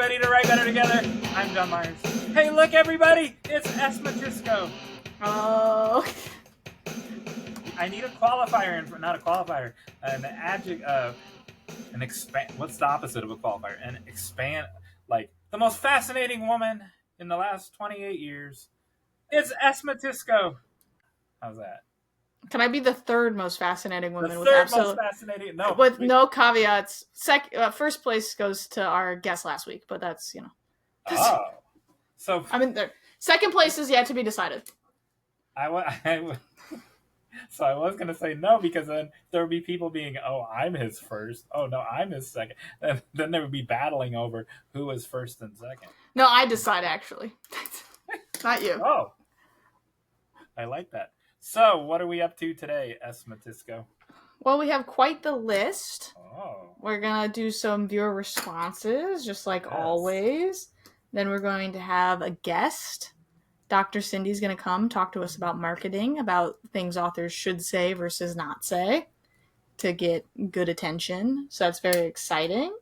ready to write better together? I'm Jon Meyers. Hey, look, everybody! It's Matisko. Oh. I need a qualifier, not a qualifier, an adjective, an expand. What's the opposite of a qualifier? An expand, like the most fascinating woman in the last 28 years. It's Matisko. How's that? Can I be the third most fascinating woman The third most fascinating? No, with no caveats. First place goes to our guest last week, but that's Oh, so I mean, second place is yet to be decided. So I was gonna say no, because then there would be people being, oh, I'm his first. Oh no, I'm his second. And then there would be battling over who was first and second. No, I decide actually. Not you. Oh, I like that. So what are we up to today, Matisko? Well, we have quite the list. Oh. We're gonna do some viewer responses, just like always. Then we're going to have a guest. Dr. Cindy's going to come talk to us about marketing, about things authors should say versus not say to get good attention. So that's very exciting.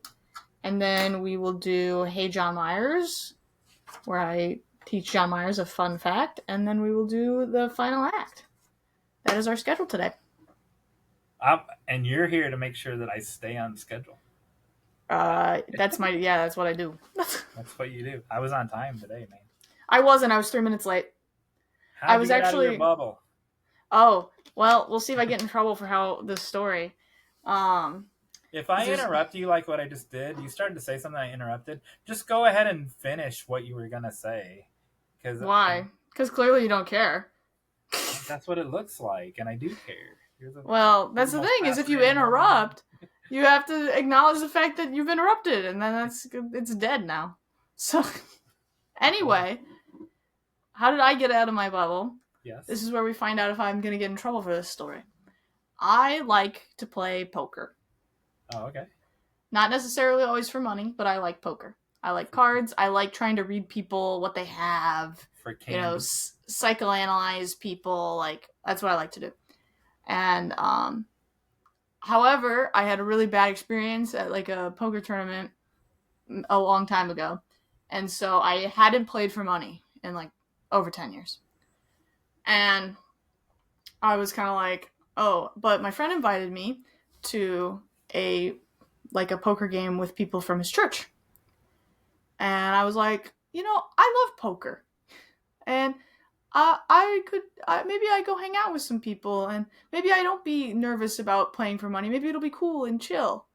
And then we will do Hey Jon Meyers, where I teach Jon Meyers a fun fact. And then we will do the final act. That is our schedule today. And you're here to make sure that I stay on schedule. That's what I do. That's what you do. I was on time today, man. I wasn't. I was 3 minutes late. How'd you get out of your bubble? Oh, well, we'll see if I get in trouble for this story. If I interrupt you like what I just did, you started to say something I interrupted, just go ahead and finish what you were going to say. Why? Because clearly you don't care. That's what it looks like, and I do care. Well, that's the thing, is if you interrupt, you have to acknowledge the fact that you've interrupted, and then it's dead now. So, anyway, how did I get out of my bubble? Yes. This is where we find out if I'm going to get in trouble for this story. I like to play poker. Oh, okay. Not necessarily always for money, but I like poker. I like cards. I like trying to read people, what they have. For candy. Psychoanalyze people. Like, that's what I like to do. And, however, I had a really bad experience at like a poker tournament a long time ago. And so I hadn't played for money in like over 10 years. And I was kind of like, oh, but my friend invited me to a poker game with people from his church. And I was like, I love poker. And maybe I go hang out with some people, and maybe I don't be nervous about playing for money. Maybe it'll be cool and chill,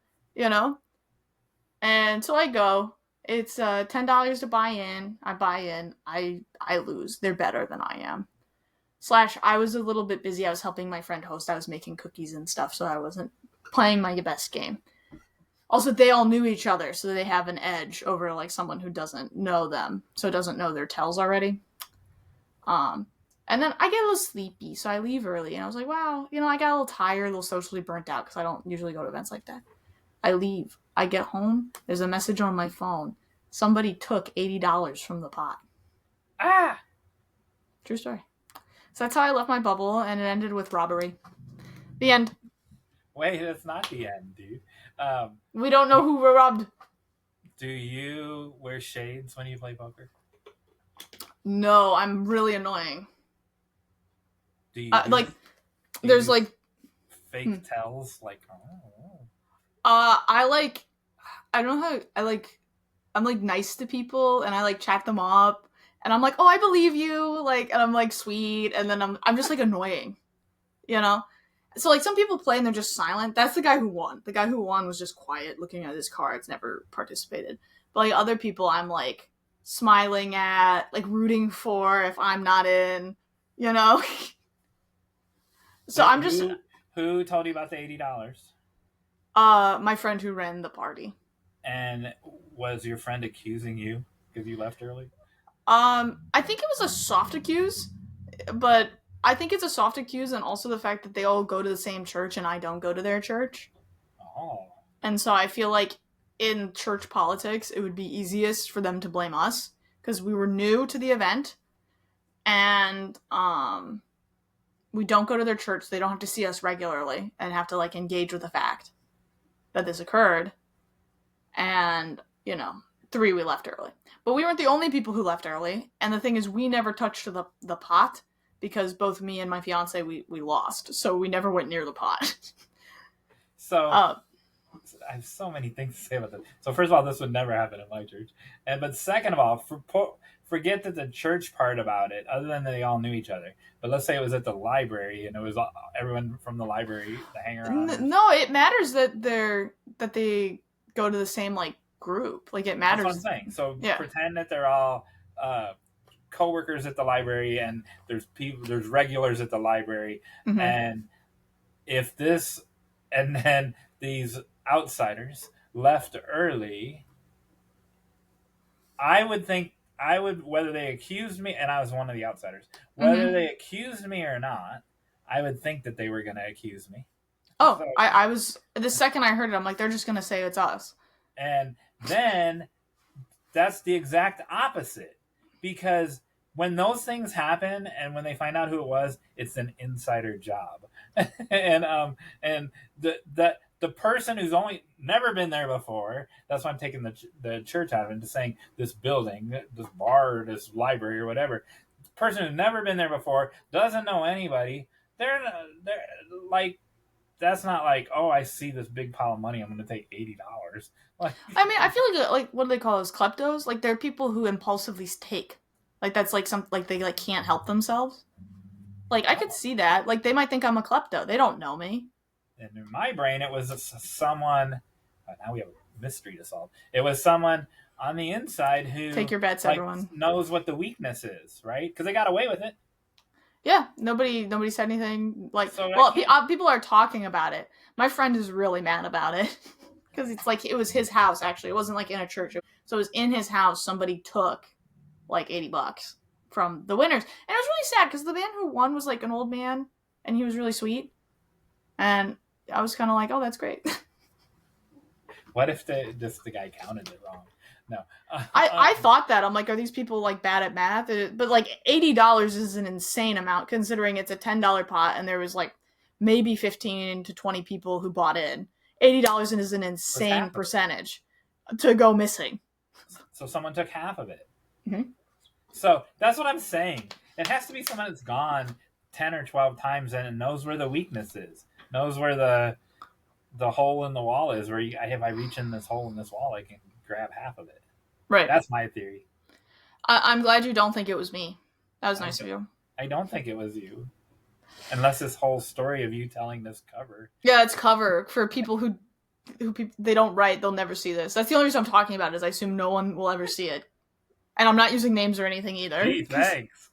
And so I go. It's $10 to buy in. I buy in. I lose. They're better than I am. / I was a little bit busy. I was helping my friend host. I was making cookies and stuff, so I wasn't playing my best game. Also, they all knew each other, so they have an edge over like someone who doesn't know them, so doesn't know their tells already. And then I get a little sleepy, so I leave early, and I was like, wow, I got a little tired, a little socially burnt out, because I don't usually go to events like that. I leave. I get home. There's a message on my phone. Somebody took $80 from the pot. Ah! True story. So that's how I left my bubble, and it ended with robbery. The end. Wait, that's not the end, dude. We don't know who were robbed. Do you wear shades when you play poker? No, I'm really annoying. Do you there's like fake tells, like, oh. I'm like nice to people, and I like chat them up, and I'm like, oh, I believe you, like, and I'm like sweet, and then I'm just like annoying, So like some people play and they're just silent. That's the guy who won. The guy who won was just quiet, looking at his cards, never participated. But like other people, I'm like smiling at, like rooting for if I'm not in, So I'm just. Who told you about the $80? My friend who ran the party. And was your friend accusing you because you left early? I think it was a soft accuse, but I think it's a soft accuse, and also the fact that they all go to the same church and I don't go to their church. Oh. And so I feel like in church politics, it would be easiest for them to blame us because we were new to the event, and we don't go to their church. So they don't have to see us regularly and have to like engage with the fact that this occurred. And 3 we left early. But we weren't the only people who left early. And the thing is, we never touched the pot because both me and my fiance, we lost. So we never went near the pot. So I have so many things to say about this. So first of all, this would never happen in my church. But second of all, forget that the church part about it, other than they all knew each other. But let's say it was at the library and it was everyone from the library to hang around. No, it matters that they go to the same like group. Like it matters. That's what I'm saying. So pretend that they're all co-workers at the library and there's regulars at the library. Mm-hmm. And then these outsiders left early, whether they accused me, and I was one of the outsiders, whether they accused me or not, I would think that they were going to accuse me. Oh, so, I was, the second I heard it, I'm like, they're just going to say it's us. And then that's the exact opposite, because when those things happen and when they find out who it was, it's an insider job. and the person who's only never been there before, that's why I'm taking the church out of it, and just saying this building, this bar, this library or whatever, the person who's never been there before, doesn't know anybody, they're like, that's not like, oh, I see this big pile of money, I'm going to take $80. Like, I mean, I feel like what do they call those, kleptos? Like, there are people who impulsively take. Like, that's like like they like can't help themselves. Like, I could see that. Like, they might think I'm a klepto. They don't know me. And in my brain, it was someone. Now we have a mystery to solve. It was someone on the inside who take your bets, everyone knows what the weakness is, right? Because they got away with it. Yeah, nobody said anything. Like, so well, people are talking about it. My friend is really mad about it because it's like it was his house. Actually, it wasn't like in a church. So it was in his house. Somebody took like $80 from the winners, and it was really sad because the man who won was like an old man, and he was really sweet, and I was kind of like, oh, that's great. What if the guy counted it wrong? No. I thought that. I'm like, are these people like bad at math? But like $80 is an insane amount considering it's a $10 pot and there was like maybe 15 to 20 people who bought in. $80 is an insane percentage to go missing. So someone took half of it. Mm-hmm. So that's what I'm saying. It has to be someone that's gone 10 or 12 times and knows where the weakness is, knows where the hole in the wall is, where if I reach in this hole in this wall, I can grab half of it. Right. That's my theory. I'm glad you don't think it was me. That was nice of you. I don't think it was you. Unless this whole story of you telling this cover. Yeah, it's cover for people who they don't write. They'll never see this. That's the only reason I'm talking about it, is I assume no one will ever see it. And I'm not using names or anything either. Gee, thanks.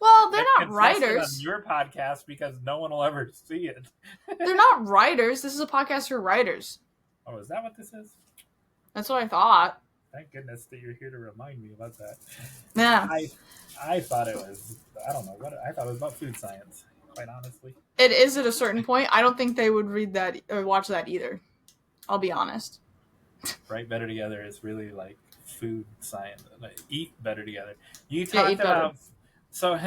Well, they're not writers. On your podcast because no one will ever see it. They're not writers. This is a podcast for writers. Oh, is that what this is? That's what I thought. Thank goodness that you're here to remind me about that. Yeah. I thought it was, I don't know, I thought it was about food science, quite honestly. It is at a certain point. I don't think they would read that or watch that either. I'll be honest. Write Better Together is really like food science. Like, eat better together. You talked about, so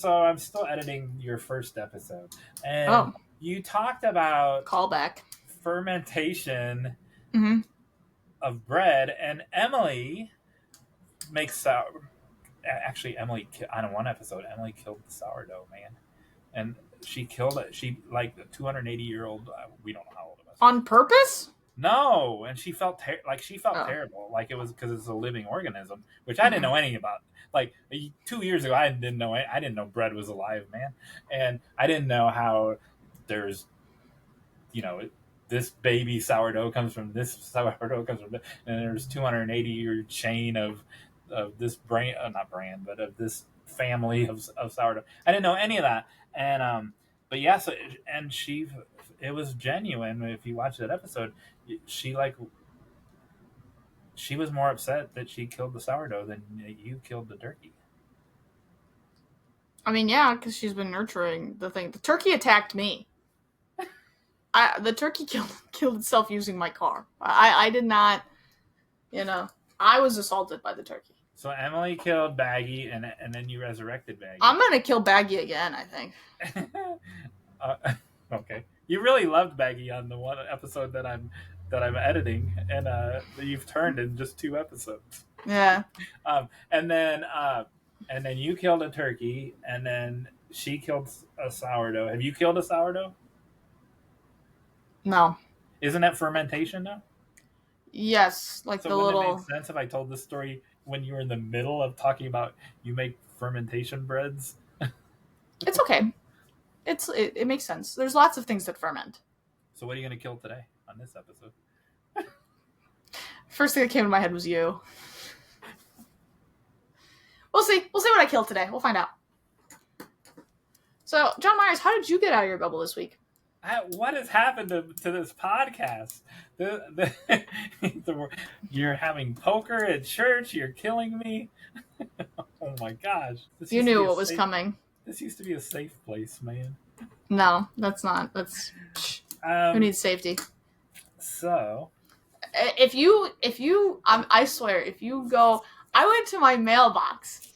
I'm still editing your first episode. And you talked about callback fermentation. Mm-hmm. Of bread, and Emily makes sour. Actually, Emily on one episode, Emily killed the sourdough, man, and she killed it. She like the 280-year-old. We don't know how old it was. On purpose? No, and she felt terrible. Like it was because it's a living organism, which I didn't know anything about. Like 2 years ago, I didn't know bread was alive, man, and I didn't know how there's, this baby sourdough comes from this sourdough comes from this, and there's 280-year chain of this but of this family of sourdough. I didn't know any of that, and but yeah, so it was genuine. If you watch that episode, she was more upset that she killed the sourdough than you killed the turkey. I mean, yeah, because she's been nurturing the thing. The turkey attacked me. The turkey killed itself using my car. I did not, I was assaulted by the turkey. So Emily killed Baggy, and then you resurrected Baggy. I'm going to kill Baggy again, I think. Okay. You really loved Baggy on the one episode that I'm that I'm editing and that you've turned in just 2 episodes. Yeah. And then you killed a turkey, and then she killed a sourdough. Have you killed a sourdough? No. Isn't that fermentation now? Yes, like So the wouldn't it make little. sense if I told this story when you were in the middle of talking about you make fermentation breads? It's okay. It makes sense. There's lots of things that ferment. So what are you going to kill today on this episode? First thing that came to my head was you. We'll see. We'll see what I killed today. We'll find out. So, Jon Meyers, how did you get out of your bubble this week? What has happened to this podcast? You're having poker at church. You're killing me. Oh my gosh. You knew what was coming. This used to be a safe place, man. No, that's not. That's who needs safety? So, if you, I swear, if you go, I went to my mailbox.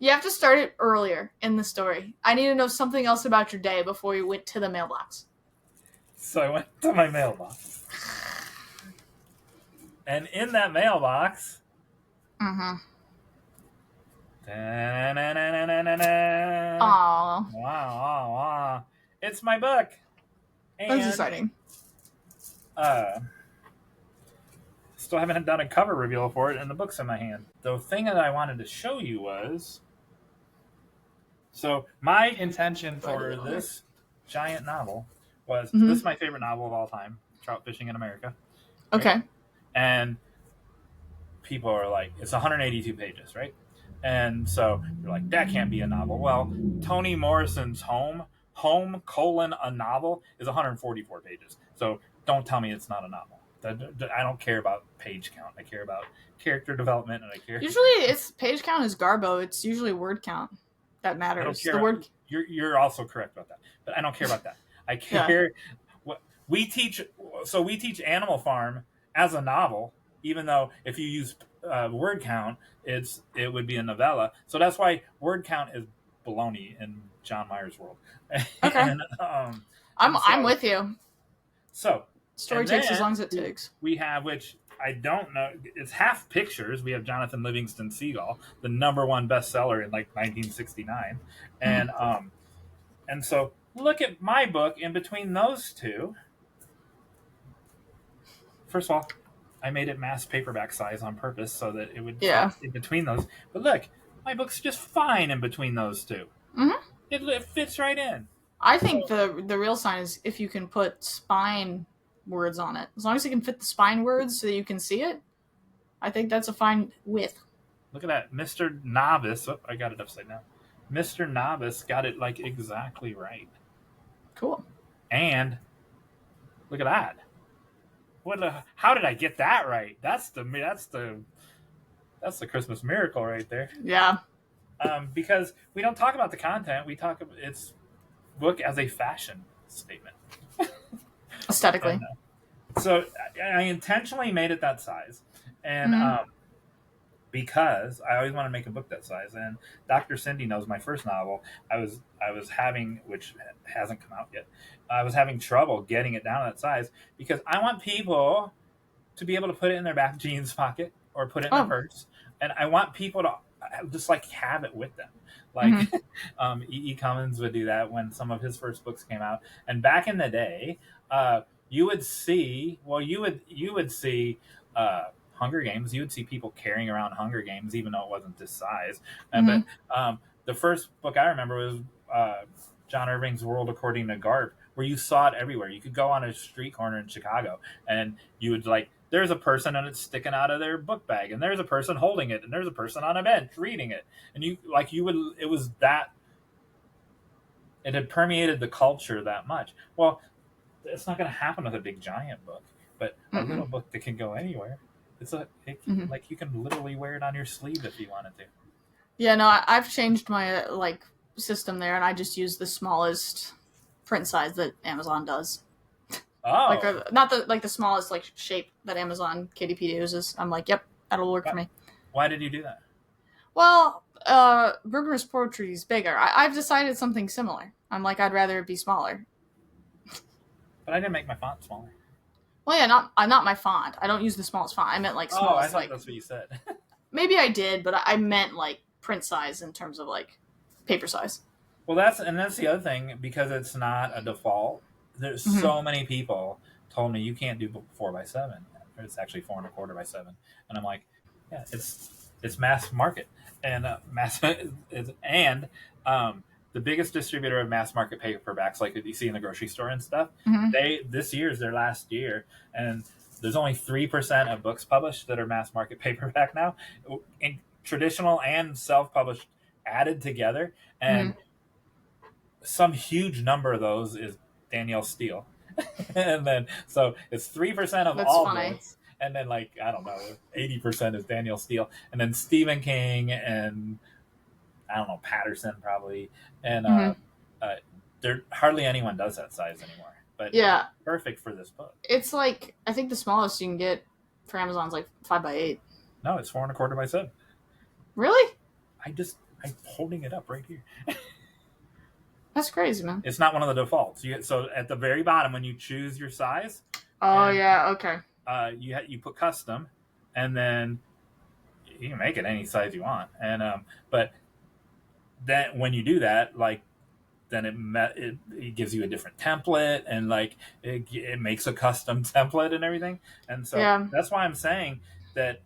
You have to start it earlier in the story. I need to know something else about your day before you went to the mailbox. So I went to my mailbox, and in that mailbox, Aww. Wow. It's my book. And, That's exciting. Still haven't done a cover reveal for it, and the book's in my hand. The thing that I wanted to show you was... So my intention for this giant novel was... This is my favorite novel of all time, Trout Fishing in America. Right? Okay. And people are like, it's 182 pages, right? And so you're like, that can't be a novel. Well, Toni Morrison's Home, a novel, is 144 pages. So don't tell me it's not a novel. I don't care about page count. I care about character development, and I care... Usually it's page count is garbo. It's usually word count that matters. The word... You're also correct about that. But I don't care about that. I care... Yeah. We teach Animal Farm as a novel, even though if you use word count, it would be a novella. So that's why word count is baloney in Jon Meyers' world. Okay. And, I'm with you. So story takes as long as it takes. We have, which I don't know, it's half pictures. We have Jonathan Livingston Seagull, the #1 bestseller in like 1969, and so look at my book in between those two. First of all, I made it mass paperback size on purpose so that it would fit in between those. But look, my book's just fine in between those two. Mm-hmm. It fits right in. I think the real sign is if you can put spine words on it. As long as you can fit the spine words so that you can see it, I think that's a fine width. Look at that. Mr. Novice. Oh, I got it upside down. Mr. Novice got it like exactly right. Cool. And look at that. How did I get that right? That's the Christmas miracle right there. Yeah. Because we don't talk about the content. We talk about its book as a fashion statement. Aesthetically. And, so I intentionally made it that size. And because I always want to make a book that size. And Dr. Cindy knows my first novel. I was having, which hasn't come out yet, I was having trouble getting it down to that size because I want people to be able to put it in their back jeans pocket or put it in their purse. And I want people to just like have it with them. Like E.E. Cummins would do that when some of his first books came out. And back in the day, you would see Hunger Games. You would see people carrying around Hunger Games, even though it wasn't this size. But the first book I remember was John Irving's World According to Garp, where you saw it everywhere. You could go on a street corner in Chicago, and you would like, there's a person and it's sticking out of their book bag, and there's a person holding it, and there's a person on a bench reading it, and it had permeated the culture that much. Well, it's not going to happen with a big giant book, but a little book that can go anywhere. Like you can literally wear it on your sleeve if you wanted to. Yeah, no, I've changed my system there, and I just use the smallest print size that Amazon does. Oh, not the smallest shape that Amazon KDP uses. I'm like, yep, that'll work for me. Why did you do that? Well, Burger's Poetry is bigger. I've decided something similar. I'm like, I'd rather it be smaller. But I didn't make my font smaller. Well, yeah, not my font. I don't use the smallest font. I meant like Oh, I smallest, thought like that's what you said. maybe I did, but I meant like print size in terms of like paper size. Well, that's the other thing, because it's not a default. There's Mm-hmm. so many people told me you can't do 4x7. It's actually 4.25x7, and I'm like, yeah, it's mass market, and um, the biggest distributor of mass market paperbacks, like you see in the grocery store and stuff. Mm-hmm. This year is their last year, and there's only 3% of books published that are mass market paperback now, in traditional and self-published added together, Mm-hmm. and some huge number of those is Danielle Steele. And then so it's 3% of That's all funny. books, and then like I don't know, 80% is Danielle Steele, and then Stephen King, and I don't know, Patterson probably, and Mm-hmm. there hardly anyone does that size anymore. But Yeah, perfect for this book. it's like I think the smallest you can get for Amazon's like 5x8. No, it's 4.25x7. Really? I'm holding it up right here. That's crazy, man. It's not one of the defaults. So at the very bottom, when you choose your size, Oh and yeah, okay. you put custom, and then you can make it any size you want. And but then when you do that, like then it gives you a different template, and like it makes a custom template and everything. And so Yeah. that's why I'm saying that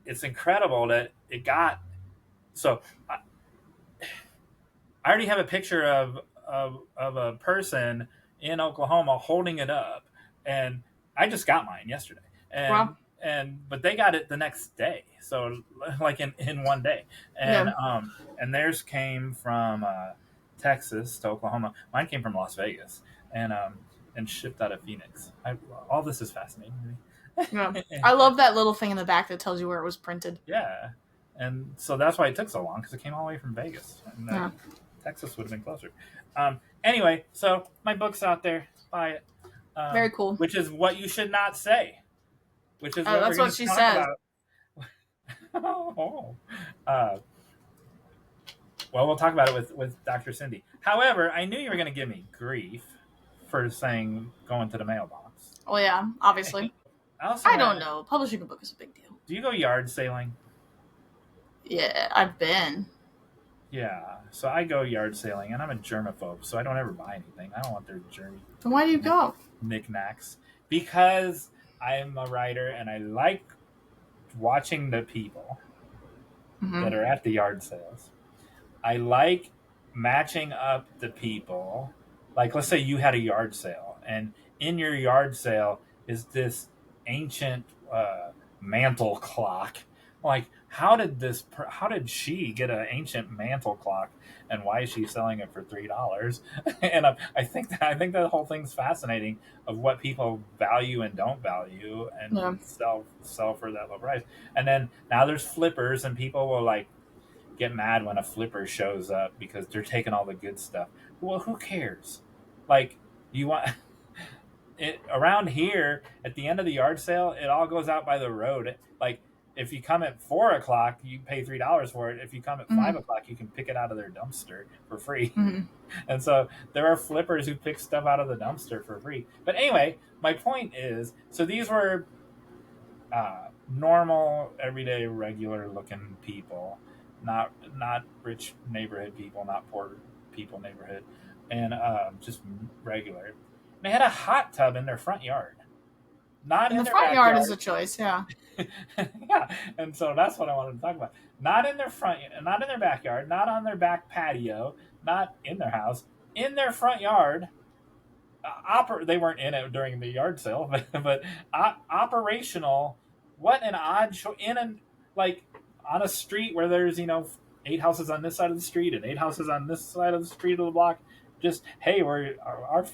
it's incredible that it got. So I already have a picture of a person in Oklahoma holding it up, and I just got mine yesterday, Wow. but they got it the next day, so like in one day, and Yeah. and theirs came from Texas to Oklahoma. Mine came from Las Vegas, and shipped out of Phoenix. All this is fascinating to Yeah. me. I love that little thing in the back that tells you where it was printed. Yeah, and so that's why it took so long, because it came all the way from Vegas, and Yeah. Texas would have been closer. Anyway, so my book's out there. Buy it. Very cool. Which is what you should not say. Which is what That's we're going what to she talk says. about. Oh. Well, we'll talk about it with Dr. Cindy. However, I knew you were going to give me grief for saying going to the mailbox. Oh yeah, obviously. I don't know. Publishing a book is a big deal. Do you go yard sailing? Yeah, I've been. Yeah, so I go yard sailing, and I'm a germaphobe, so I don't ever buy anything. I don't want their germy Then why do you go? knickknacks, because I'm a writer and I like watching the people that are at the yard sales. I like matching up the people. Like, let's say you had a yard sale, and in your yard sale is this ancient mantle clock. Like, how did she get an ancient mantle clock, and why is she selling it for $3? And I think that the whole thing's fascinating, of what people value and don't value, and Yeah. sell for that low price. And then now there's flippers, and people will like get mad when a flipper shows up because they're taking all the good stuff. Well, who cares? Like, you want it around here at the end of the yard sale, it all goes out by the road. Like, if you come at 4 o'clock, you pay $3 for it. If you come at 5 o'clock, you can pick it out of their dumpster for free. And so there are flippers who pick stuff out of the dumpster for free. But anyway, my point is, so these were normal, everyday, regular looking people, not rich neighborhood people, not poor people neighborhood, and just regular. They had a hot tub in their front yard. Not in the their front backyard. yard is a choice, yeah. Yeah, and so that's what I wanted to talk about. Not in their front, not in their backyard, not on their back patio, not in their house, in their front yard. They weren't in it during the yard sale, but operational. What an odd choice. Like, on a street where there's 8 houses on this side of the street and 8 houses on this side of the street of the block. Just, hey, we're our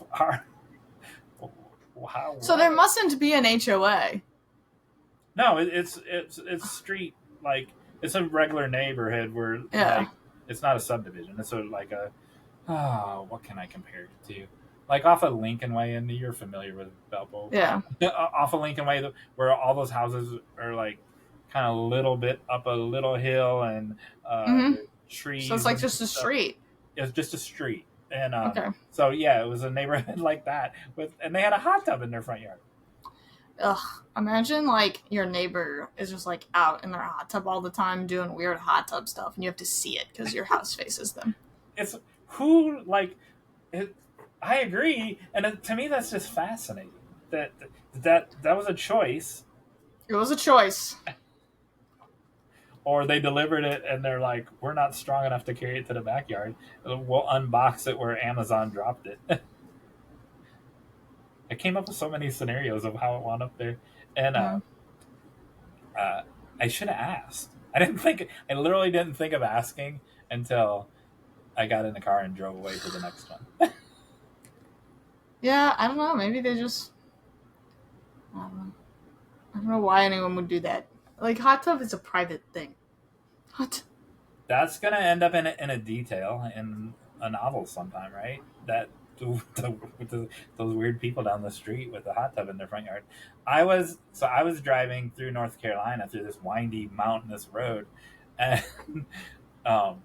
wow. So there mustn't be an HOA. No, it's street, like, it's a regular neighborhood where like, it's not a subdivision. It's what can I compare it to? Like off of Lincoln Way, and you're familiar with Belpo. Yeah. Off of Lincoln Way, where all those houses are like kind of a little bit up a little hill, and trees. So it's like just a street. It's just a street. And Okay. so yeah, it was a neighborhood like that and they had a hot tub in their front yard. Ugh. Imagine like your neighbor is just like out in their hot tub all the time doing weird hot tub stuff, and you have to see it because your house faces them. It's who like it, I agree, and to me that's just fascinating that that was a choice, It was a choice. or they delivered it and they're like, we're not strong enough to carry it to the backyard. We'll unbox it where Amazon dropped it. I came up with so many scenarios of how it wound up there, and Yeah. uh, I should have asked. I literally didn't think of asking until I got in the car and drove away to the next one. Yeah, I don't know. Maybe they just. I don't know. I don't know why anyone would do that. Like, hot tub is a private thing. What? That's gonna end up in a detail in a novel sometime, right? That those weird people down the street with the hot tub in their front yard. I was driving through North Carolina through this windy mountainous road, and um,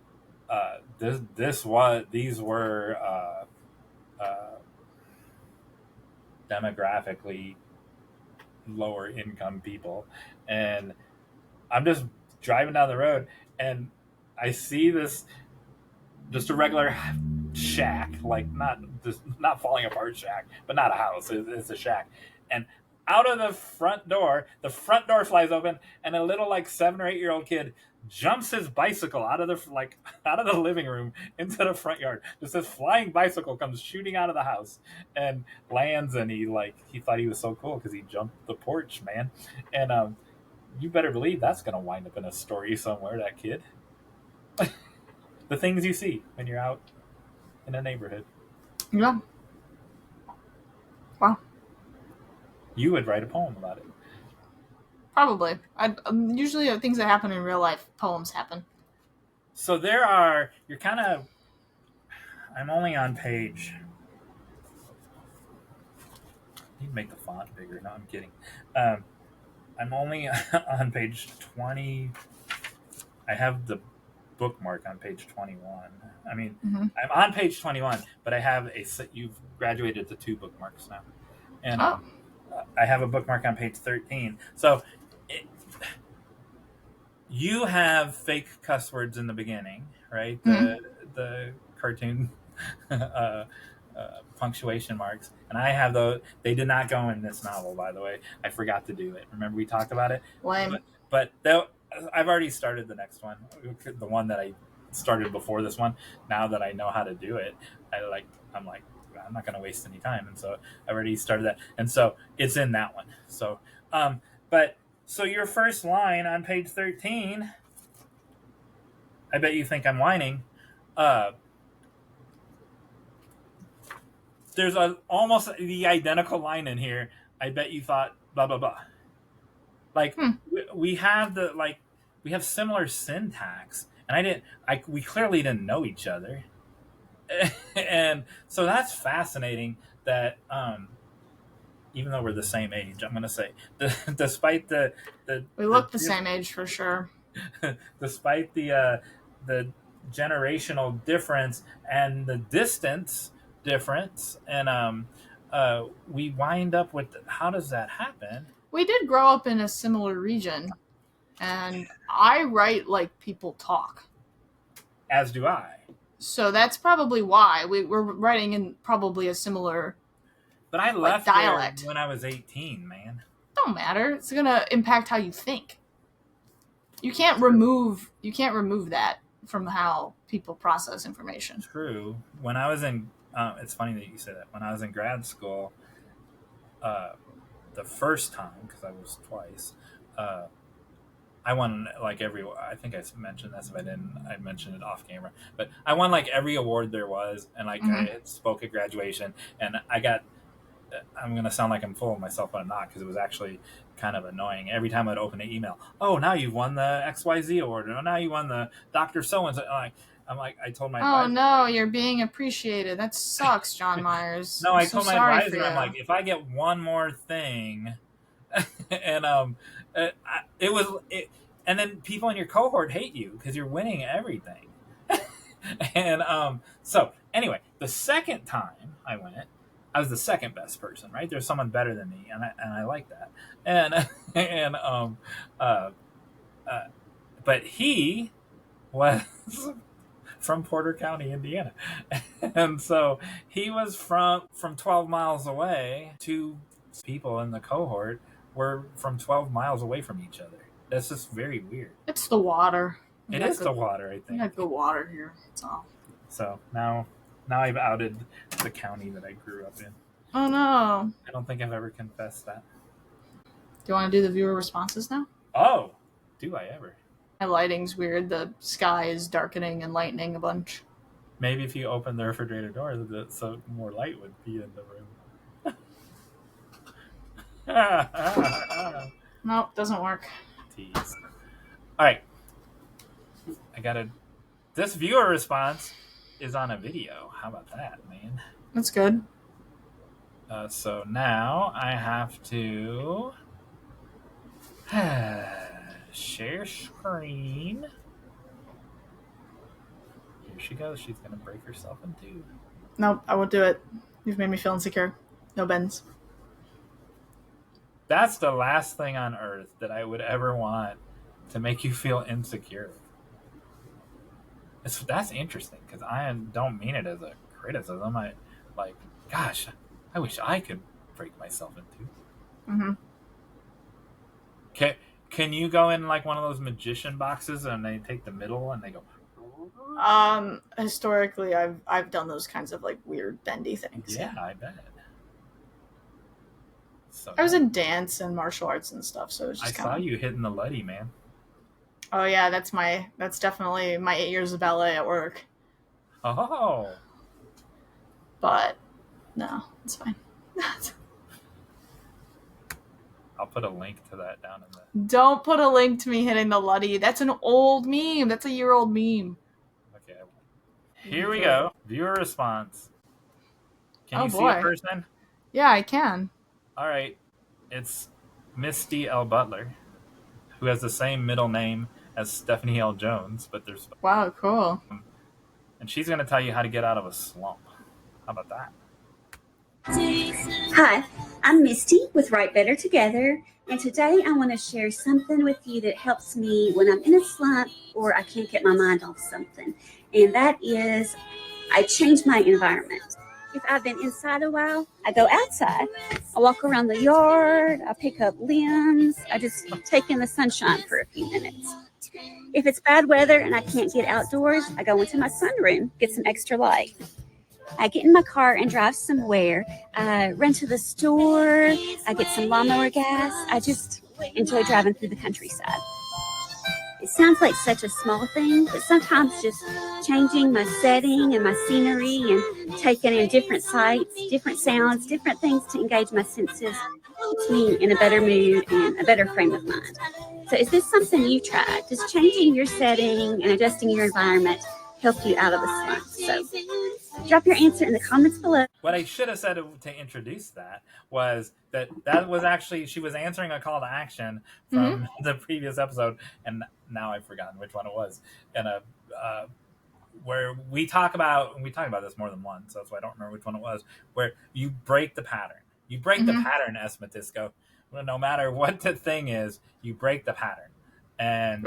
these were demographically lower income people, and I'm just driving down the road and I see this just a regular shack, like not falling apart shack, but not a house. It's a shack, and out of the front door flies open, and a little like 7 or 8 year old kid jumps his bicycle out of out of the living room into the front yard. Just this flying bicycle comes shooting out of the house and lands, and he thought he was so cool because he jumped the porch, man, and you better believe that's gonna wind up in a story somewhere. That kid, the things you see when you're out in a neighborhood. Yeah. Wow. You would write a poem about it. Probably. Usually things that happen in real life, poems happen. So you're kind of, I'm only on page, I need to make the font bigger. No, I'm kidding. I'm only on page 20. I have the bookmark on page 21. I mean, I'm on page 21, but you've graduated to 2 bookmarks now. And Oh. I have a bookmark on page 13. So you have fake cuss words in the beginning, right? The cartoon punctuation marks, and I have those. They did not go in this novel, by the way. I forgot to do it. Remember we talked about it? Lame. But I've already started the next one, the one that I started before this one. Now that I know how to do it, I'm like, I'm not going to waste any time, and so I already started that, and so it's in that one. So, so your first line on page 13, I bet you think I'm whining. There's almost the identical line in here. I bet you thought blah blah blah. Like we have we have similar syntax, and we clearly didn't know each other, and so that's fascinating. That even though we're the same age, I'm gonna say, despite we look the same age for sure. Despite the generational difference and the distance difference, and we wind up with, how does that happen? We did grow up in a similar region, and I write like people talk. As do I. So that's probably why we're writing in probably a similar. But I left dialect there when I was 18, man. Don't matter. It's gonna impact how you think. You can't remove that from how people process information. True. When I was in, it's funny that you say that. When I was in grad school, the first time, because I was twice, I won like I think I mentioned this. If I didn't, I mentioned it off camera. But I won like every award there was, and I spoke at graduation, and I'm going to sound like I'm full of myself, but I'm not, because it was actually kind of annoying. Every time I'd open an email, oh, now you've won the XYZ award, or now you won the Dr. So-and-so. I'm like, I told my advisor, no, you're being appreciated. That sucks, Jon Myers. No, I told my advisor, I'm like, if I get one more thing, and and then people in your cohort hate you because you're winning everything. And so Anyway, the second time I went, I was the second best person. Right, there's someone better than me, and I like that. And and uh, uh, but he was from Porter County, Indiana, and so he was from 12 miles away. Two people in the cohort were from 12 miles away from each other. That's just very weird. It's the water. It is the water, I We think. got good water here. That's all. So now I've outed the county that I grew up in. Oh no. I don't think I've ever confessed that. Do you want to do the viewer responses now? Oh, do I ever? My lighting's weird. The sky is darkening and lightening a bunch. Maybe if you open the refrigerator door, so more light would be in the room. Nope, doesn't work. Tease. All right. This viewer response is on a video. How about that, man? That's good. So now I have to share screen. Here she goes. She's going to break herself in two. Nope, I won't do it. You've made me feel insecure. No bends. That's the last thing on earth that I would ever want to make you feel insecure. That's interesting because I don't mean it as a criticism. Gosh, I wish I could break myself in two. Mm-hmm. Can you go in like one of those magician boxes and they take the middle and they go? Historically, I've done those kinds of like weird bendy things. Yeah, I bet. So I was in dance and martial arts and stuff, so it was just saw you hitting the Luddy, man. Oh yeah, that's definitely my 8 years of ballet at work. Oh. But no, it's fine. I'll put a link to that down in the. Don't put a link to me hitting the Luddy. That's an old meme. That's a year-old meme. Okay. Here we go. Viewer response. Can you see a person? Yeah, I can. All right. It's Misty L. Butler, who has the same middle name as Stephanie L. Jones, but there's. Wow, cool. And she's going to tell you how to get out of a slump. How about that? Hi, I'm Misty with Write Better Together, and today I want to share something with you that helps me when I'm in a slump or I can't get my mind off something, and that is I change my environment. If I've been inside a while, I go outside. I walk around the yard, I pick up limbs, I just take in the sunshine for a few minutes. If it's bad weather and I can't get outdoors, I go into my sunroom, get some extra light. I get in my car and drive somewhere. I run to the store. I get some lawnmower gas. I just enjoy driving through the countryside. It sounds like such a small thing, but sometimes just changing my setting and my scenery and taking in different sights, different sounds, different things to engage my senses puts me in a better mood and a better frame of mind. So is this something you tried? Does changing your setting and adjusting your environment help you out of a slump? So drop your answer in the comments below. What I should have said to introduce that was that was actually, she was answering a call to action from the previous episode, and now I've forgotten which one it was. And where we talk about this more than once, so that's why I don't remember which one it was, where you break the pattern. You break the pattern, Matisko. No matter what the thing is, you break the pattern. And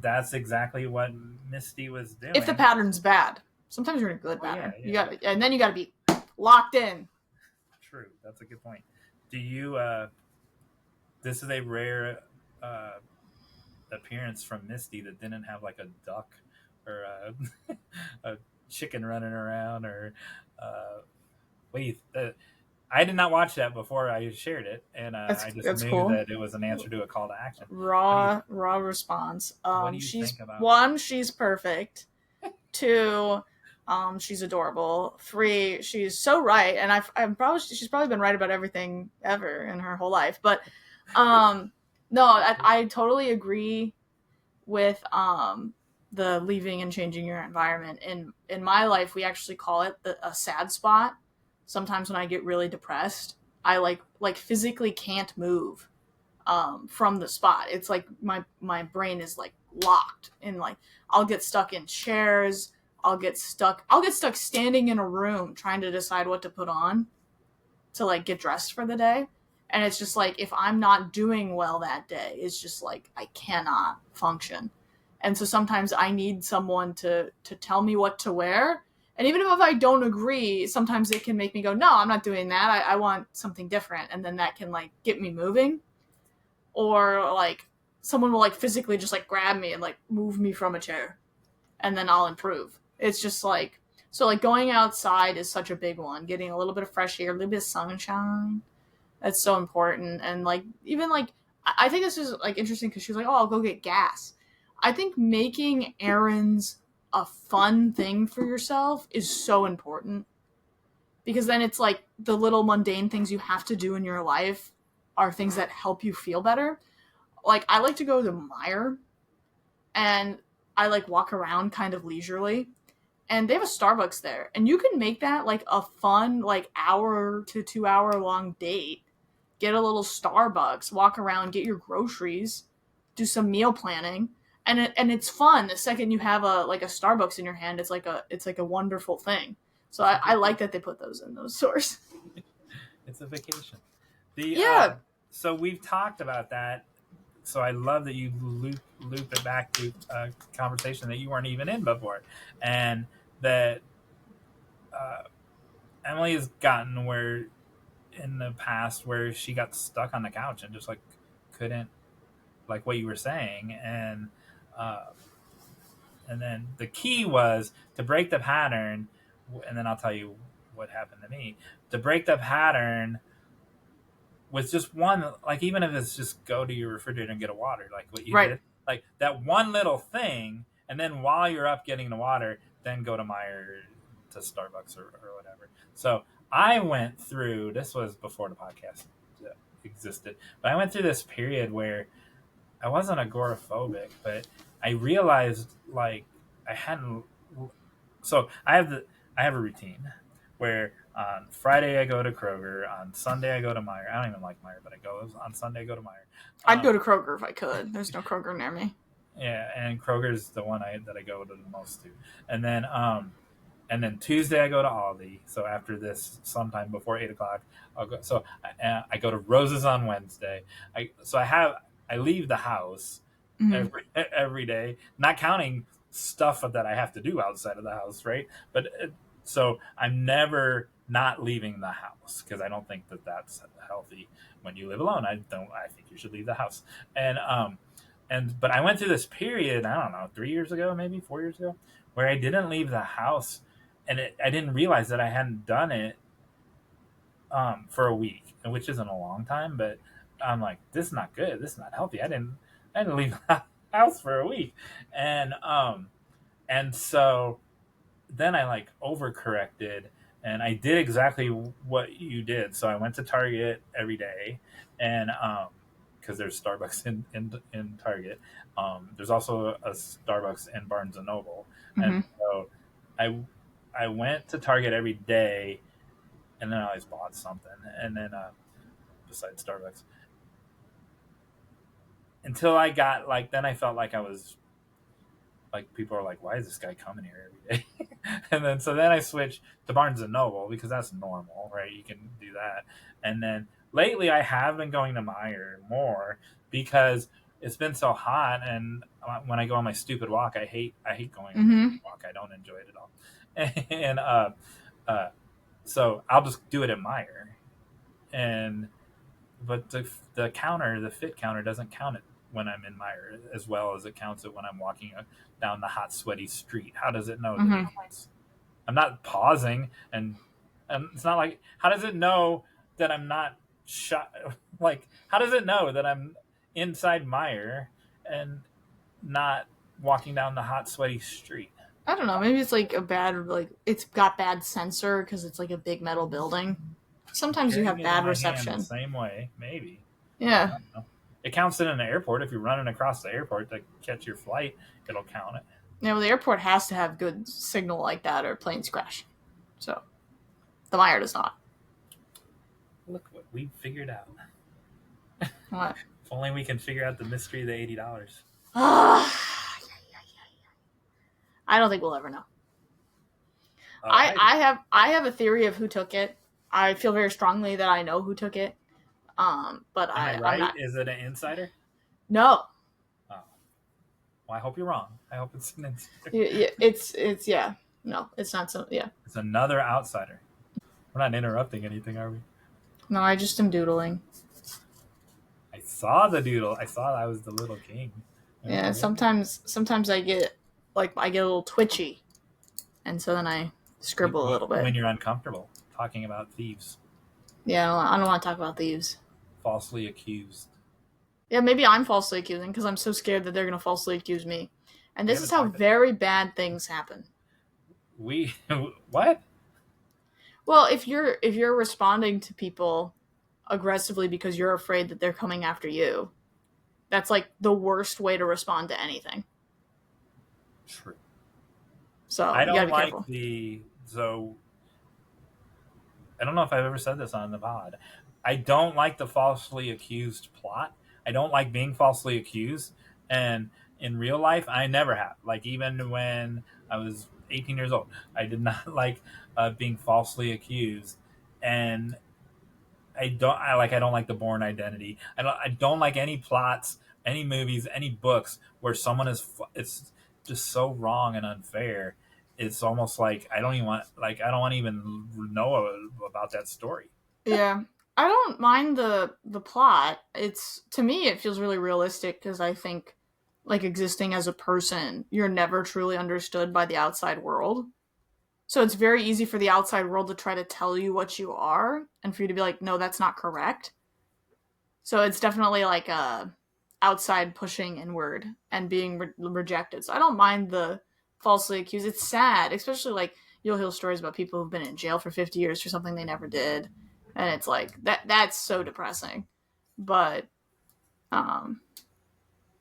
that's exactly what Misty was doing. If the pattern's bad. Sometimes you're in a good pattern. Yeah. You gotta be locked in. True. That's a good point. Do you this is a rare appearance from Misty that didn't have like a duck or a chicken running around or I did not watch that before I shared it, and I just knew cool. that it was an answer to a call to action. Raw response. What do you think about one, she's perfect. 2, she's adorable. 3, she's so right, and she's probably been right about everything ever in her whole life. But no, I totally agree with the leaving and changing your environment. In my life, we actually call it a sad spot. Sometimes when I get really depressed, I like physically can't move from the spot. It's like my brain is like locked, and like I'll get stuck in chairs. I'll get stuck standing in a room trying to decide what to put on to like get dressed for the day. And it's just like, if I'm not doing well that day, it's just like I cannot function. And so sometimes I need someone to tell me what to wear. And even if I don't agree, sometimes it can make me go, no, I'm not doing that. I want something different. And then that can like get me moving. Or like someone will like physically just like grab me and like move me from a chair. And then I'll improve. It's just like, so like going outside is such a big one. Getting a little bit of fresh air, a little bit of sunshine. That's so important. And like, even like, I think this is like interesting because she was like, oh, I'll go get gas. I think making errands a fun thing for yourself is so important, because then it's like the little mundane things you have to do in your life are things that help you feel better. Like, I like to go to Meijer, and I like walk around kind of leisurely, and they have a Starbucks there, and you can make that like a fun like hour to 2 hour long date. Get a little Starbucks, walk around, get your groceries, do some meal planning, and it's fun. The second you have a Starbucks in your hand, it's like a wonderful thing. So I like that they put those in those stores. It's a vacation. Yeah. So we've talked about that. So I love that you loop it back to a conversation that you weren't even in before, and that Emily has gotten where in the past where she got stuck on the couch and just like couldn't, like what you were saying, and then the key was to break the pattern, and then I'll tell you what happened to me. To break the pattern with just one, like even if it's just go to your refrigerator and get a water, like what you did, like that one little thing, and then while you're up getting the water, then go to Meijer, to Starbucks or whatever. So I went through, this was before the podcast existed, but I went through this period where I wasn't agoraphobic, but I realized like I hadn't. So I have a routine where on Friday I go to Kroger, on Sunday I go to Meijer. I don't even like Meijer, but I go on Sunday I go to Meijer. I'd go to Kroger if I could. There's no Kroger near me. Yeah, and Kroger's the one that I go to the most to, and then Tuesday I go to Aldi. So after this, sometime before 8:00, I'll go. So I go to Rose's on Wednesday. I leave the house every day, not counting stuff that I have to do outside of the house, right? But so I'm never not leaving the house, because I don't think that that's healthy when you live alone. I think you should leave the house. But I went through this period, I don't know, 3 years ago, maybe 4 years ago, where I didn't leave the house, and I didn't realize that I hadn't done it for a week, which isn't a long time, but I'm like, this is not good. This is not healthy. I didn't leave the house for a week, and so then I like overcorrected, and I did exactly what you did. So I went to Target every day, and because there's Starbucks in Target, there's also a Starbucks in Barnes and Noble, and so I went to Target every day, and then I always bought something, and then besides Starbucks, until I got like, then I felt like I was like, people are like, why is this guy coming here every day? And then so then I switched to Barnes and Noble, because that's normal, right? You can do that. And then lately I have been going to Meijer more, because it's been so hot, and when I go on my stupid walk, I hate going on my walk. I don't enjoy it at all. And so I'll just do it at Meijer, but the fit counter doesn't count it when I'm in Meijer as well as it counts it when I'm walking down the hot, sweaty street. How does it know the difference? I'm not pausing, and it's not like, how does it know that I'm not shot? Like, how does it know that I'm inside Meijer and not walking down the hot, sweaty street? I don't know. Maybe it's like it's got bad sensor because it's like a big metal building. Sometimes you have bad reception. The same way, maybe. Yeah. It counts it in the airport. If you're running across the airport to catch your flight, it'll count it. Yeah, well, the airport has to have good signal like that, or planes crash. So the Meijer does not. Look what we figured out. What? If only we can figure out the mystery of the $80. I don't think we'll ever know. I have a theory of who took it. I feel very strongly that I know who took it. But Am I I'm right? not. Is it an insider? No, Oh, well, I hope you're wrong. I hope it's an insider. it's yeah. No, it's not so. Yeah. It's another outsider. We're not interrupting anything, are we? No, I just am doodling. I saw the doodle. I saw I was the little king. Yeah. Sometimes I get a little twitchy, and so then I scribble a little bit. When you're uncomfortable talking about thieves. Yeah, I don't want to talk about thieves. Falsely accused. Yeah, maybe I'm falsely accusing because I'm so scared that they're gonna falsely accuse me. And this is how very bad things happen. What? Well, if you're responding to people aggressively because you're afraid that they're coming after you, that's like the worst way to respond to anything. True. So I you gotta don't be like careful. so I don't know if I've ever said this on the pod. I don't like the falsely accused plot. I don't like being falsely accused. And in real life, I never have. Like, even when I was 18 years old, I did not like being falsely accused. And I don't like the Bourne Identity. I don't like any plots, any movies, any books where someone it's just so wrong and unfair. It's almost like I don't want to even know about that story. Yeah. I don't mind the plot. It's to me it feels really realistic because I think like existing as a person, you're never truly understood by the outside world. So it's very easy for the outside world to try to tell you what you are and for you to be like, no, that's not correct. So it's definitely like a outside pushing inward and being rejected. So I don't mind the falsely accused. It's sad, especially like you'll hear stories about people who've been in jail for 50 years for something they never did. And it's like that's so depressing. But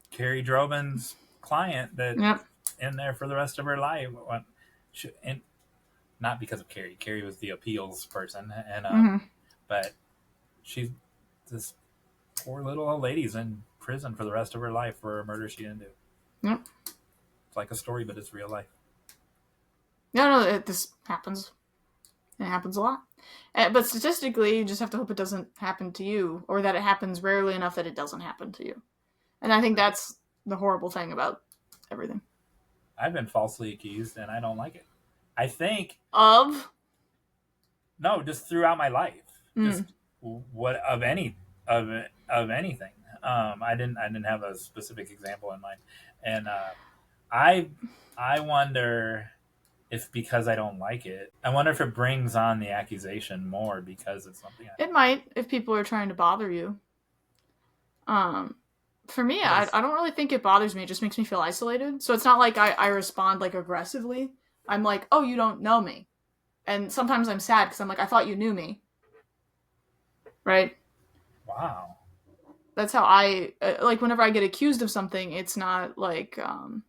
Carrie Drobin's client that yep. in there for the rest of her life, and not because of Carrie. Carrie was the appeals person, and but she's this poor little old lady's in prison for the rest of her life for a murder she didn't do. Yep. It's like a story, but it's real life. No, this happens. It happens a lot. But statistically, you just have to hope it doesn't happen to you, or that it happens rarely enough that it doesn't happen to you. And I think that's the horrible thing about everything. I've been falsely accused, and I don't like it. I think Of? No, just throughout my life, just Mm. what of anything. I didn't have a specific example in mind, and I I wonder if because I don't like it, I wonder if it brings on the accusation more because it's something. It might, if people are trying to bother you. For me, I don't really think it bothers me. It just makes me feel isolated. So it's not like I respond like aggressively. I'm like, oh, you don't know me. And sometimes I'm sad because I'm like, I thought you knew me. Right? Wow. That's how I, like, whenever I get accused of something, it's not like, I'm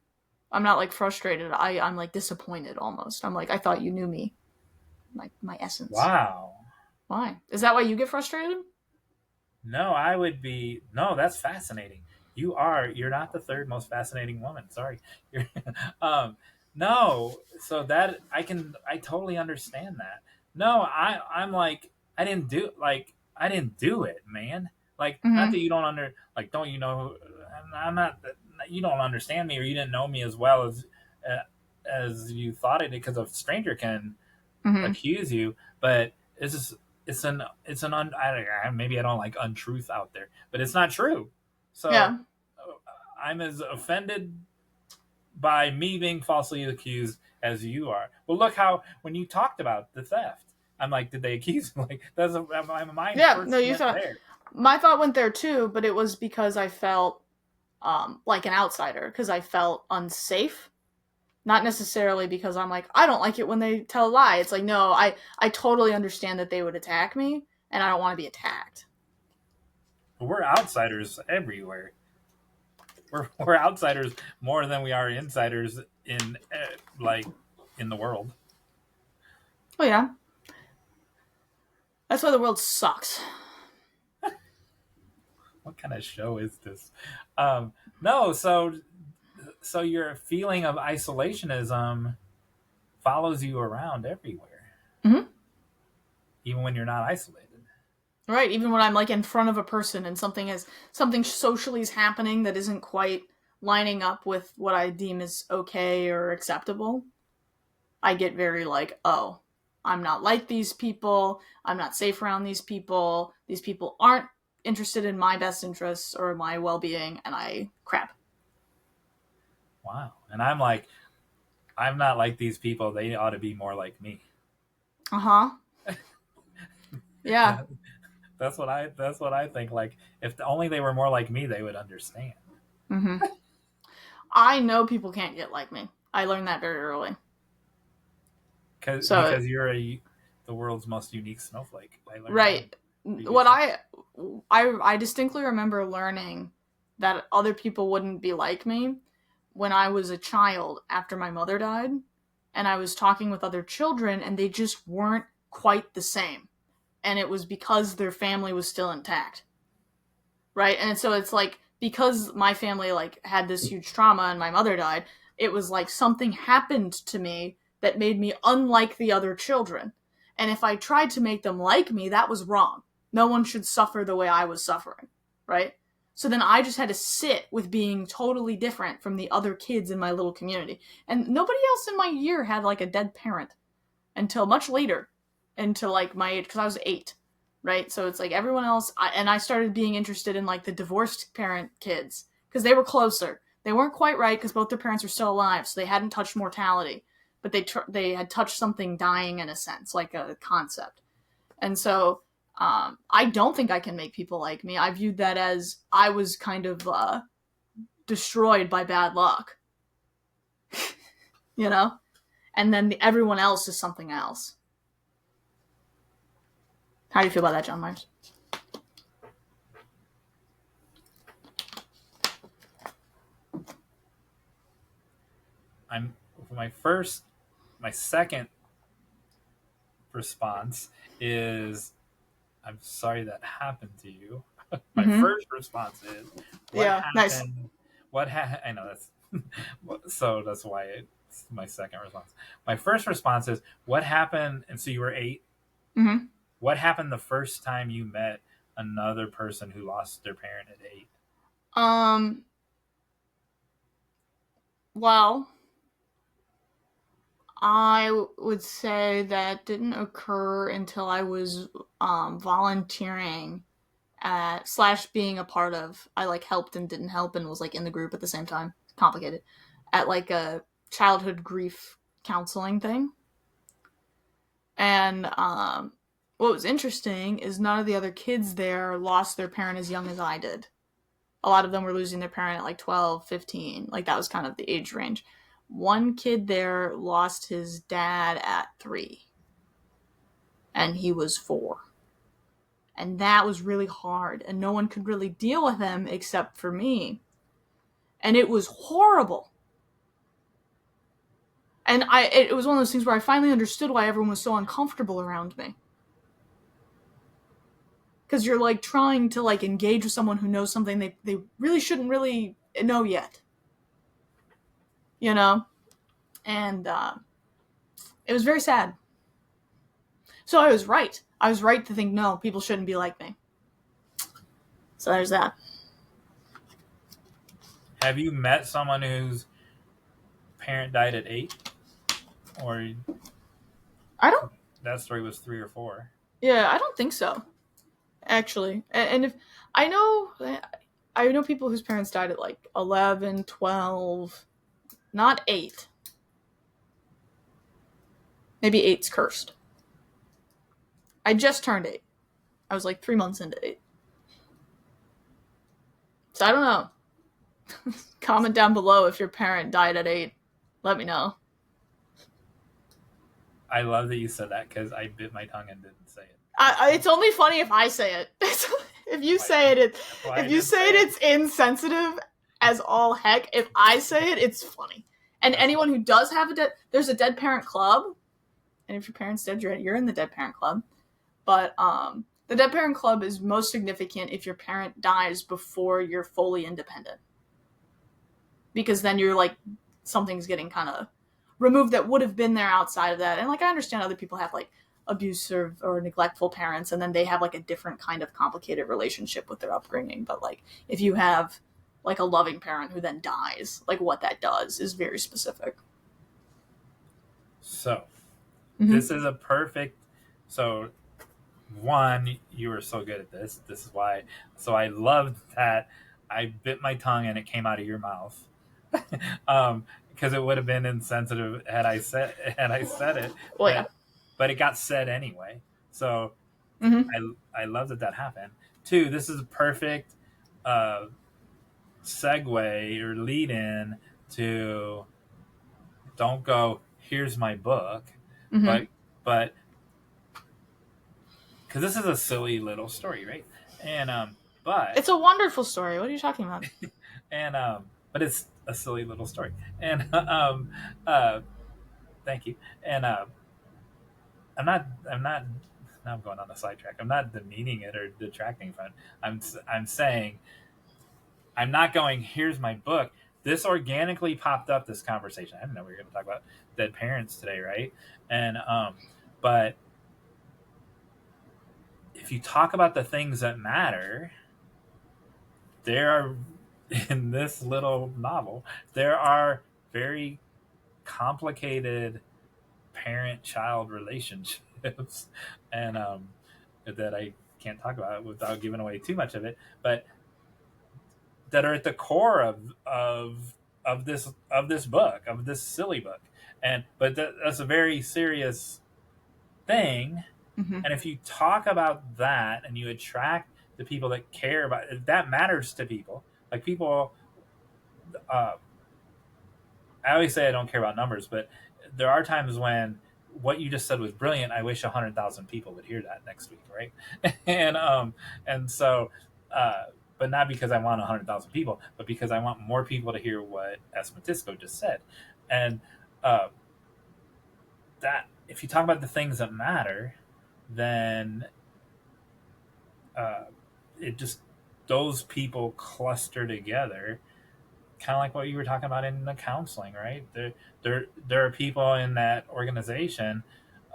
not like frustrated. I'm like disappointed almost. I'm like, I thought you knew me. Like my essence. Wow. Why? Is that why you get frustrated? No, I would be. No, that's fascinating. You're not the third most fascinating woman. Sorry. You're, um, no. So that I totally understand that. No, I'm like, I didn't do it, man. Like, not that you don't don't you know, I'm not, you don't understand me or you didn't know me as well as you thought it did because a stranger can accuse you, but it's just maybe I don't like untruth out there, but it's not true. So Yeah. I'm as offended by me being falsely accused as you are. Well, look how when you talked about the theft, I'm like, did they accuse me? Like my mind. Yeah. First No, you went thought there. my thought went there too, but it was because I felt like an outsider because I felt unsafe. Not necessarily because I'm like, I don't like it when they tell a lie. It's like, no, I totally understand that they would attack me, and I don't want to be attacked. But we're outsiders everywhere. We're outsiders more than we are insiders in in the world. Oh yeah, that's why the world sucks. What kind of show is this? No, so your feeling of isolationism follows you around everywhere, Mhm. even when you're not isolated. Right, even when I'm like in front of a person and something socially is happening that isn't quite lining up with what I deem as okay or acceptable, I get very like, oh, I'm not like these people, I'm not safe around these people aren't interested in my best interests or my well-being, and I crap. Wow. And I'm like, I'm not like these people. They ought to be more like me. Uh-huh. Yeah. That's what I think. Like, if only they were more like me, they would understand. Mm-hmm. I know people can't get like me. I learned that very early. So Because you're the world's most unique snowflake. I learned right. that What I distinctly remember learning that other people wouldn't be like me when I was a child after my mother died, and I was talking with other children and they just weren't quite the same. And it was because their family was still intact. Right? And so it's like, because my family like had this huge trauma and my mother died, it was like something happened to me that made me unlike the other children. And if I tried to make them like me, that was wrong. No one should suffer the way I was suffering, right? So then I just had to sit with being totally different from the other kids in my little community. And nobody else in my year had like a dead parent until much later, until like my age, because I was 8, right? So it's like everyone else, I started being interested in like the divorced parent kids because they were closer. They weren't quite right because both their parents were still alive, so they hadn't touched mortality, but they had touched something dying in a sense, like a concept. And so I don't think I can make people like me. I viewed that as I was kind of destroyed by bad luck, you know? And then everyone else is something else. How do you feel about that, Jon Meyers? My second response is, I'm sorry that happened to you. My first response is, what happened? Nice. I know that's so that's why it's my second response. My first response is, what happened? And so you were 8. Mm-hmm. What happened the first time you met another person who lost their parent at 8? Well, I would say that didn't occur until I was volunteering at / being a part of. I like helped and didn't help and was like in the group at the same time. Complicated. At like a childhood grief counseling thing. And what was interesting is none of the other kids there lost their parent as young as I did. A lot of them were losing their parent at like 12, 15. Like that was kind of the age range. One kid there lost his dad at 3. And he was 4. And that was really hard. And no one could really deal with him except for me. And it was horrible. And it was one of those things where I finally understood why everyone was so uncomfortable around me. Because you're like trying to like engage with someone who knows something they really shouldn't really know yet. You know? And it was very sad. So I was right. I was right to think, no, people shouldn't be like me. So there's that. Have you met someone whose parent died at 8? Or I don't. That story was 3 or 4. Yeah, I don't think so. Actually, and if I know people whose parents died at like 11, 12, not 8. Maybe 8's cursed. I just turned 8. I was like 3 months into 8. So I don't know. Comment down below if your parent died at 8. Let me know. I love that you said that because I bit my tongue and didn't say it. It's only funny if I say it. If you say it, it's insensitive as all heck. If I say it, it's funny. And anyone who does have there's a dead parent club. And if your parent's dead, you're in the dead parent club. But the dead parent club is most significant if your parent dies before you're fully independent. Because then you're like, something's getting kind of removed that would have been there outside of that. And like I understand other people have like abusive or neglectful parents, and then they have like a different kind of complicated relationship with their upbringing. But like if you have like a loving parent who then dies, like what that does is very specific. So this is a perfect. So one, you were so good at this. This is why. So I loved that I bit my tongue and it came out of your mouth. Because it would have been insensitive had I said it. Well, yeah. But it got said anyway. So I love that happened. Two, this is a perfect segue or lead in to don't go, here's my book, but because this is a silly little story, right? And but it's a wonderful story. What are you talking about? And but it's a silly little story. And thank you. And I'm not. Now I'm going on a sidetrack. I'm not demeaning it or detracting from it. I'm saying I'm not going, here's my book. This organically popped up, this conversation. I didn't know we were going to talk about dead parents today, right? And but if you talk about the things that matter, there are, in this little novel, there are very complicated parent-child relationships, and that I can't talk about without giving away too much of it, but that are at the core of this book, of this silly book, but that's a very serious thing. And if you talk about that and you attract the people that care about it, that matters to people. Like people, I always say I don't care about numbers, but there are times when what you just said was brilliant. I wish 100,000 people would hear that next week, right? and so, but not because I want 100,000 people, but because I want more people to hear what S. Matisko just said. And that if you talk about the things that matter, then it just, those people cluster together, kind of like what you were talking about in the counseling, right? There are people in that organization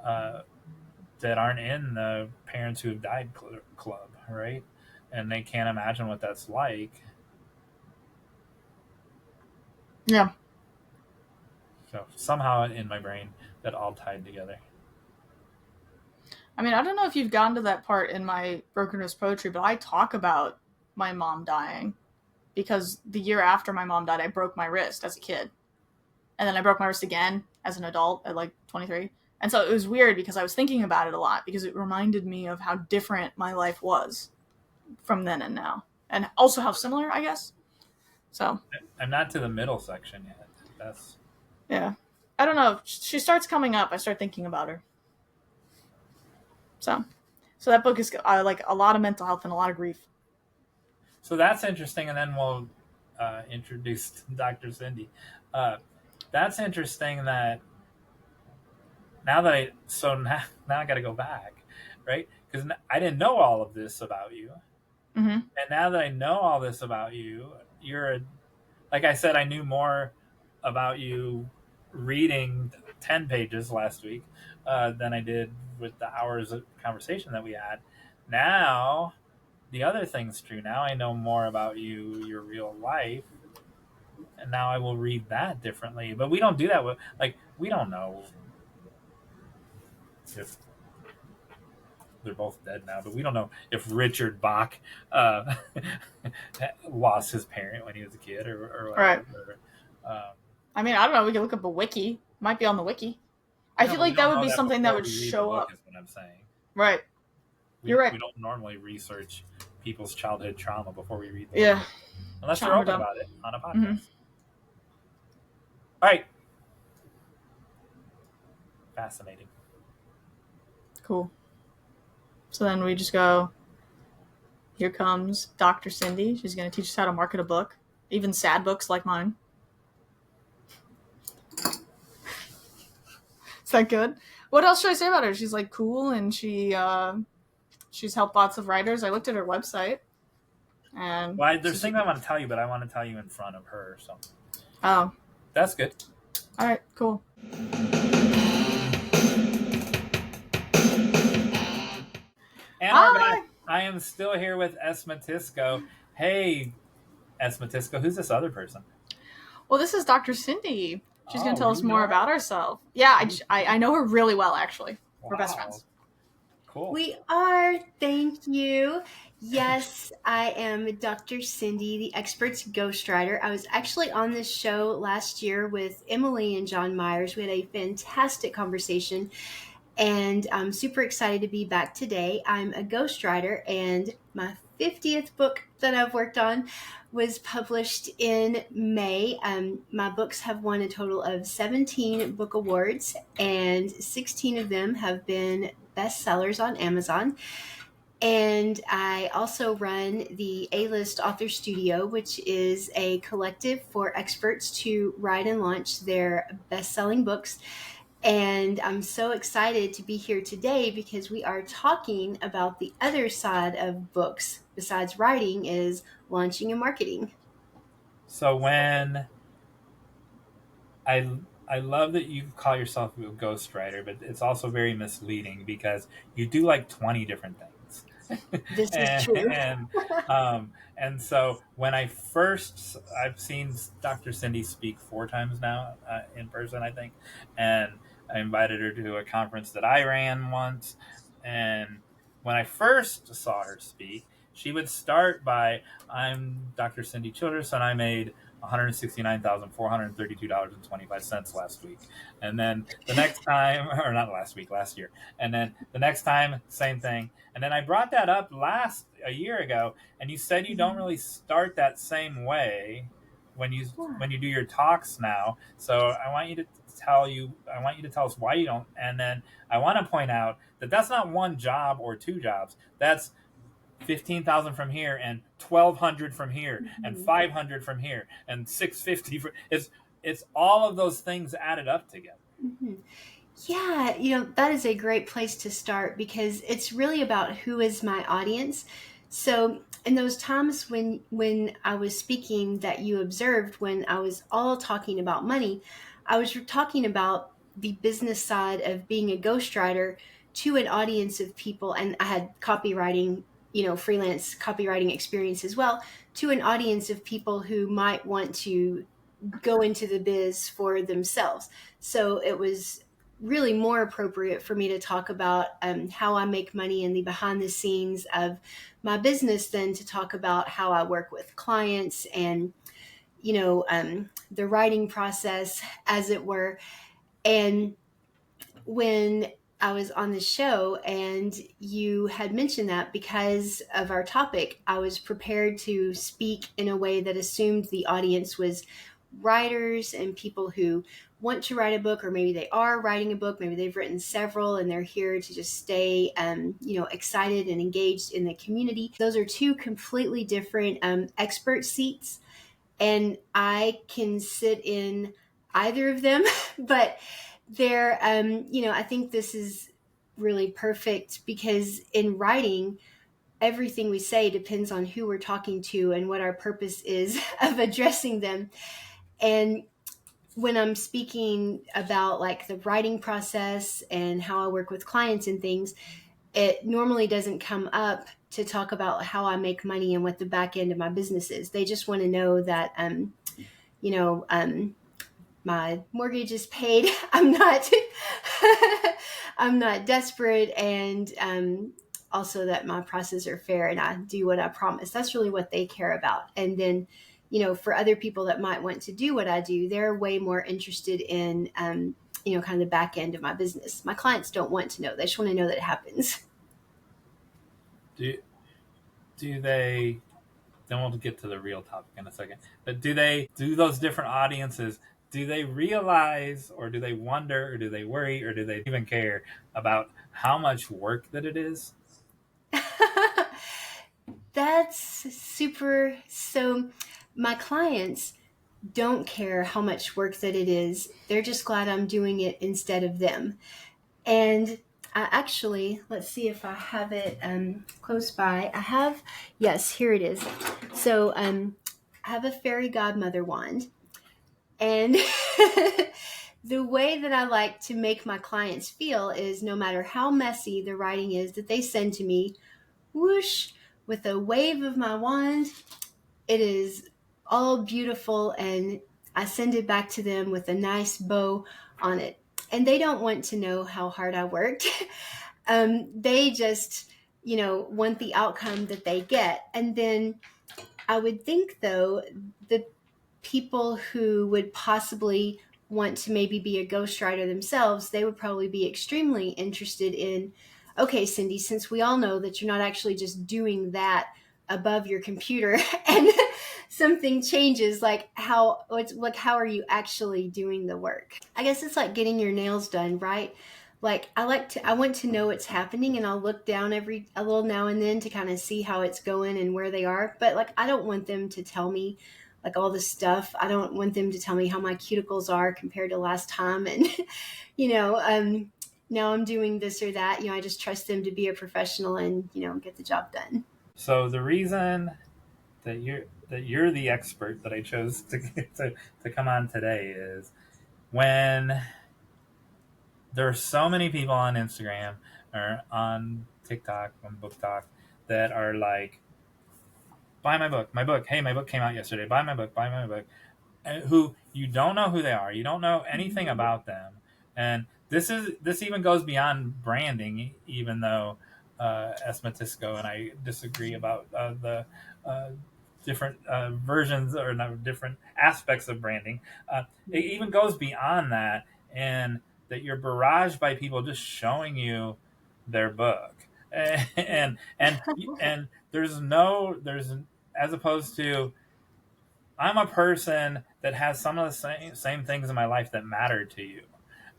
that aren't in the Parents Who Have Died club, right? And they can't imagine what that's like. Yeah. So somehow in my brain that all tied together. I mean, I don't know if you've gotten to that part in my Brokenness Poetry, but I talk about my mom dying because the year after my mom died, I broke my wrist as a kid. And then I broke my wrist again as an adult at like 23. And so it was weird because I was thinking about it a lot because it reminded me of how different my life was from then and now. And also how similar, I guess. So I'm not to the middle section yet. That's... Yeah. I don't know. She starts coming up. I start thinking about her. So that book is like a lot of mental health and a lot of grief. So that's interesting, and then we'll introduce Dr. Cindy. That's interesting that now I got to go back, right? Because I didn't know all of this about you. And now that I know all this about you, like I said, I knew more about you reading 10 pages last week than I did with the hours of conversation that we had. Now, the other thing's true. Now I know more about you, your real life, and now I will read that differently. But we don't do that with, like, we don't know if they're both dead now, but we don't know if Richard Bach lost his parent when he was a kid or whatever. Right. I mean, I don't know. We can look up a wiki. Might be on the wiki. I feel like that would be something that would show up. Is what I'm saying. Right. You're right. We don't normally research people's childhood trauma before we read them. Yeah. Unless they're open about it on a podcast. All right. Fascinating. Cool. So then we just go, here comes Dr. Cindy. She's going to teach us how to market a book. Even sad books like mine. Is that good? What else should I say about her? She's like cool, and she's helped lots of writers. I looked at her website, and there's things I want to tell you, but I want to tell you in front of her. So, oh, that's good. All right, cool. And we're back. I am still here with S. Matisko. Hey, S. Matisko, who's this other person? Well, this is Dr. Cindy. She's going to tell us you know more her? about herself. Yeah, I know her really well, actually. We're best friends. Cool. We are. Thank you. Yes, I am Dr. Cindy, the expert's ghostwriter. I was actually on this show last year with Emily and Jon Meyers. We had a fantastic conversation, and I'm super excited to be back today. I'm a ghostwriter, and my 50th book that I've worked on was published in May. My books have won a total of 17 book awards, and 16 of them have been bestsellers on Amazon. And I also run the A-List Author Studio, which is a collective for experts to write and launch their best-selling books. And I'm so excited to be here today because we are talking about the other side of books besides writing is launching and marketing. So when I love that you call yourself a ghostwriter, but it's also very misleading because you do like 20 different things. This is true. And so when I've seen Dr. Cindy speak 4 times now in person, I think, and I invited her to a conference that I ran once. And when I first saw her speak, she would start by, I'm Dr. Cindy Childress, and I made $169,432.25 last week. And then the next time, or not last week, last year. And then the next time, same thing. And then I brought that up a year ago, and you said you don't really start that same way when you do your talks now. So I want you to tell us why you don't. And then I want to point out that that's not one job or 2 jobs. That's 15,000 from here and 1,200 from here and 500 from here and 650 it's all of those things added up together. Mm-hmm. Yeah, that is a great place to start because it's really about who is my audience. So in those times when I was speaking that you observed when I was all talking about money, I was talking about the business side of being a ghostwriter to an audience of people, and I had copywriting, freelance copywriting experience as well, to an audience of people who might want to go into the biz for themselves. So it was really more appropriate for me to talk about how I make money and the behind the scenes of my business than to talk about how I work with clients and, the writing process, as it were. And when I was on the show and you had mentioned that because of our topic, I was prepared to speak in a way that assumed the audience was writers and people who want to write a book, or maybe they are writing a book, maybe they've written several and they're here to just stay, excited and engaged in the community. Those are 2 completely different expert seats, and I can sit in either of them, but they're, I think this is really perfect because in writing, everything we say depends on who we're talking to and what our purpose is of addressing them. And when I'm speaking about like the writing process and how I work with clients and things, it normally doesn't come up to talk about how I make money and what the back end of my business is. They just want to know that, my mortgage is paid. I'm not desperate, and also that my processes are fair and I do what I promise. That's really what they care about. And then, for other people that might want to do what I do, they're way more interested in, kind of the back end of my business. My clients don't want to know. They just want to know that it happens. Do they, then we'll get to the real topic in a second, but do those different audiences, do they realize, or do they wonder, or do they worry, or do they even care about how much work that it is? That's super. So my clients don't care how much work that it is. They're just glad I'm doing it instead of them. And I actually, let's see if I have it close by. Yes, here it is. So I have a fairy godmother wand. And the way that I like to make my clients feel is no matter how messy the writing is that they send to me, whoosh, with a wave of my wand, it is all beautiful, and I send it back to them with a nice bow on it. And they don't want to know how hard I worked. They just, want the outcome that they get. And then I would think, though, the people who would possibly want to maybe be a ghostwriter themselves, they would probably be extremely interested in, okay, Cindy, since we all know that you're not actually just doing that above your computer and something changes, how are you actually doing the work? I guess it's like getting your nails done, right? Like I want to know what's happening, and I'll look down a little now and then to kind of see how it's going and where they are. But I don't want them to tell me all this stuff. I don't want them to tell me how my cuticles are compared to last time. And, now I'm doing this or that. I just trust them to be a professional and, get the job done. So the reason that you're the expert that I chose to come on today is when there are so many people on Instagram or on TikTok, on BookTok, that are like, buy my book, hey, my book came out yesterday, buy my book, who you don't know who they are, you don't know anything about them. And this even goes beyond branding, even though Matisko and I disagree about the different versions or different aspects of branding. It even goes beyond that, and that you're barraged by people just showing you their book, and there's as opposed to, I'm a person that has some of the same things in my life that matter to you.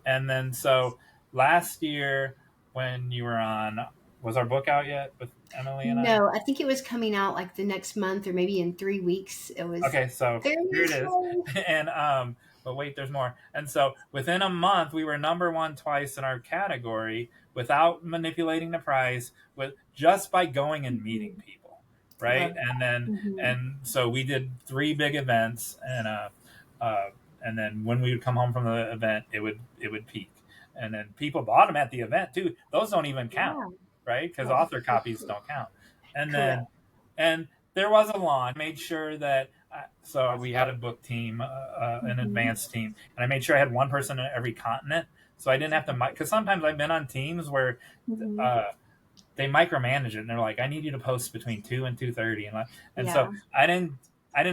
And then so last year when you were on, was our book out yet with Emily and I? No, I think it was coming out like the next month or maybe in 3 weeks. It was okay. So here it is, and but wait, there's more. And so within a month, we were number one twice in our category without manipulating the price, with just by going and meeting people, right? And then and so we did 3 big events, and then when we would come home from the event, it would peak, and then people bought them at the event too. Those don't even count, right? Because author copies don't count. And then and there was a launch. Made sure that so we had a book team, an advanced team, and I made sure I had one person in every continent, so I didn't have to, because sometimes I've been on teams where they micromanage it, and they're like, I need you to post between 2 and 2:30, and so I didn't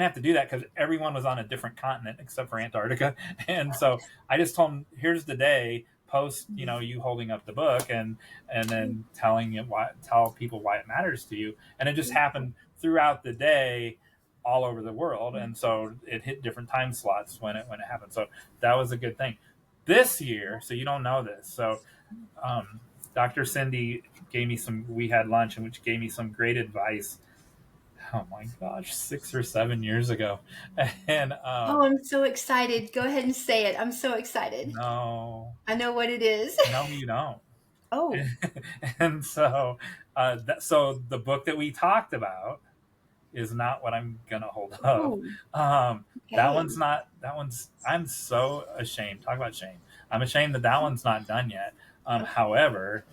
have to do that because everyone was on a different continent except for Antarctica. And so I just told them, here's the day, post, you holding up the book, and then tell people why it matters to you. And it just happened throughout the day all over the world. And so it hit different time slots when it happened. So that was a good thing. This year, so you don't know this. So Dr. Cindy we had lunch, in which gave me some great advice. Oh my gosh, 6 or 7 years ago. And I'm so excited. Go ahead and say it. I'm so excited. No. I know what it is. No, you don't. Oh. And so so the book that we talked about is not what I'm gonna hold up. Okay. I'm so ashamed. Talk about shame. I'm ashamed that one's not done yet. However,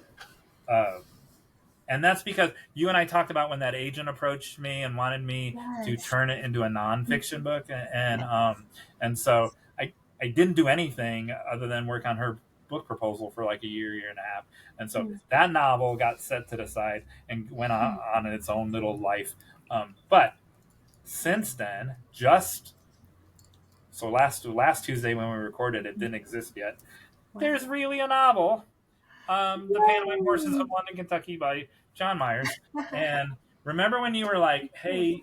and that's because you and I talked about when that agent approached me and wanted me to turn it into a nonfiction book, and so I didn't do anything other than work on her book proposal for like a year and a half, and so that novel got set to the side and went on its own little life. But since then, so last Tuesday when we recorded, it didn't exist yet. There's really a novel. The Panamint Horses of London, Kentucky by Jon Meyers. And remember when you were like, hey,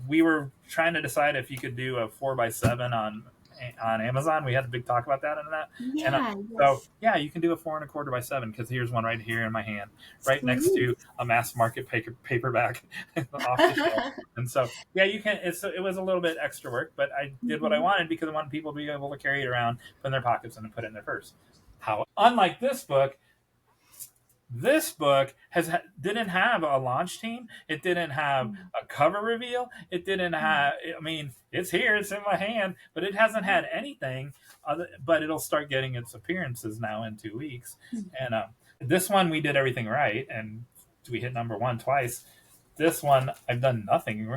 we were trying to decide if you could do a 4x7 on Amazon. We had a big talk about that and that. So you can do a 4 1/4 by 7, because here's one right here in my hand, right next to a mass market paperback off the shelf. And so you can. It was a little bit extra work, but I did what I wanted because I wanted people to be able to carry it around, put it in their pockets, and put it in their purse. Unlike this book, This book didn't have a launch team. It didn't have a cover reveal. It didn't have. I mean, it's here. It's in my hand, but it hasn't had anything. But it'll start getting its appearances now in 2 weeks. And this one we did everything right, and we hit number one twice. This one I've done nothing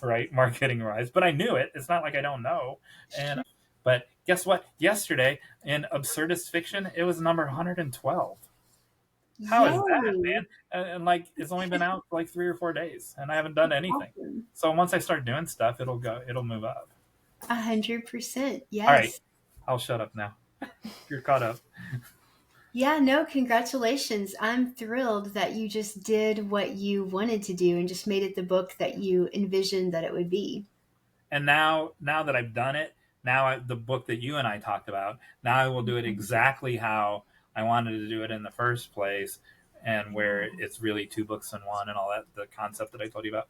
right marketing wise, but I knew it. It's not like I don't know. And but guess what? Yesterday in absurdist fiction, it was number 112. How is that, man? And like, it's only been out for like 3 or 4 days, and I haven't done anything. Awesome. So once I start doing stuff, it'll move up. 100%. Yes. All right, I'll shut up now. You're caught up. Yeah, no, congratulations. I'm thrilled that you just did what you wanted to do and just made it the book that you envisioned that it would be. And now that I've done it, the book that you and I talked about, now I will do it exactly how I wanted to do it in the first place, and where it's really 2 books in one and all that, the concept that I told you about.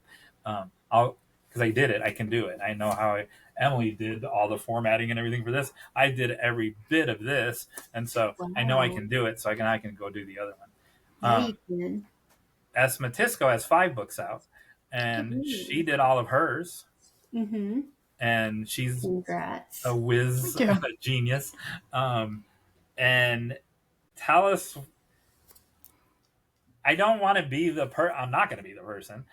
Because I did it, I can do it. I know how Emily did all the formatting and everything for this. I did every bit of this, and so I know I can do it. So I can go do the other one. Yeah, you can. As Matisko has 5 books out, and she did all of hers. Mm-hmm. And she's Congrats. a whiz, a genius. And tell us. I don't want to be I'm not going to be the person.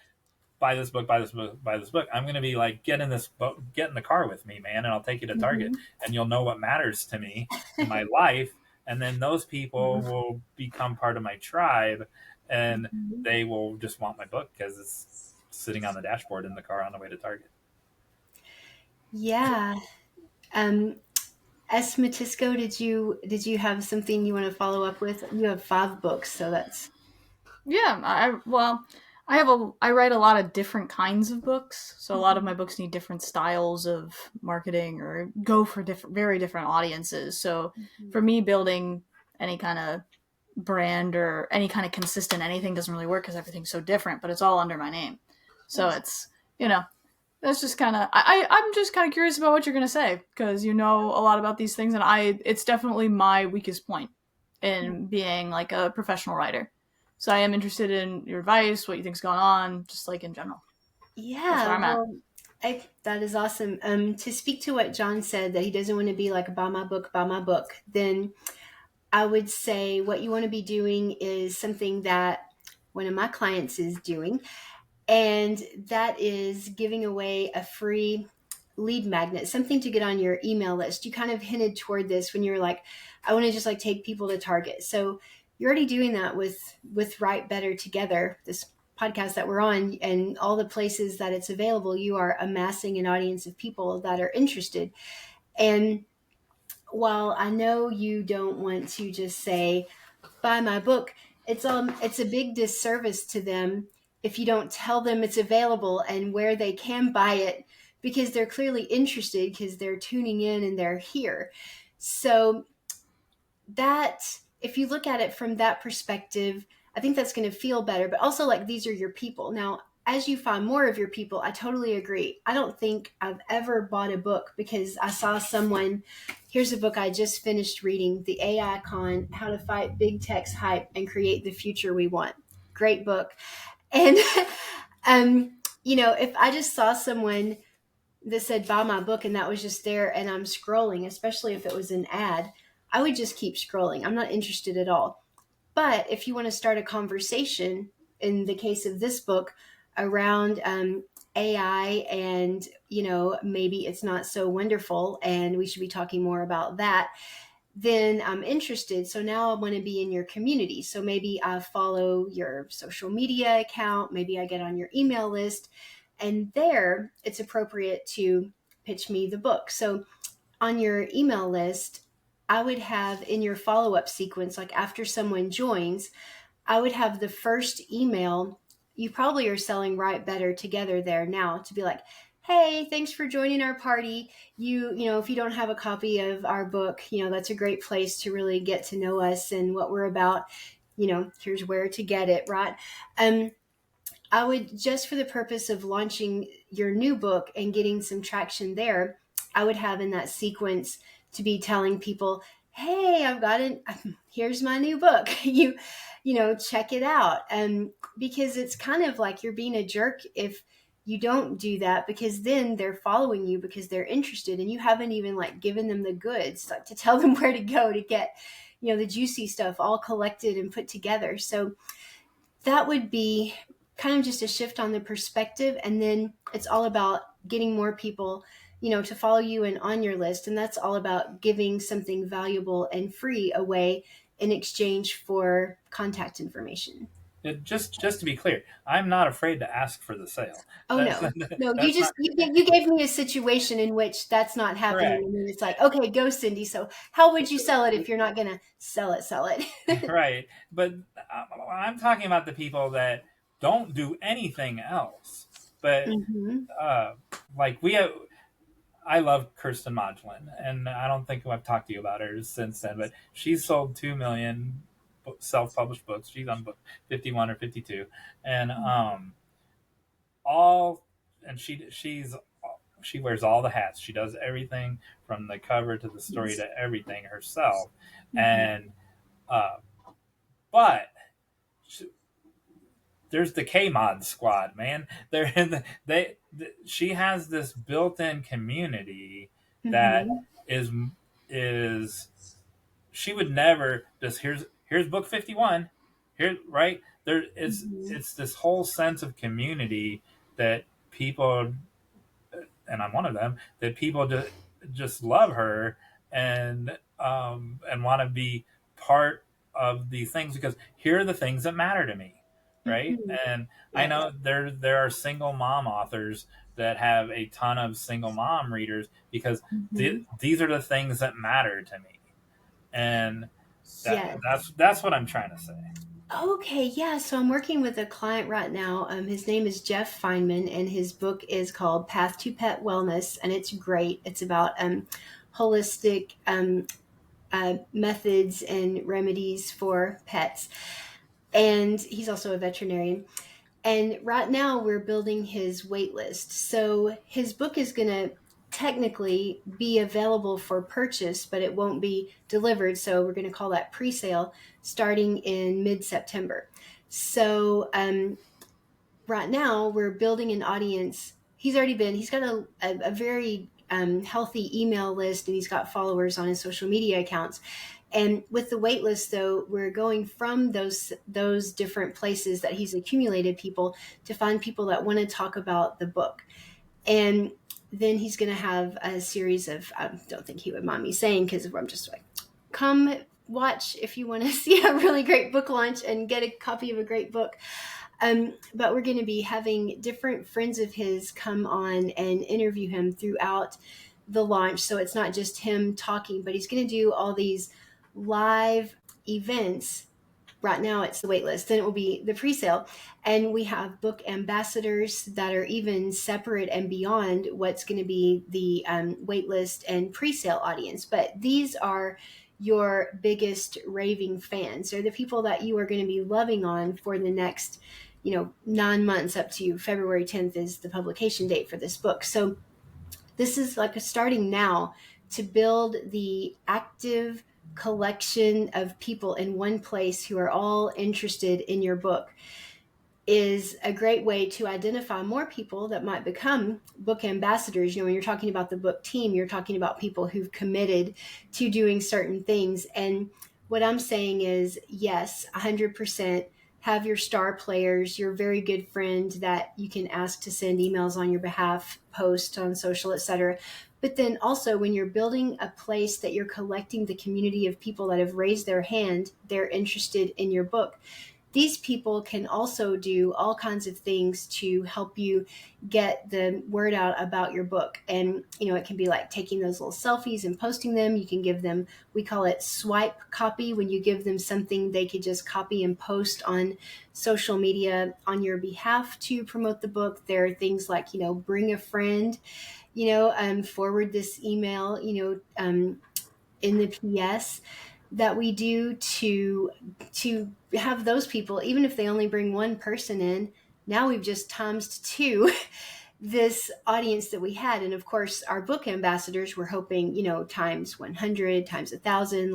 Buy this book. I'm going to be like, get in the car with me, man, and I'll take you to Target, and you'll know what matters to me in my life. And then those people will become part of my tribe, and they will just want my book because it's sitting on the dashboard in the car on the way to Target. Yeah. S. Matisko, did you have something you want to follow up with? You have 5 books, so that's. Yeah, I write a lot of different kinds of books, so a lot of my books need different styles of marketing or go for very different audiences. So for me, building any kind of brand or any kind of consistent anything doesn't really work because everything's so different, but it's all under my name. So it's, that's just kind of, I'm just kind of curious about what you're going to say, because you know a lot about these things, and it's definitely my weakest point in being like a professional writer. So I am interested in your advice, what you think's going on, just like in general. Yeah, well, that is awesome. To speak to what Jon said, that he doesn't want to be like, buy my book, then I would say what you want to be doing is something that one of my clients is doing, and that is giving away a free lead magnet, something to get on your email list. You kind of hinted toward this when you're like, I want to just like take people to Target. So you're already doing that with Write Better Together, this podcast that we're on, and all the places that it's available. You are amassing an audience of people that are interested. And while I know you don't want to just say, buy my book, it's a big disservice to them if you don't tell them it's available and where they can buy it, because they're clearly interested because they're tuning in and they're here. So that, if you look at it from that perspective, I think that's going to feel better. But also, like, these are your people. Now, as you find more of your people, I totally agree. I don't think I've ever bought a book because I saw someone, here's a book I just finished reading, The AI Con, How to Fight Big Tech's Hype and Create the Future We Want. Great book. And, if I just saw someone that said, buy my book, and that was just there and I'm scrolling, especially if it was an ad, I would just keep scrolling. I'm not interested at all. But if you want to start a conversation, in the case of this book, around AI and, maybe it's not so wonderful and we should be talking more about that, then I'm interested. So now I want to be in your community. So maybe I follow your social media account. Maybe I get on your email list. And there it's appropriate to pitch me the book. So on your email list, I would have in your follow-up sequence, like after someone joins, I would have the first email. You probably are selling Write Better Together there now, to be like, hey, thanks for joining our party. If you don't have a copy of our book, that's a great place to really get to know us and what we're about. Here's where to get it, right? I would, just for the purpose of launching your new book and getting some traction there, I would have in that sequence to be telling people, hey, I've got it. Here's my new book. Check it out. Because it's kind of like you're being a jerk if you don't do that, because then they're following you because they're interested and you haven't even like given them the goods, like to tell them where to go to get, the juicy stuff all collected and put together. So that would be kind of just a shift on the perspective. And then it's all about getting more people, to follow you and on your list. And that's all about giving something valuable and free away in exchange for contact information. Just to be clear, I'm not afraid to ask for the sale. Oh, no. No, you gave me a situation in which that's not happening. Correct. And then it's like, okay, go Cindy. So how would you sell it if you're not going to sell it? Right. But I'm talking about the people that don't do anything else. But like I love Kirsten Modulin, and I don't think I've talked to you about her since then, but she's sold 2 million self-published books. She's on book 51 or 52, and she wears all the hats. She does everything from the cover to the story to everything herself, and but there's the K-Mod squad, man. She has this built-in community that is she would never just here's book 51 here, right there. It's this whole sense of community that people, and I'm one of them, that people just love her and want to be part of these things because here are the things that matter to me, right? And I know there are single mom authors that have a ton of single mom readers because these are the things that matter to me, and that's what I'm trying to say. Okay, yeah. So I'm working with a client right now. His name is Jeff Feynman, and his book is called Path to Pet Wellness, and it's great. It's about holistic methods and remedies for pets. And he's also a veterinarian. And right now we're building his wait list. So his book is going to technically be available for purchase, but it won't be delivered. So we're going to call that pre-sale starting in mid-September. So right now we're building an audience. He's got a very healthy email list, and he's got followers on his social media accounts. And with the wait list, though, we're going from those different places that he's accumulated people to find people that want to talk about the book. And then he's going to have a series of, I don't think he would mind me saying, because I'm just like, come watch if you want to see a really great book launch and get a copy of a great book. But we're going to be having different friends of his come on and interview him throughout the launch. So it's not just him talking, but he's going to do all these live events. Right now it's the wait list, then it will be the pre-sale, and we have book ambassadors that are even separate and beyond what's going to be the wait list and pre-sale audience. But these are your biggest raving fans. They're the people that you are going to be loving on for the next 9 months, up to February 10th is the publication date for this book. So this is like starting now to build the active collection of people in one place who are all interested in your book is a great way to identify more people that might become book ambassadors. When you're talking about the book team, you're talking about people who've committed to doing certain things. And what I'm saying is, yes, 100%. Have your star players, your very good friend that you can ask to send emails on your behalf, post on social, etc. But then also when you're building a place that you're collecting the community of people that have raised their hand, they're interested in your book. These people can also do all kinds of things to help you get the word out about your book. And, it can be like taking those little selfies and posting them. You can give them, we call it swipe copy, when you give them something they could just copy and post on social media on your behalf to promote the book. There are things like, bring a friend, forward this email, in the PS that we do to have those people, even if they only bring one person in, now we've just times 2 this audience that we had. And of course, our book ambassadors were hoping, times 100, times 1,000,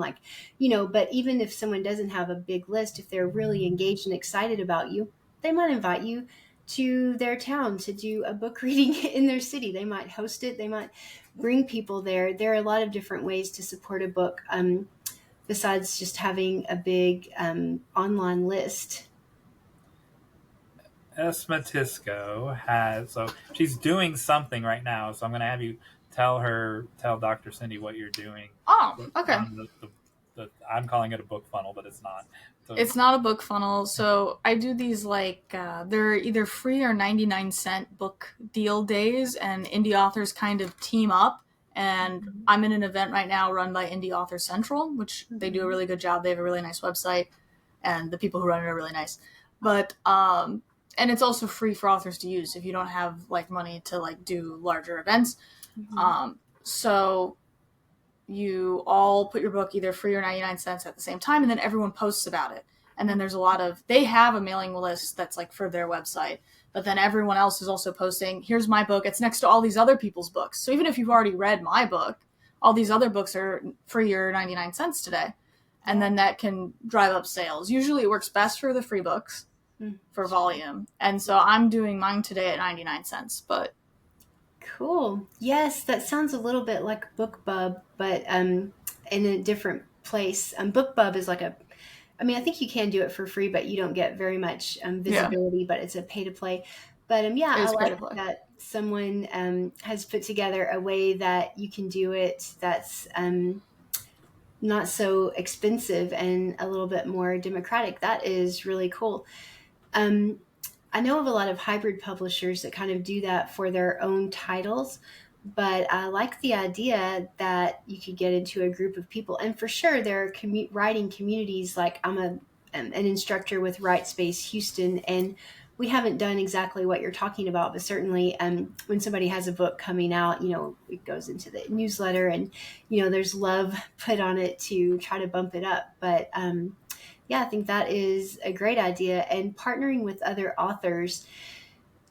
but even if someone doesn't have a big list, if they're really engaged and excited about you, they might invite you to their town to do a book reading in their city. They might host it. They might bring people there. There are a lot of different ways to support a book besides just having a big online list. Matisko has, so she's doing something right now, so I'm going to have you tell Dr. Cindy what you're doing. Oh, okay. I'm calling it a book funnel, but it's not. So, it's not a book funnel. So I do these they're either free or 99-cent book deal days, and indie authors kind of team up. And I'm in an event right now run by Indie Author Central, which they do a really good job. They have a really nice website, and the people who run it are really nice. But and it's also free for authors to use if you don't have money to do larger events. Mm-hmm. So you all put your book either free or 99 cents at the same time, and then everyone posts about it. And then there's they have a mailing list that's for their website, but then everyone else is also posting, here's my book. It's next to all these other people's books. So even if you've already read my book, all these other books are free or 99 cents today. And then that can drive up sales. Usually it works best for the free books for volume. And so I'm doing mine today at 99 cents, but. Cool. Yes, that sounds a little bit like BookBub, but in a different place. BookBub is I think you can do it for free, but you don't get very much visibility, but it's a pay to play. But I like that someone has put together a way that you can do it that's not so expensive and a little bit more democratic. That is really cool. I know of a lot of hybrid publishers that kind of do that for their own titles, but I like the idea that you could get into a group of people. And for sure, there are writing communities. I'm an instructor with Write Space Houston, and we haven't done exactly what you're talking about, but certainly when somebody has a book coming out, it goes into the newsletter, and, there's love put on it to try to bump it up. But I think that is a great idea. And partnering with other authors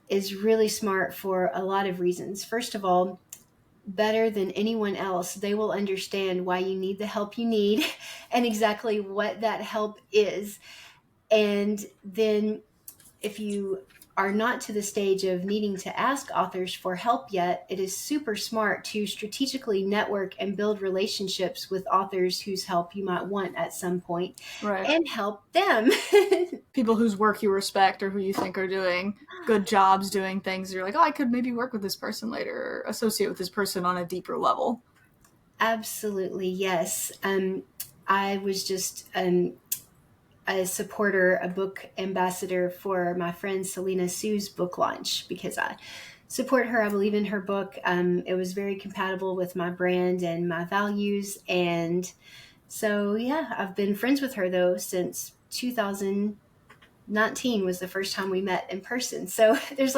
is really smart for a lot of reasons. First of all, better than anyone else, they will understand why you need the help you need and exactly what that help is. And then if you are not to the stage of needing to ask authors for help yet, it is super smart to strategically network and build relationships with authors whose help you might want at some point, right, and help them. People whose work you respect or who you think are doing good jobs doing things. You're like, oh, I could maybe work with this person later or associate with this person on a deeper level. Absolutely, yes. I was just a supporter, a book ambassador for my friend Selena Sue's book launch because I support her. I believe in her book. It was very compatible with my brand and my values. And so, I've been friends with her though since 2019 was the first time we met in person. So there's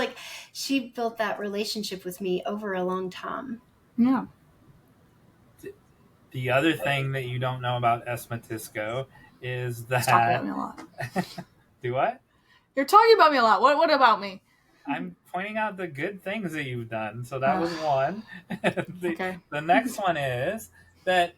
she built that relationship with me over a long time. Yeah. The other thing that you don't know about Matisko is that... You're talking about me a lot. Do what? You're talking about me a lot. What about me? I'm pointing out the good things that you've done. So that was one. Okay. The next one is that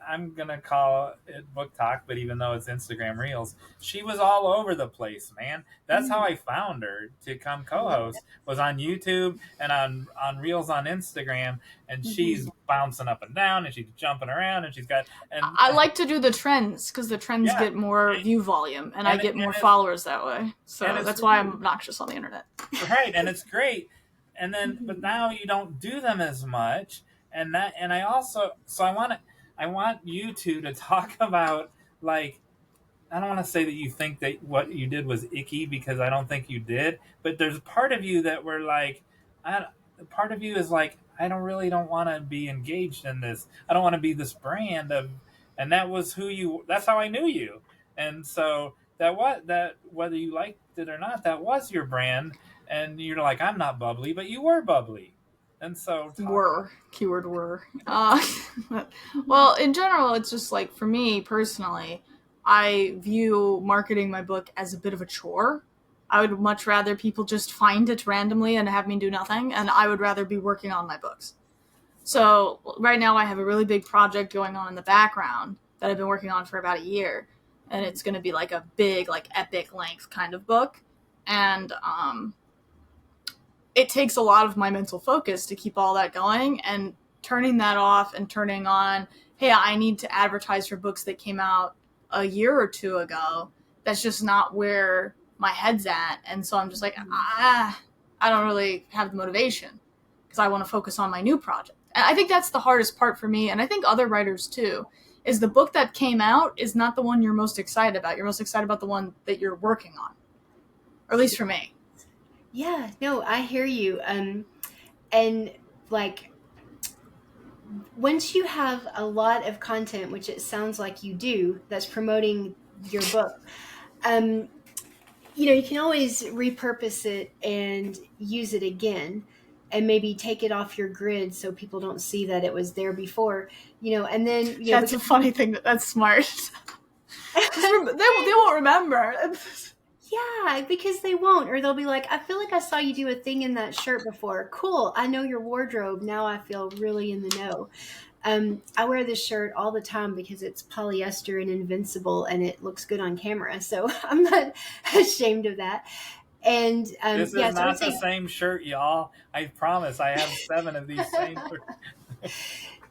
I'm going to call it Book Talk, but even though it's Instagram Reels, she was all over the place, man. That's how I found her to come co-host, was on YouTube and on Reels on Instagram, and she's bouncing up and down, and she's jumping around, and she's got... I like to do the trends, because the trends get more view volume, and I get more followers that way. So that's why I'm obnoxious on the internet. Right, and it's great. And then, but now you don't do them as much. And I want you two to talk about, I don't want to say that you think that what you did was icky, because I don't think you did, but there's part of you that were part of you is I don't want to be engaged in this. I don't want to be this brand of, and that was that's how I knew you. And so that whether you liked it or not, that was your brand. And you're like, I'm not bubbly, but you were bubbly. And so keyword were. Well, in general, it's just for me personally, I view marketing my book as a bit of a chore. I would much rather people just find it randomly and have me do nothing, and I would rather be working on my books. So right now I have a really big project going on in the background that I've been working on for about a year, and it's going to be like a big, like epic length kind of book, and it takes a lot of my mental focus to keep all that going, and turning that off and turning on, hey, I need to advertise for books that came out a year or two ago. That's just not where my head's at. And so I'm just like, I don't really have the motivation because I want to focus on my new project. And I think that's the hardest part for me, and I think other writers too, is the book that came out is not the one you're most excited about. You're most excited about the one that you're working on, or at least for me. Yeah, no, I hear you. And like, once you have a lot of content, which it sounds like you do, that's promoting your book, you can always repurpose it and use it again, and maybe take it off your grid so people don't see that it was there before, and then, That's a funny thing. That's smart. they won't remember. Yeah, because they won't, or they'll be like, I feel like I saw you do a thing in that shirt before. Cool. I know your wardrobe. Now I feel really in the know. I wear this shirt all the time because it's polyester and invincible and it looks good on camera. So I'm not ashamed of that. And this is not the same shirt, y'all. I promise I have 7 of these same shirts.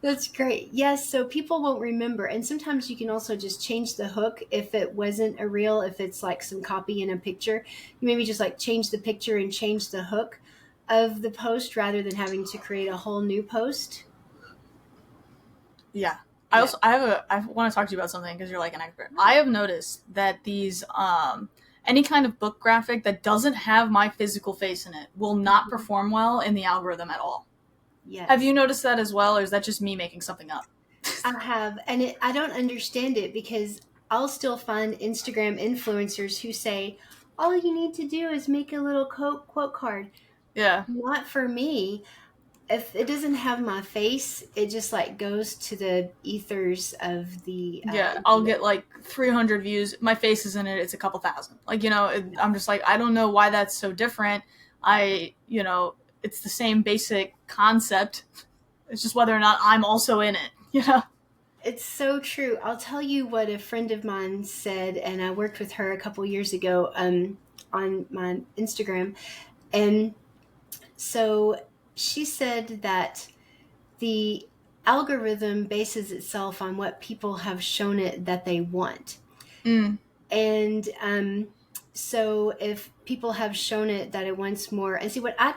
That's great. Yes, so people won't remember. And sometimes you can also just change the hook if it wasn't a reel, if it's like some copy in a picture. You maybe just like change the picture and change the hook of the post rather than having to create a whole new post. Yeah. I want to talk to you about something because you're like an expert. I have noticed that these any kind of book graphic that doesn't have my physical face in it will not perform well in the algorithm at all. Yes. Have you noticed that as well, or is that just me making something up? I have, and I don't understand it because I'll still find Instagram influencers who say, all you need to do is make a little quote card. Yeah. Not for me. If it doesn't have my face, it just like goes to the ethers of the... I'll get like 300 views. My face is in it. It's a couple thousand. Like, I'm just like, I don't know why that's so different. It's the same basic concept. It's just whether or not I'm also in it, It's so true. I'll tell you what a friend of mine said, and I worked with her a couple years ago on my Instagram. And so she said that the algorithm bases itself on what people have shown it that they want. Mm. And so if people have shown it that it wants more, and see what I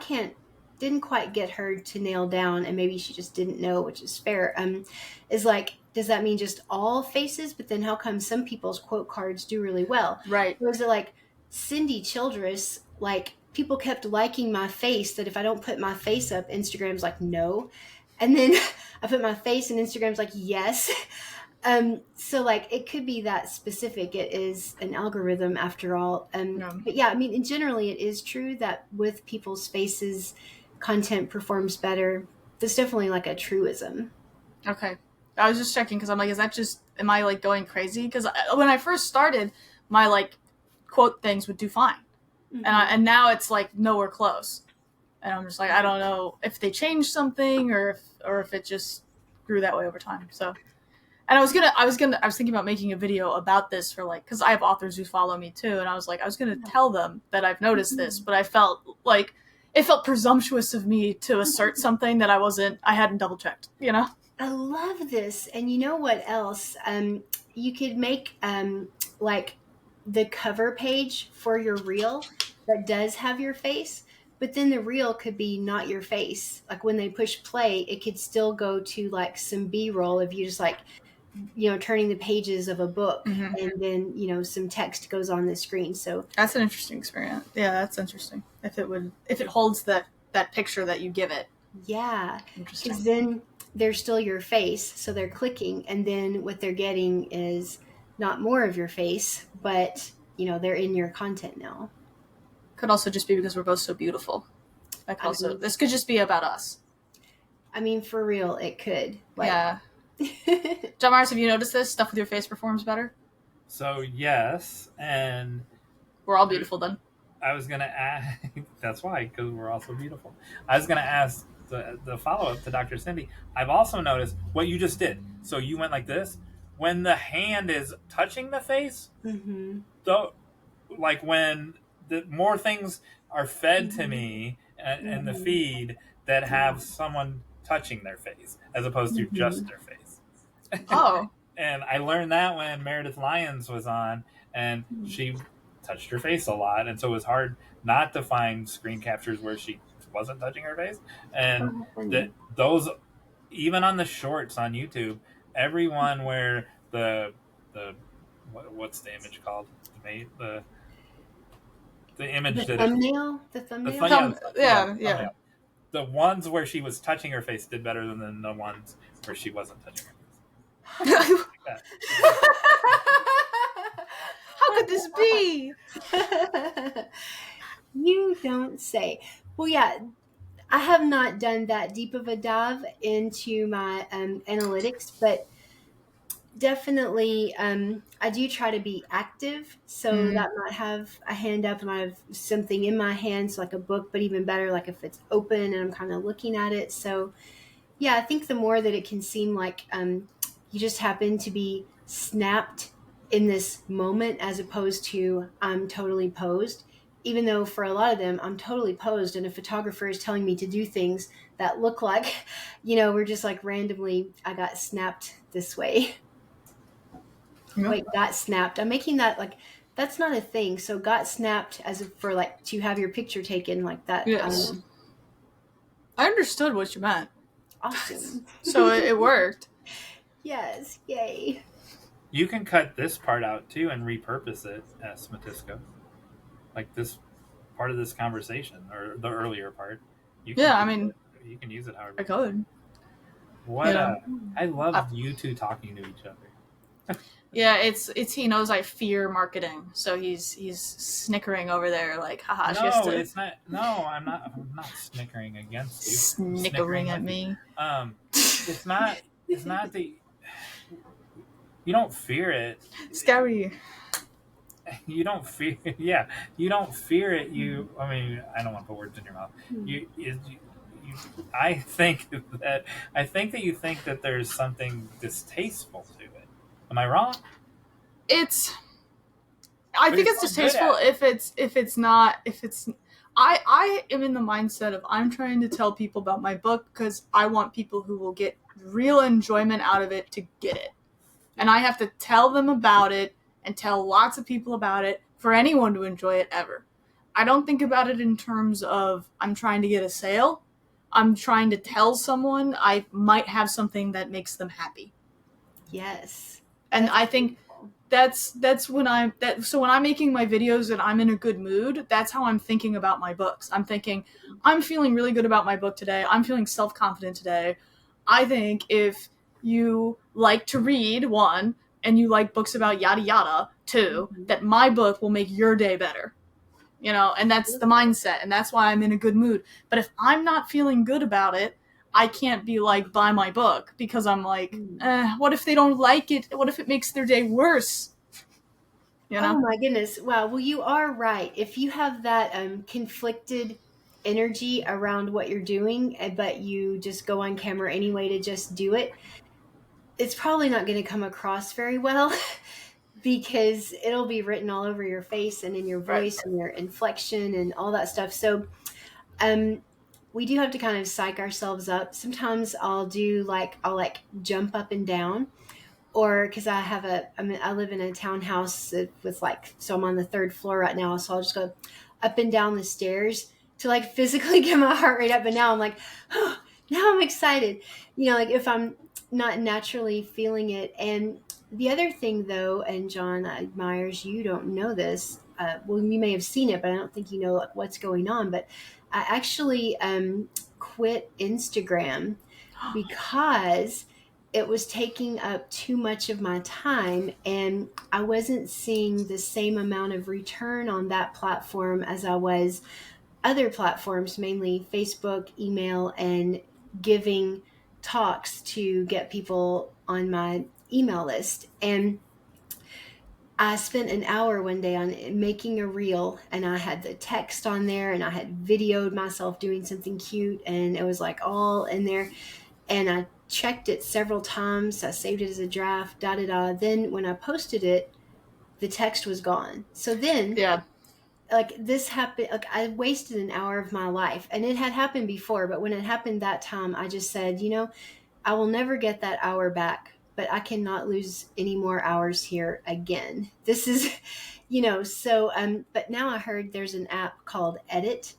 didn't quite get her to nail down, and maybe she just didn't know, which is fair, is like, does that mean just all faces? But then how come some people's quote cards do really well? Right. Or is it like Cindy Childress, like people kept liking my face, that if I don't put my face up, Instagram's like, no. And then I put my face and Instagram's like, yes. So like it could be that specific. It is an algorithm after all. But yeah, I mean, generally it is true that with people's faces, content performs better. That's definitely like a truism. Okay. I was just checking because I'm like, am I like going crazy? Because when I first started, my like quote things would do fine. Mm-hmm. And now it's like nowhere close. And I'm just like, I don't know if they changed something or if it just grew that way over time. So, and I was thinking about making a video about this for like, because I have authors who follow me too, and I was gonna tell them that I've noticed this, but I felt like it felt presumptuous of me to assert something that I hadn't double checked, I love this. And you know what else? You could make like the cover page for your reel that does have your face, but then the reel could be not your face. Like when they push play, it could still go to like some B-roll if you just like, turning the pages of a book, mm-hmm. and then, some text goes on the screen. So that's an interesting experience. Yeah, that's interesting. If it holds that picture that you give it. Yeah. Because then they're still your face. So they're clicking, and then what they're getting is not more of your face, but they're in your content now. Could also just be because we're both so beautiful. This could just be about us. I mean, for real, it could. Yeah. Jon Meyers, have you noticed this? Stuff with your face performs better? So, yes, and... We're all beautiful then. I was gonna ask. That's why, because we're all so beautiful. I was gonna ask the follow up to Dr. Cindy. I've also noticed what you just did. So you went like this. When the hand is touching the face, Mm-hmm. though, like when the more things are fed to Mm-hmm. me and the Mm-hmm. feed that have someone touching their face as opposed to just Mm-hmm. their face. Oh. And I learned that when Meredith Lyons was on, and she touched her face a lot, and so it was hard not to find screen captures where she wasn't touching her face. And Oh, that funny. those, even on the shorts on YouTube, everyone where the what's the image called? The image The that thumbnail? The the thumbnail? thumb, yeah, Yeah, the yeah. thumbnail. The ones where she was touching her face did better than the ones where she wasn't touching her face. Like that. How could this be? You don't say. Well, yeah, I have not done that deep of a dive into my analytics, but definitely I do try to be active. So that might have a hand up, and I have something in my hands, like a book, but even better, like if it's open and I'm kind of looking at it. So yeah, I think the more that it can seem like you just happen to be snapped in this moment as opposed to I'm totally posed, even though for a lot of them, I'm totally posed and a photographer is telling me to do things that look like, we're just like randomly, I got snapped this way. Yeah. Wait, got snapped. I'm making that like, that's not a thing. So got snapped as if for like to have your picture taken like that. Yes. I understood what you meant. Awesome. So it worked. Yes. Yay. You can cut this part out too and repurpose it as Matisko. Like this part of this conversation or the earlier part. You can Yeah, I mean, you can use it however I you could. want. What Yeah. I love you two talking to each other. Yeah, it's he knows I fear marketing, so he's snickering over there like, haha. She has No, to it's not. No, I'm not snickering against you. I'm snickering at with me. you. It's not. It's not that you don't fear it. Scary. You don't fear. Yeah, you don't fear it. I mean, I don't want to put words in your mouth. You I think that you think that there's something distasteful to it. Am I wrong? I But think it's it's so good distasteful at if it's not I am in the mindset of I'm trying to tell people about my book because I want people who will get real enjoyment out of it to get it. And I have to tell them about it and tell lots of people about it for anyone to enjoy it ever. I don't think about it in terms of I'm trying to get a sale. I'm trying to tell someone I might have something that makes them happy. Yes. And I think that's when so when I'm making my videos and I'm in a good mood, that's how I'm thinking about my books. I'm thinking, I'm feeling really good about my book today. I'm feeling self-confident today. I think if you like to read, one, and you like books about yada yada, two, that my book will make your day better. And that's the mindset, and that's why I'm in a good mood. But if I'm not feeling good about it, I can't be like, buy my book, because I'm like, what if they don't like it? What if it makes their day worse? Oh my goodness. Wow. Well, you are right. If you have that conflicted energy around what you're doing, but you just go on camera anyway to just do it, it's probably not going to come across very well because it'll be written all over your face and in your voice and your inflection and all that stuff. So we do have to kind of psych ourselves up. Sometimes I'll jump up and down, or because I live in a townhouse with so I'm on the third floor right now. So I'll just go up and down the stairs to like physically get my heart rate up. And now I'm like, oh, now I'm excited. Like if I'm not naturally feeling it. And the other thing though, and Jon Meyers, you don't know this. Well, you may have seen it, but I don't think you know what's going on. But I actually quit Instagram because it was taking up too much of my time and I wasn't seeing the same amount of return on that platform as I was other platforms, mainly Facebook, email, and giving talks to get people on my email list. And I spent an hour one day on making a reel, and I had the text on there, and I had videoed myself doing something cute, and it was like all in there. And I checked it several times. I saved it as a draft, da da da. Then when I posted it, the text was gone. So then, Yeah. like this happened, like I wasted an hour of my life, and it had happened before. But when it happened that time, I just said, I will never get that hour back, but I cannot lose any more hours here again. This is, so, but now I heard there's an app called Edit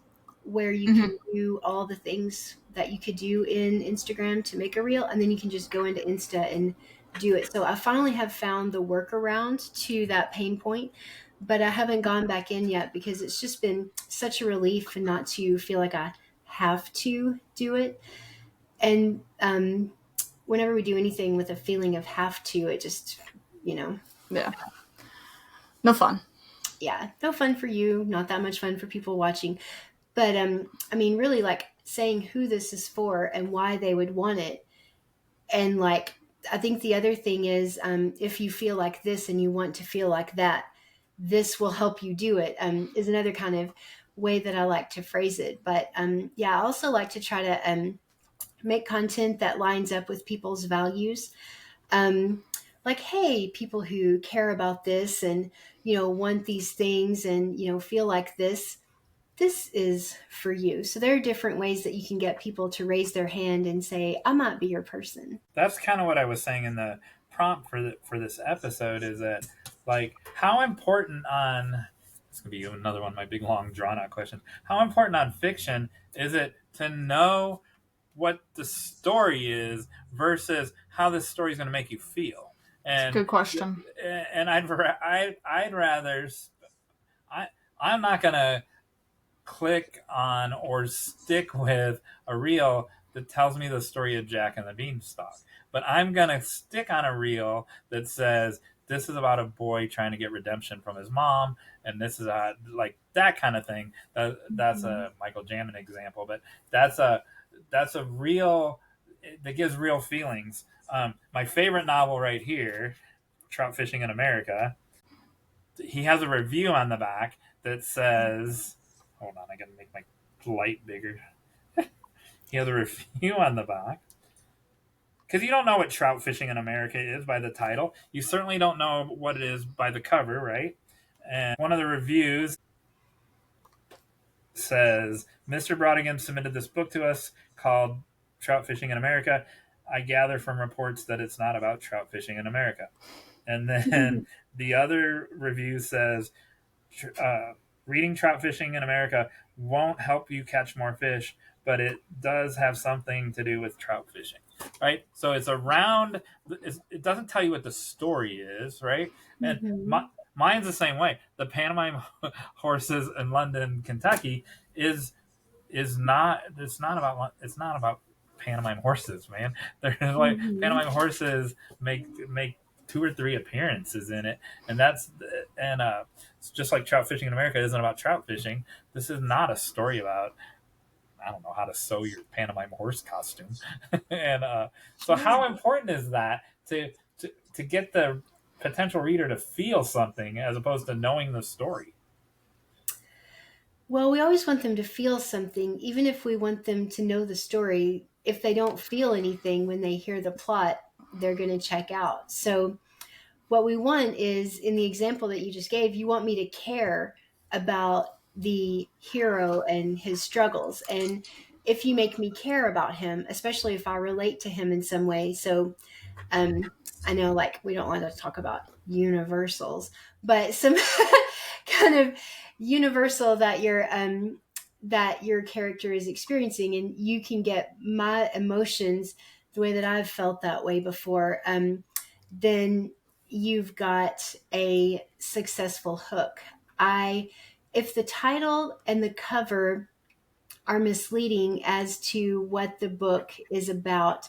where you Mhm. can do all the things that you could do in Instagram to make a reel, and then you can just go into Insta and do it. So I finally have found the workaround to that pain point, but I haven't gone back in yet because it's just been such a relief not to feel like I have to do it. And whenever we do anything with a feeling of have to, it just, Yeah. No fun. yeah, no fun for you, not that much fun for people watching. But I mean, really, like saying who this is for and why they would want it. And like, I think the other thing is, if you feel like this and you want to feel like that, this will help you do it. Is another kind of way that I like to phrase it. But yeah, I also like to try to make content that lines up with people's values. Like, hey, people who care about this and, want these things and, feel like this is for you. So there are different ways that you can get people to raise their hand and say, I might be your person. That's kind of what I was saying in the prompt for this episode, is that, like, how important on, it's gonna be another one of my big long drawn out questions, how important on fiction is it to know what the story is versus how this story is going to make you feel? And Good question. and I'd rather, I'm not going to click on or stick with a reel that tells me the story of Jack and the Beanstalk, but I'm going to stick on a reel that says this is about a boy trying to get redemption from his mom, and this is like that kind of thing. That's a Michael Jamin example, but that's a real, that gives real feelings. My favorite novel right here, Trout Fishing in America, he has a review on the back that says, hold on, I gotta make my light bigger. He has a review on the back. Because you don't know what Trout Fishing in America is by the title. You certainly don't know what it is by the cover, right? And one of the reviews says, Mr. Brodigan submitted this book to us called Trout Fishing in America. I gather from reports that it's not about trout fishing in America. And then the other review says, reading Trout Fishing in America won't help you catch more fish, but it does have something to do with trout fishing, right? So it's around, it doesn't tell you what the story is, right? And mine's the same way. The Pantomime Horses in London, Kentucky is not, it's not about pantomime horses, man. There's like pantomime horses make 2 or 3 appearances in it, and it's just like Trout Fishing in America isn't about trout fishing. This is not a story about, I don't know, how to sew your pantomime horse costume. And so how important is that to get the potential reader to feel something as opposed to knowing the story? Well, we always want them to feel something, even if we want them to know the story. If they don't feel anything when they hear the plot, they're going to check out. So what we want is, in the example that you just gave, you want me to care about the hero and his struggles. And if you make me care about him, especially if I relate to him in some way. So I know, like, we don't want to talk about universals, but some kind of universal that your character is experiencing, and you can get my emotions the way that I've felt that way before, then you've got a successful hook. If the title and the cover are misleading as to what the book is about,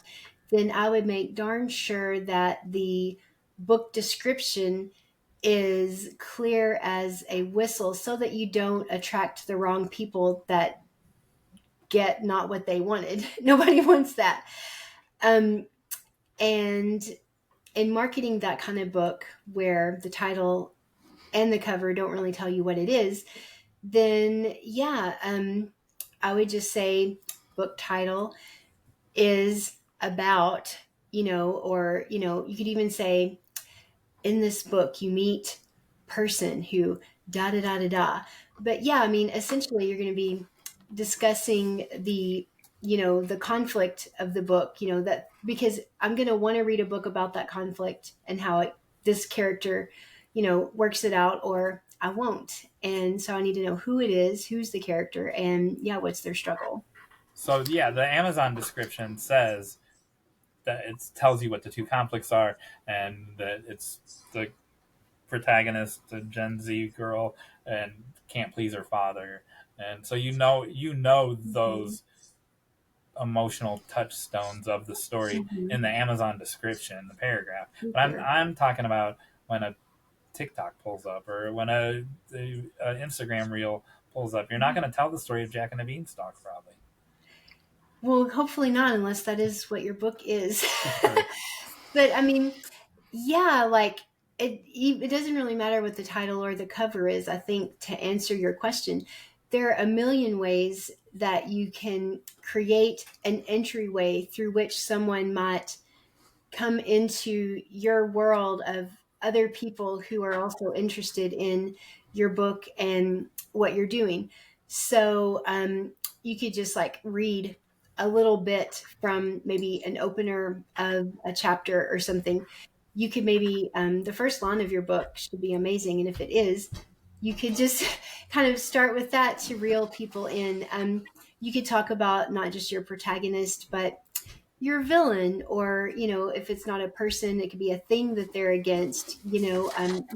then I would make darn sure that the book description is clear as a whistle so that you don't attract the wrong people that get not what they wanted. Nobody wants that. And in marketing that kind of book where the title and the cover don't really tell you what it is, then yeah, I would just say book title is about, or, you could even say, in this book, you meet person who da da da da da. But yeah, I mean, essentially, you're going to be discussing the conflict of the book, that because I'm going to want to read a book about that conflict and how this character, works it out, or I won't. And so I need to know who it is, who's the character, and yeah, what's their struggle. So yeah, the Amazon description says that it tells you what the two conflicts are, and that it's the protagonist, the Gen Z girl, and can't please her father, and so those emotional touchstones of the story Mhm. in the Amazon description, the paragraph. But Super. I'm talking about when a TikTok pulls up or when a Instagram reel pulls up. You're not going to tell the story of Jack and the Beanstalk, probably. Well, hopefully not, unless that is what your book is. Sure. But I mean, yeah, like it doesn't really matter what the title or the cover is. I think, to answer your question, there are a million ways that you can create an entryway through which someone might come into your world of other people who are also interested in your book and what you're doing. So you could just like read a little bit from maybe an opener of a chapter or something. You could maybe, the first line of your book should be amazing. And if it is, you could just kind of start with that to reel people in. You could talk about not just your protagonist, but your villain, or if it's not a person, it could be a thing that they're against. You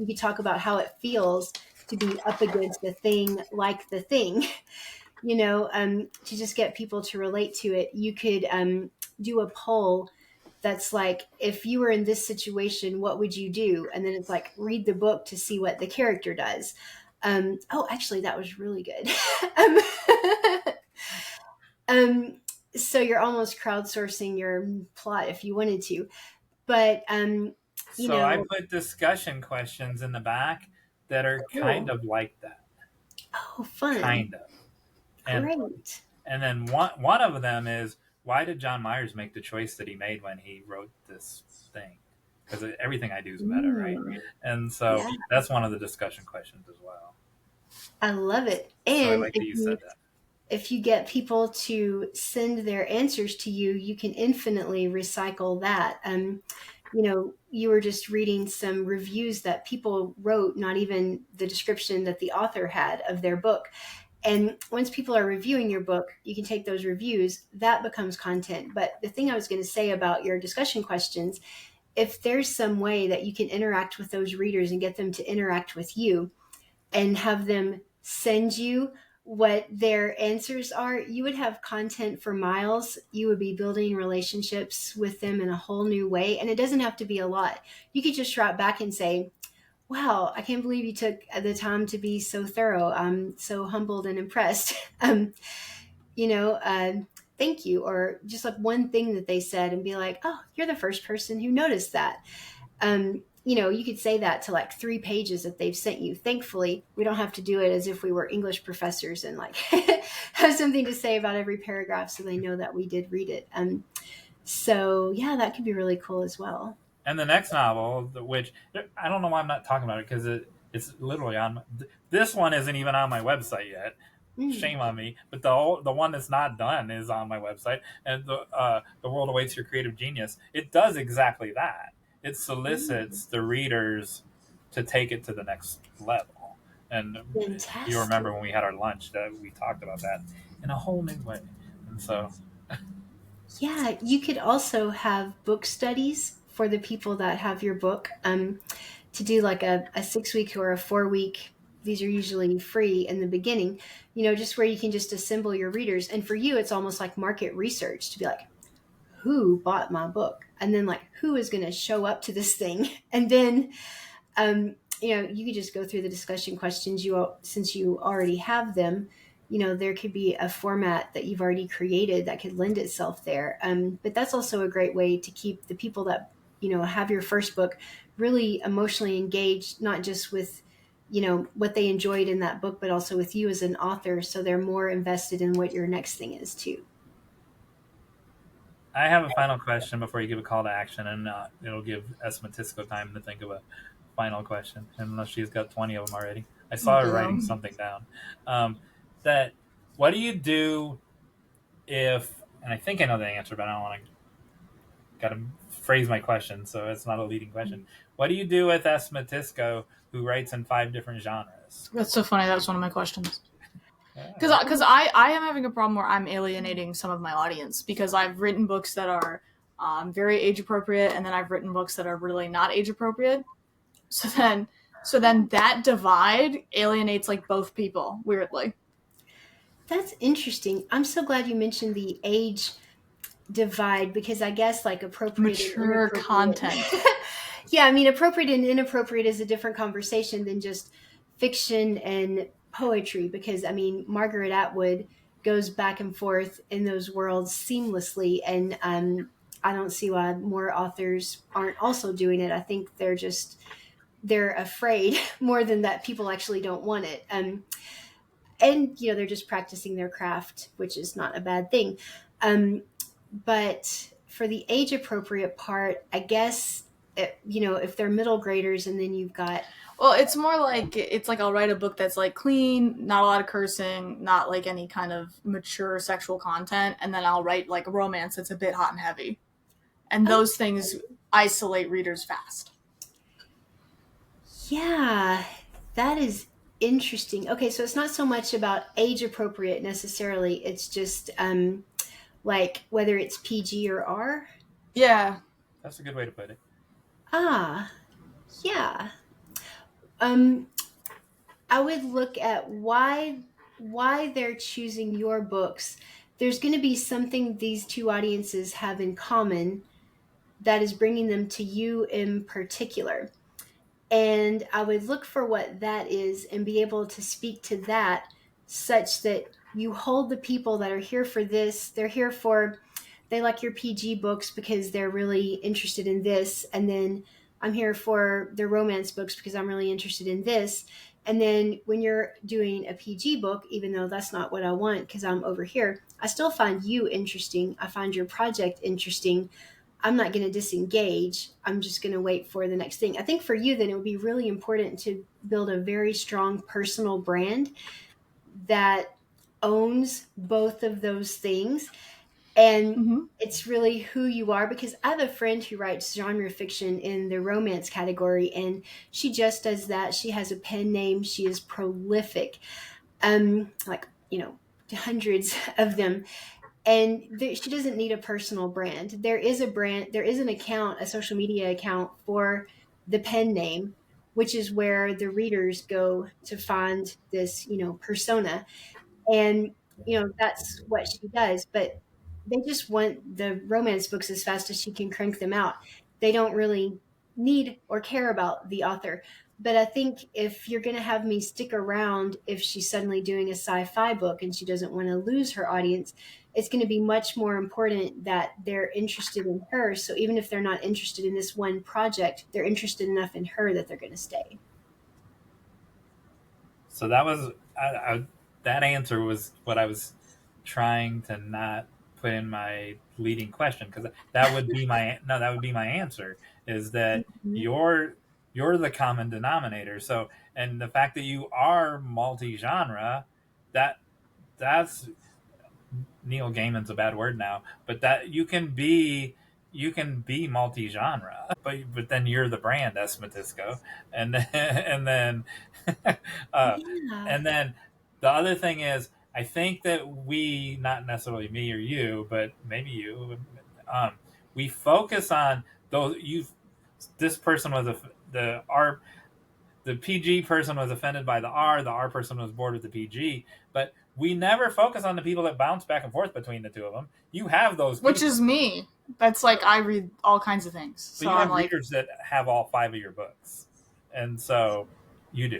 could talk about how it feels to be up against a thing like the thing. To just get people to relate to it. You could do a poll that's like, if you were in this situation, what would you do? And then it's like, read the book to see what the character does. Oh, actually, that was really good. um, so you're almost crowdsourcing your plot if you wanted to, but So I put discussion questions in the back that are kind cool. of like that. Oh, fun. Kind of. And Great. and then one of them is, why did Jon Meyers make the choice that he made when he wrote this thing? Because everything I do is meta, right? And so Yeah, that's one of the discussion questions as well. I love it. So I And like that you said that. if you get people to send their answers to you, you can infinitely recycle that. You were just reading some reviews that people wrote, not even the description that the author had of their book. And once people are reviewing your book, you can take those reviews, that becomes content. But the thing I was going to say about your discussion questions, if there's some way that you can interact with those readers and get them to interact with you and have them send you what their answers are, you would have content for miles. You would be building relationships with them in a whole new way. And it doesn't have to be a lot. You could just write back and say, wow, I can't believe you took the time to be so thorough. I'm so humbled and impressed. Thank you. Or just like one thing that they said and be like, oh, you're the first person who noticed that. You could say that to like 3 pages that they've sent you. Thankfully, we don't have to do it as if we were English professors and like have something to say about every paragraph so they know that we did read it. So yeah, that could be really cool as well. And the next novel, which I don't know why I'm not talking about it, because it's literally on this one isn't even on my website yet. Shame on me. But the one that's not done is on my website, and the world awaits your creative genius. It does exactly that. It solicits the readers to take it to the next level. And Fantastic. you remember when we had our lunch that we talked about that in a whole new way. And so yeah, you could also have book studies for the people that have your book, to do like a 6-week or a 4-week. These are usually free in the beginning, just where you can just assemble your readers. And for you, it's almost like market research to be like, who bought my book? And then like, who is going to show up to this thing? And then, you could just go through the discussion questions. Since you already have them, there could be a format that you've already created that could lend itself there. But that's also a great way to keep the people that, have your first book really emotionally engaged, not just with what they enjoyed in that book, but also with you as an author, so they're more invested in what your next thing is too. I have a final question before you give a call to action, and it'll give Matisko time to think of a final question, unless she's got 20 of them already. I saw her writing something down. That what do you do if, and I think I know the answer, but I don't want to, got to phrase my question so it's not a leading question. What do you do with Matisko, who writes in 5 different genres? That's so funny. That was one of my questions. Because I am having a problem where I'm alienating some of my audience, because I've written books that are very age appropriate, and then I've written books that are really not age appropriate. So then that divide alienates like both people, weirdly. That's interesting. I'm so glad you mentioned the age divide, because I guess like appropriate mature content. Yeah, I mean, appropriate and inappropriate is a different conversation than just fiction and poetry, because I mean, Margaret Atwood goes back and forth in those worlds seamlessly, and I don't see why more authors aren't also doing it. I think they're afraid more than that people actually don't want it. And they're just practicing their craft, which is not a bad thing. But for the age appropriate part, I guess, if they're middle graders, and then you've got, well, it's more like, it's like I'll write a book that's like clean, not a lot of cursing, not like any kind of mature sexual content, and then I'll write like a romance that's a bit hot and heavy. And those things isolate readers fast. Yeah, that is interesting. Okay, so it's not so much about age appropriate necessarily. It's just like whether it's PG or R. Yeah. That's a good way to put it. Yeah. I would look at why they're choosing your books. There's going to be something these two audiences have in common that is bringing them to you in particular. And I would look for what that is and be able to speak to that, such that you hold the people that are here for this. They like your PG books because they're really interested in this. And then I'm here for their romance books because I'm really interested in this. And then when you're doing a PG book, even though that's not what I want because I'm over here, I still find you interesting. I find your project interesting. I'm not going to disengage. I'm just going to wait for the next thing. I think for you, then it would be really important to build a very strong personal brand that owns both of those things. And it's really who you are, because I have a friend who writes genre fiction in the romance category, and she just does that. She has a pen name. She is prolific, hundreds of them. And she doesn't need a personal brand. There is a brand, there is an account, a social media account for the pen name, which is where the readers go to find this, persona. And, that's what she does. But they just want the romance books as fast as she can crank them out. They don't really need or care about the author. But I think if you're going to have me stick around, if she's suddenly doing a sci-fi book and she doesn't want to lose her audience, it's going to be much more important that they're interested in her. So even if they're not interested in this one project, they're interested enough in her that they're going to stay. So that was that answer was what I was trying to not put in my leading question, because that would be my answer, is that you're the common denominator. So, and the fact that you are multi-genre, that's Neil Gaiman's a bad word now, but that you can be multi-genre, but then you're the brand, that's Matisko, and then and then the other thing is, I think that we, not necessarily me or you, but maybe you, we focus on those. This person was the PG person was offended by the R person was bored with the PG, but we never focus on the people that bounce back and forth between the two of them. You have those people. Which is me. That's like, I read all kinds of things. So you have readers that have all 5 of your books. And so you do.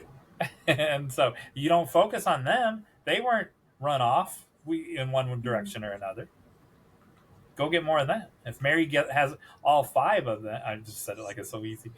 And so you don't focus on them. They weren't run off in one direction or another. go get more of that. If Mary has all 5 of them, I just said it like it's so easy.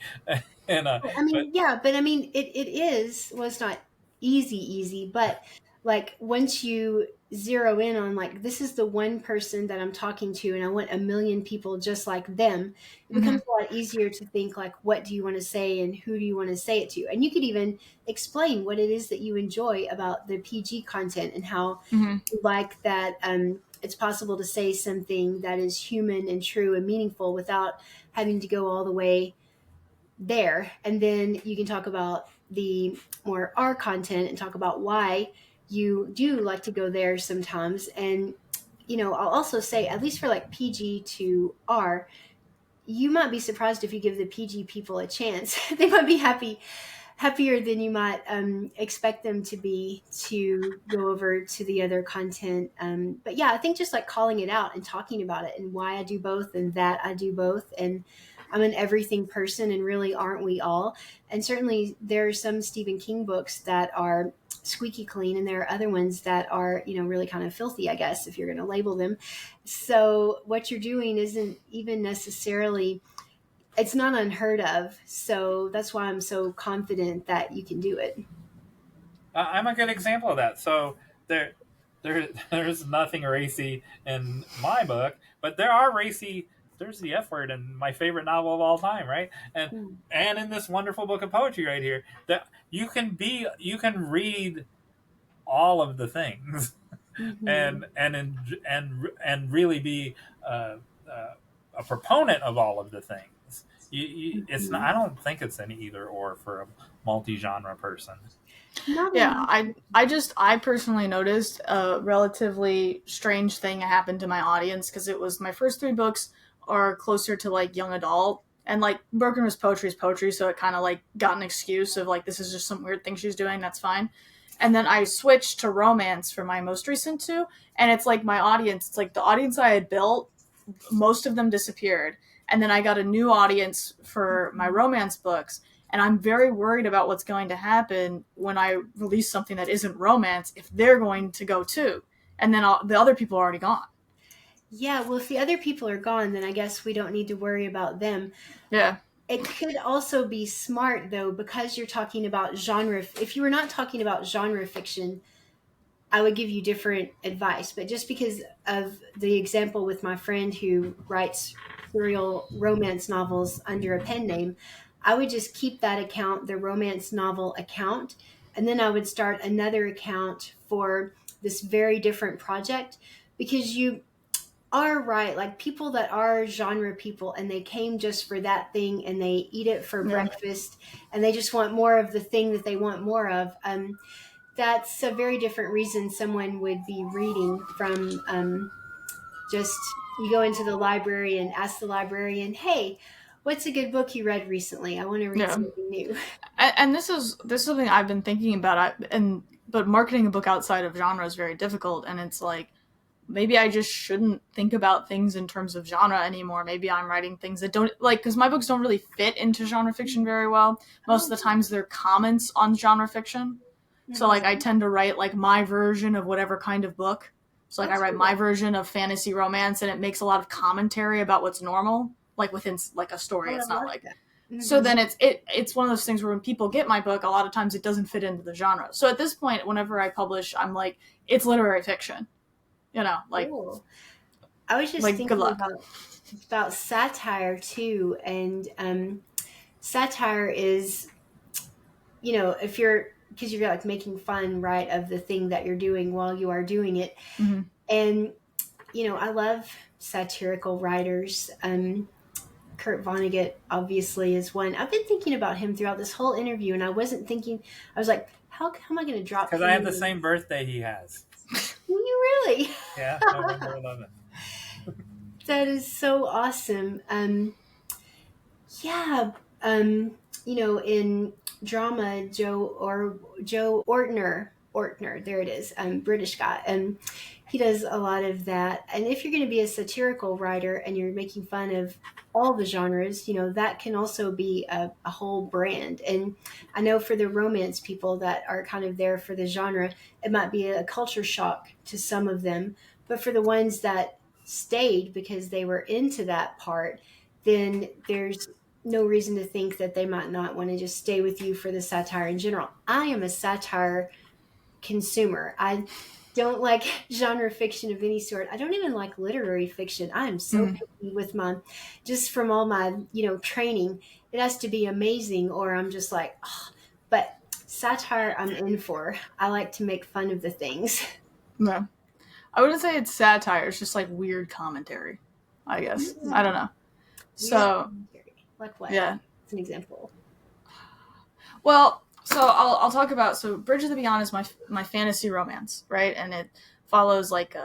And I but mean, yeah, but I mean, it is, well, it's not easy, but like once you zero in on like, this is the one person that I'm talking to and I want a million people just like them, it Mm-hmm. becomes a lot easier to think like, what do you want to say and who do you want to say it to? And you could even explain what it is that you enjoy about the PG content and how Mm-hmm. you like that it's possible to say something that is human and true and meaningful without having to go all the way there. And then you can talk about the more R content and talk about why you do like to go there sometimes. And, I'll also say, at least for like PG to R, you might be surprised if you give the PG people a chance. They might be happier than you might expect them to be to go over to the other content. But yeah, I think just like calling it out and talking about it and why I do both and that I do both. And I'm an everything person, and really, aren't we all? And certainly there are some Stephen King books that are squeaky clean, and there are other ones that are, really kind of filthy, I guess, if you're going to label them. So what you're doing isn't even necessarily, it's not unheard of. So that's why I'm so confident that you can do it. I'm a good example of that. So there's nothing racy in my book, but there are racy. There's the F word in my favorite novel of all time, right? And in this wonderful book of poetry right here, that you can read all of the things, Mm-hmm. and really be a proponent of all of the things. It's not. Mm-hmm. I don't think it's an either or for a multi-genre person. Not Yeah, in. I personally noticed a relatively strange thing happened to my audience because it was my first 3 books are closer to like young adult, and like Broken Wrist poetry is poetry, so it kind of like got an excuse of like this is just some weird thing she's doing, that's fine. And then I switched to romance for my most recent 2, and it's like my audience, it's like the audience I had built, most of them disappeared, and then I got a new audience for my romance books, and I'm very worried about what's going to happen when I release something that isn't romance, if they're going to go too, and then the other people are already gone. Yeah, well, if the other people are gone, then I guess we don't need to worry about them. Yeah. It could also be smart, though, because you're talking about genre. If you were not talking about genre fiction, I would give you different advice. But just because of the example with my friend who writes serial romance novels under a pen name, I would just keep that account, the romance novel account, and then I would start another account for this very different project, because you are right. Like people that are genre people and they came just for that thing and they eat it for Yeah. breakfast and they just want more of the thing that they want more of. That's a very different reason someone would be reading from just, you go into the library and ask the librarian, hey, what's a good book you read recently? I want to read Yeah. something new. And this is something I've been thinking about. But marketing a book outside of genre is very difficult, and it's like maybe I just shouldn't think about things in terms of genre anymore. Maybe I'm writing things that don't like, because my books don't really fit into genre fiction very well. Most of the times they're comments on genre fiction. So like I tend to write like my version of whatever kind of book. So like I write my version of fantasy romance, and it makes a lot of commentary about what's normal, like within like a story. It's not like that. So then it's one of those things where when people get my book, a lot of times it doesn't fit into the genre. So at this point, whenever I publish, I'm like, it's literary fiction. Like, Cool. I was just like thinking good luck. about satire too, and satire is, if you're, because you're like making fun, right, of the thing that you're doing while you are doing it. Mm-hmm. And I love satirical writers. Kurt Vonnegut obviously is one. I've been thinking about him throughout this whole interview, and I wasn't thinking. I was like, how am I going to drop? Because I have the same birthday he has. You really? Yeah, November 11th. That is so awesome. Yeah. In drama, Joe Ortner, there it is, British guy, and he does a lot of that. And if you're going to be a satirical writer and you're making fun of all the genres, that can also be a whole brand. And I know for the romance people that are kind of there for the genre, it might be a culture shock to some of them, but for the ones that stayed because they were into that part, then there's no reason to think that they might not want to just stay with you for the satire in general. I am a satire consumer. I don't like genre fiction of any sort. I don't even like literary fiction. I am so picky with my, just from all my, training. It has to be amazing or I'm just like, oh. But satire I'm in for. I like to make fun of the things. No. I wouldn't say it's satire. It's just like weird commentary, I guess. I don't know. So, like what? Yeah. It's an example. Well, so I'll talk about, so Bridge of the Beyond is my fantasy romance, right? And it follows like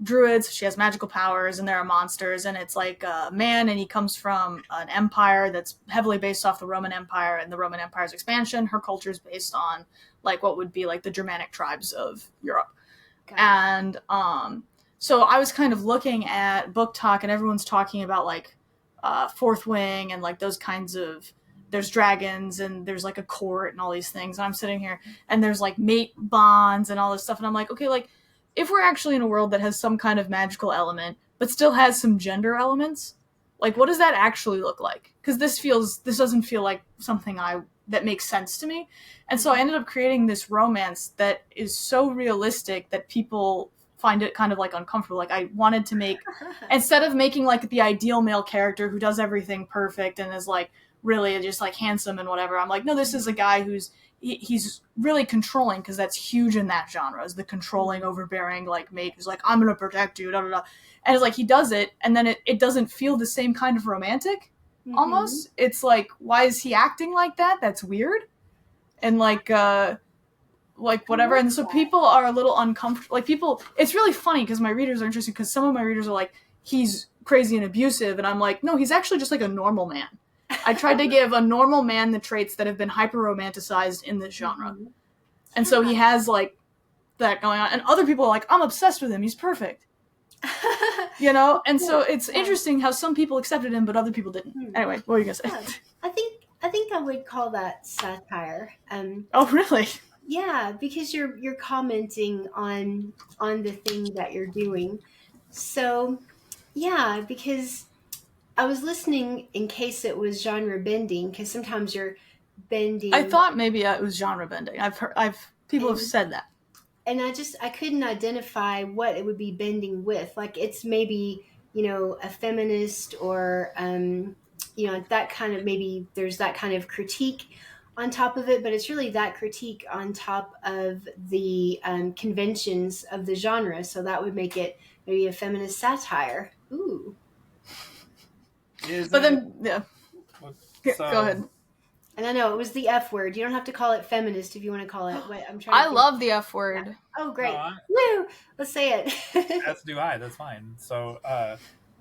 druids. She has magical powers and there are monsters, and it's like a man, and he comes from an empire that's heavily based off the Roman Empire and the Roman Empire's expansion. Her culture is based on like what would be like the Germanic tribes of Europe. And so I was kind of looking at Book Talk, and everyone's talking about like Fourth Wing and like those kinds of, there's dragons and there's like a court and all these things. And I'm sitting here and there's like mate bonds and all this stuff. And I'm like, okay, like if we're actually in a world that has some kind of magical element, but still has some gender elements, like what does that actually look like? Because this doesn't feel like something that makes sense to me. And so I ended up creating this romance that is so realistic that people find it kind of like uncomfortable. Like I wanted to make, instead of making like the ideal male character who does everything perfect and is like really just like handsome and whatever, I'm like, no, this is a guy he's really controlling, because that's huge in that genre, is the controlling, overbearing like mate who's like, I'm gonna protect you, da da da. And it's like he does it, and then it doesn't feel the same kind of romantic. Almost, it's like, why is he acting like that? That's weird. And like whatever. And so people are a little uncomfortable. Like people, it's really funny because my readers are interesting, because some of my readers are like, he's crazy and abusive, and I'm like, no, he's actually just like a normal man. I tried to give a normal man the traits that have been hyper romanticized in this genre. And so he has like that going on, and other people are like, I'm obsessed with him, he's perfect. And so it's interesting how some people accepted him but other people didn't. Anyway, what were you gonna say? I think I would call that satire. Oh really? Yeah, because you're commenting on the thing that you're doing. So yeah, because I was listening in case it was genre bending, because sometimes you're bending. I thought maybe it was genre bending. People have said that. And I couldn't identify what it would be bending with. Like it's maybe, a feminist or, that kind of, maybe there's that kind of critique on top of it, but it's really that critique on top of the conventions of the genre. So that would make it maybe a feminist satire. Ooh. But then, yeah. So, go ahead. And I know it was the F word. You don't have to call it feminist if you want to call it. What I'm trying. I love the F word. Yeah. Oh, great! Woo! Let's say it. As do I. That's fine. So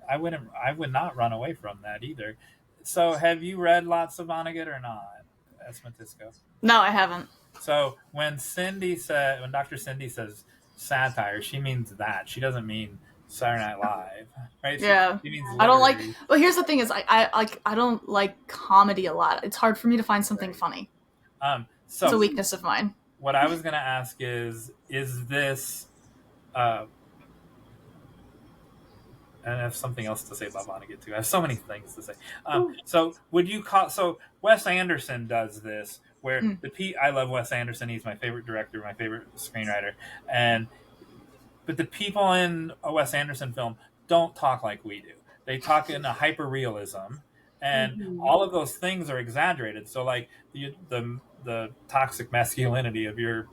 I would not run away from that either. So have you read lots of Vonnegut or not, as Matisko? No, I haven't. So when Dr. Cindy says satire, she means that. She doesn't mean Saturday Night Live, right? Yeah. She means I don't like. Well, here's the thing: is I don't like comedy a lot. It's hard for me to find something funny. So it's a weakness of mine. What I was going to ask is this? And I have something else to say about Vonnegut too. I have so many things to say. So would you call? So Wes Anderson does this, where I love Wes Anderson. He's my favorite director, my favorite screenwriter, but the people in a Wes Anderson film don't talk like we do. They talk in a hyper realism, and all of those things are exaggerated. So like the toxic masculinity of your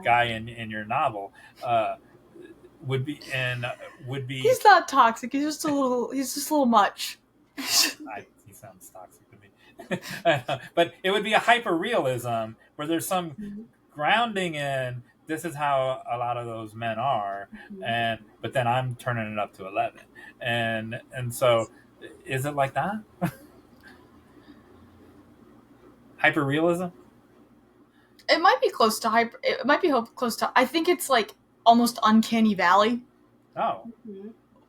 guy in your novel would be. He's not toxic. He's just a little much. He sounds toxic to me. But it would be a hyper realism where there's some grounding in. This is how a lot of those men are, but then I'm turning it up to 11, and so is it like that? Hyperrealism? It might be close to hyper. It might be close to. I think it's like almost uncanny valley. Oh.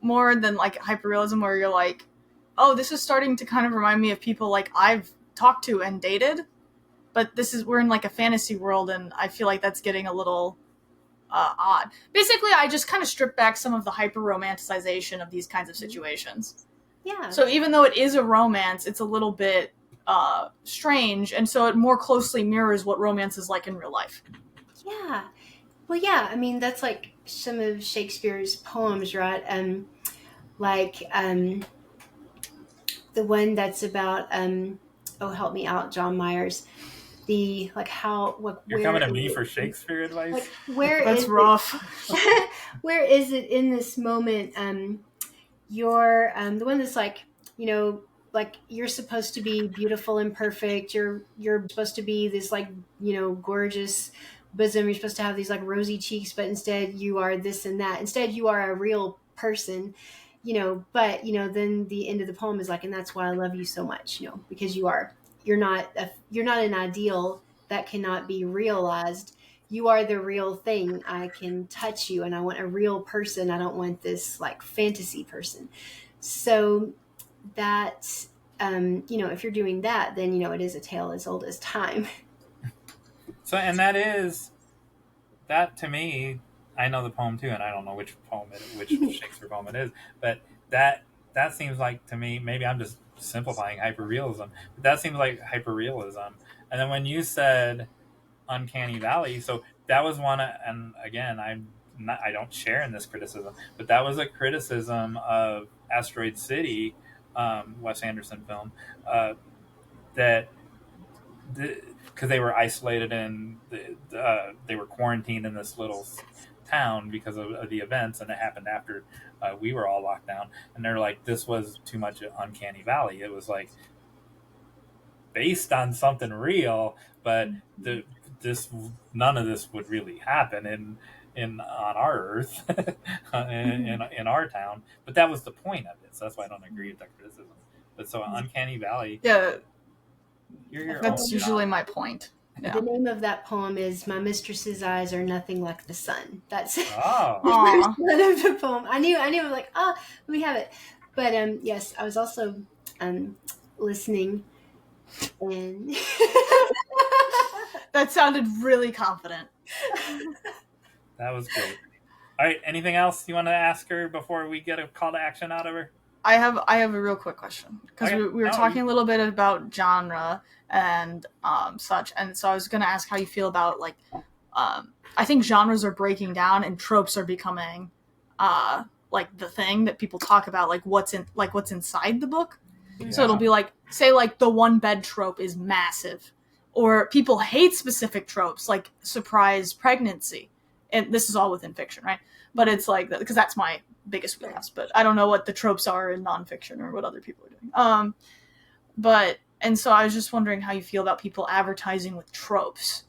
More than like hyperrealism, where you're like, oh, this is starting to kind of remind me of people like I've talked to and dated. But we're in like a fantasy world, and I feel like that's getting a little odd. Basically, I just kind of strip back some of the hyper romanticization of these kinds of situations. Yeah. So even though it is a romance, it's a little bit strange, and so it more closely mirrors what romance is like in real life. Yeah. Well, yeah, I mean, that's like some of Shakespeare's poems, right? The one that's about, oh, help me out, Jon Myers. The, like, how, like, You're where coming to is me it- for Shakespeare advice? Like, where That's is rough. it? Where is it in this moment? You're the one that's like, like you're supposed to be beautiful and perfect. You're supposed to be this, like, gorgeous bosom. You're supposed to have these, like, rosy cheeks, but instead you are this and that. Instead you are a real person, but then the end of the poem is like, and that's why I love you so much, because you're not an ideal that cannot be realized. You are the real thing. I can touch you, and I want a real person. I don't want this, like, fantasy person. So that, if you're doing that, then, it is a tale as old as time. So, and that to me, I know the poem too, and I don't know which Shakespeare poem it is, but that seems like, to me, maybe I'm just simplifying hyperrealism, but that seems like hyperrealism. And then when you said Uncanny Valley, so that was one, and again, I don't share in this criticism, but that was a criticism of Asteroid City, Wes Anderson film, that because they were isolated and they were quarantined in this little town because of the events, and it happened after we were all locked down, and they're like, this was too much Uncanny Valley. It was like based on something real, but none of this would really happen on our Earth, in our town. But that was the point of it, so that's why I don't agree with that criticism. But so Uncanny Valley, Yeah, you're your that's own usually genre. my point. Yeah. The name of that poem is "My Mistress's Eyes Are Nothing Like the Sun." That's the Oh, Aw. first one of the poem. I knew. Like, let me have it. But yes, I was also listening, and That sounded really confident. that was great. All right, anything else you want to ask her before we get a call to action out of her? I have a real quick question, because Okay. we were No, talking a little bit about genre and such, and so I was going to ask how you feel about, like, I think genres are breaking down and tropes are becoming like the thing that people talk about, like what's inside the book. So it'll be like, say, like the one bed trope is massive, or people hate specific tropes like surprise pregnancy, and this is all within fiction, right? But it's like, because that's my biggest wheelhouse, but I don't know what the tropes are in nonfiction or what other people are doing. And so I was just wondering how you feel about people advertising with tropes.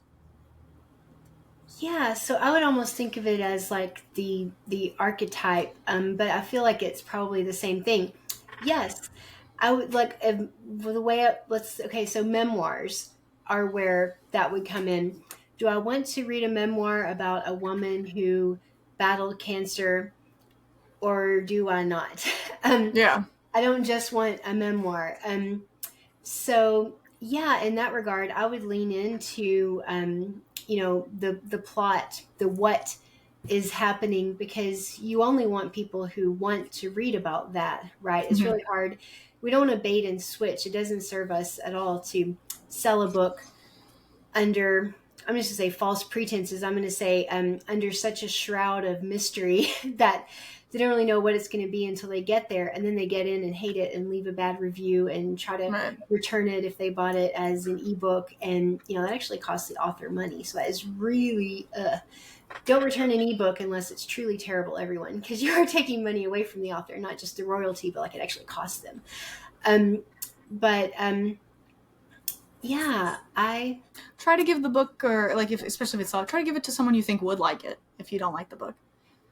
yeah, so I would almost think of it as like the archetype, but I feel like it's probably the same thing. Yes, I would like the way so memoirs are where that would come in. Do I want to read a memoir about a woman who battled cancer, or do I not? Yeah. I don't just want a memoir. So yeah, in that regard, I would lean into the plot, the what is happening, because you only want people who want to read about that, right? It's really hard. We don't want to bait and switch. It doesn't serve us at all to sell a book under, I'm just going to say, false pretenses. I'm going to say under such a shroud of mystery that they don't really know what it's going to be until they get there, and then they get in and hate it and leave a bad review and try to return it if they bought it as an ebook, and that actually costs the author money. So that is really don't return an ebook unless it's truly terrible, everyone, because you are taking money away from the author, not just the royalty, but like it actually costs them. Yeah, I try to give the book, or like, especially if it's all, try to give it to someone you think would like it if you don't like the book.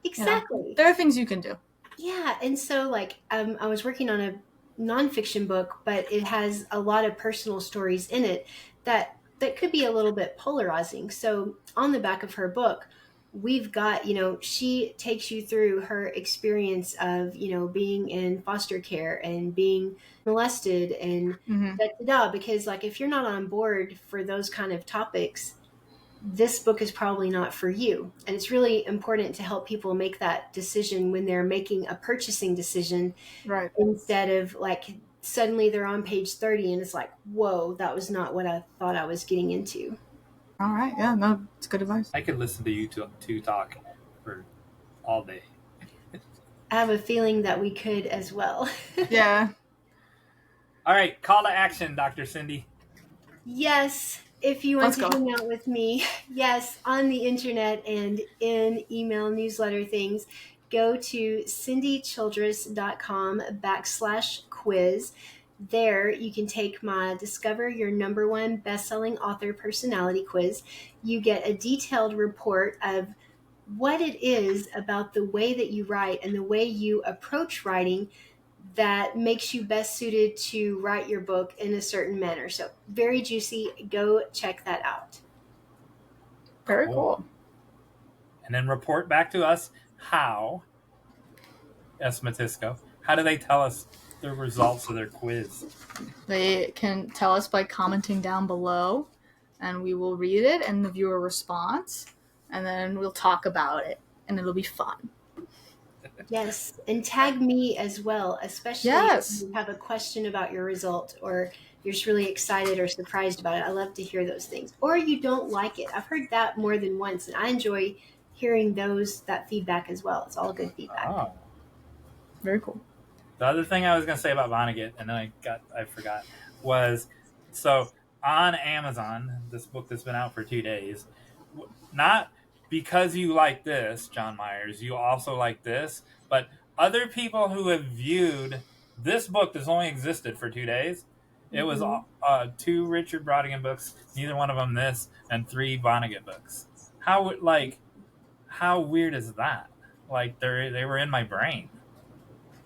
exactly. There are things you can do. Yeah, and so like I was working on a nonfiction book, but it has a lot of personal stories in it that could be a little bit polarizing. So on the back of her book, we've got, she takes you through her experience of, being in foster care and being molested and because like if you're not on board for those kind of topics, this book is probably not for you. And it's really important to help people make that decision when they're making a purchasing decision, Right. instead of like suddenly they're on page 30 and it's like, whoa, that was not what I thought I was getting into. All right. Yeah, no, it's good advice. I could listen to you two talk for all day. I have a feeling that we could as well. Yeah. All right, call to action, Dr. Cindy. Yes, if you want Let's to go. hang out with me, yes, on the internet and in email newsletter things, go to cindychildress.com/quiz. There you can take my Discover Your Number One Best-Selling Author Personality Quiz. You get a detailed report of what it is about the way that you write and the way you approach writing that makes you best suited to write your book in a certain manner. So very juicy. Go check that out. Very cool. And then report back to us how, Matisko, how do they tell us the results of their quiz? They can tell us by commenting down below, and we will read it and the viewer response, and then we'll talk about it, and it'll be fun. Yes, and tag me as well, especially Yes. if you have a question about your result or you're just really excited or surprised about it. I love to hear those things. Or you don't like it. I've heard that more than once, and I enjoy hearing that feedback as well. It's all good feedback. Oh. Very cool. The other thing I was going to say about Vonnegut, and then I forgot, was so on Amazon, this book that's been out for 2 days, not because you like this, Jon Meyers, you also like this, but other people who have viewed this book that's only existed for 2 days, it was 2 Richard Brodigan books, neither one of them this, and 3 Vonnegut books. How weird is that? Like they were in my brain.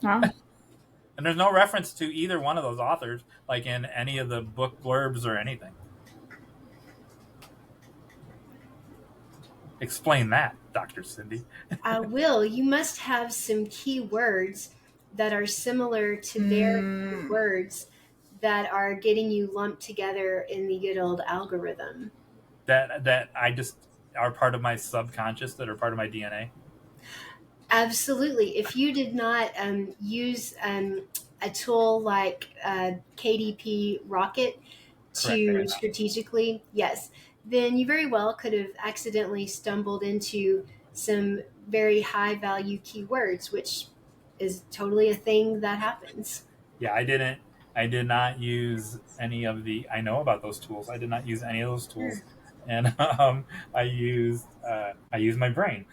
Oh. And there's no reference to either one of those authors, like in any of the book blurbs or anything. Explain that, Dr. Cindy. I will. You must have some key words that are similar to their words that are getting you lumped together in the good old algorithm. That I just are part of my subconscious, that are part of my DNA. Absolutely. If you did not use a tool like KDP Rocket to strategically, yes, then you very well could have accidentally stumbled into some very high value keywords, which is totally a thing that happens. Yeah, I did not use any of the, I know about those tools. I did not use any of those tools. Sure. And I used my brain.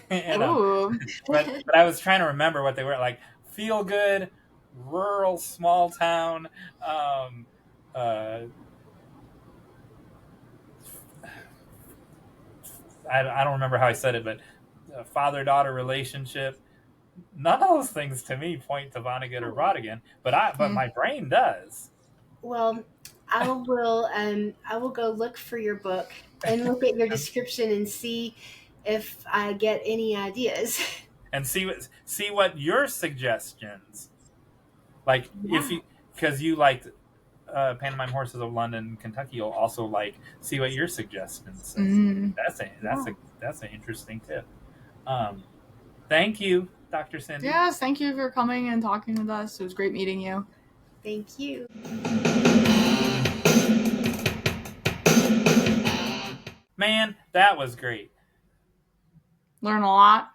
And, Ooh. but I was trying to remember what they were, like feel good, rural, small town, I don't remember how I said it, but father-daughter relationship. None of those things to me point to Vonnegut or Brodigan, but my brain does. Well, I will go look for your book and look at your description and see if I get any ideas. And see what your suggestions, like, if you, because you liked Pantomime Horses of London, Kentucky, you'll also like see what your suggestions. That's an interesting tip. Thank you, Dr. Cindy. Yes, thank you for coming and talking with us. It was great meeting you. Thank you. Man, that was great. Learn a lot.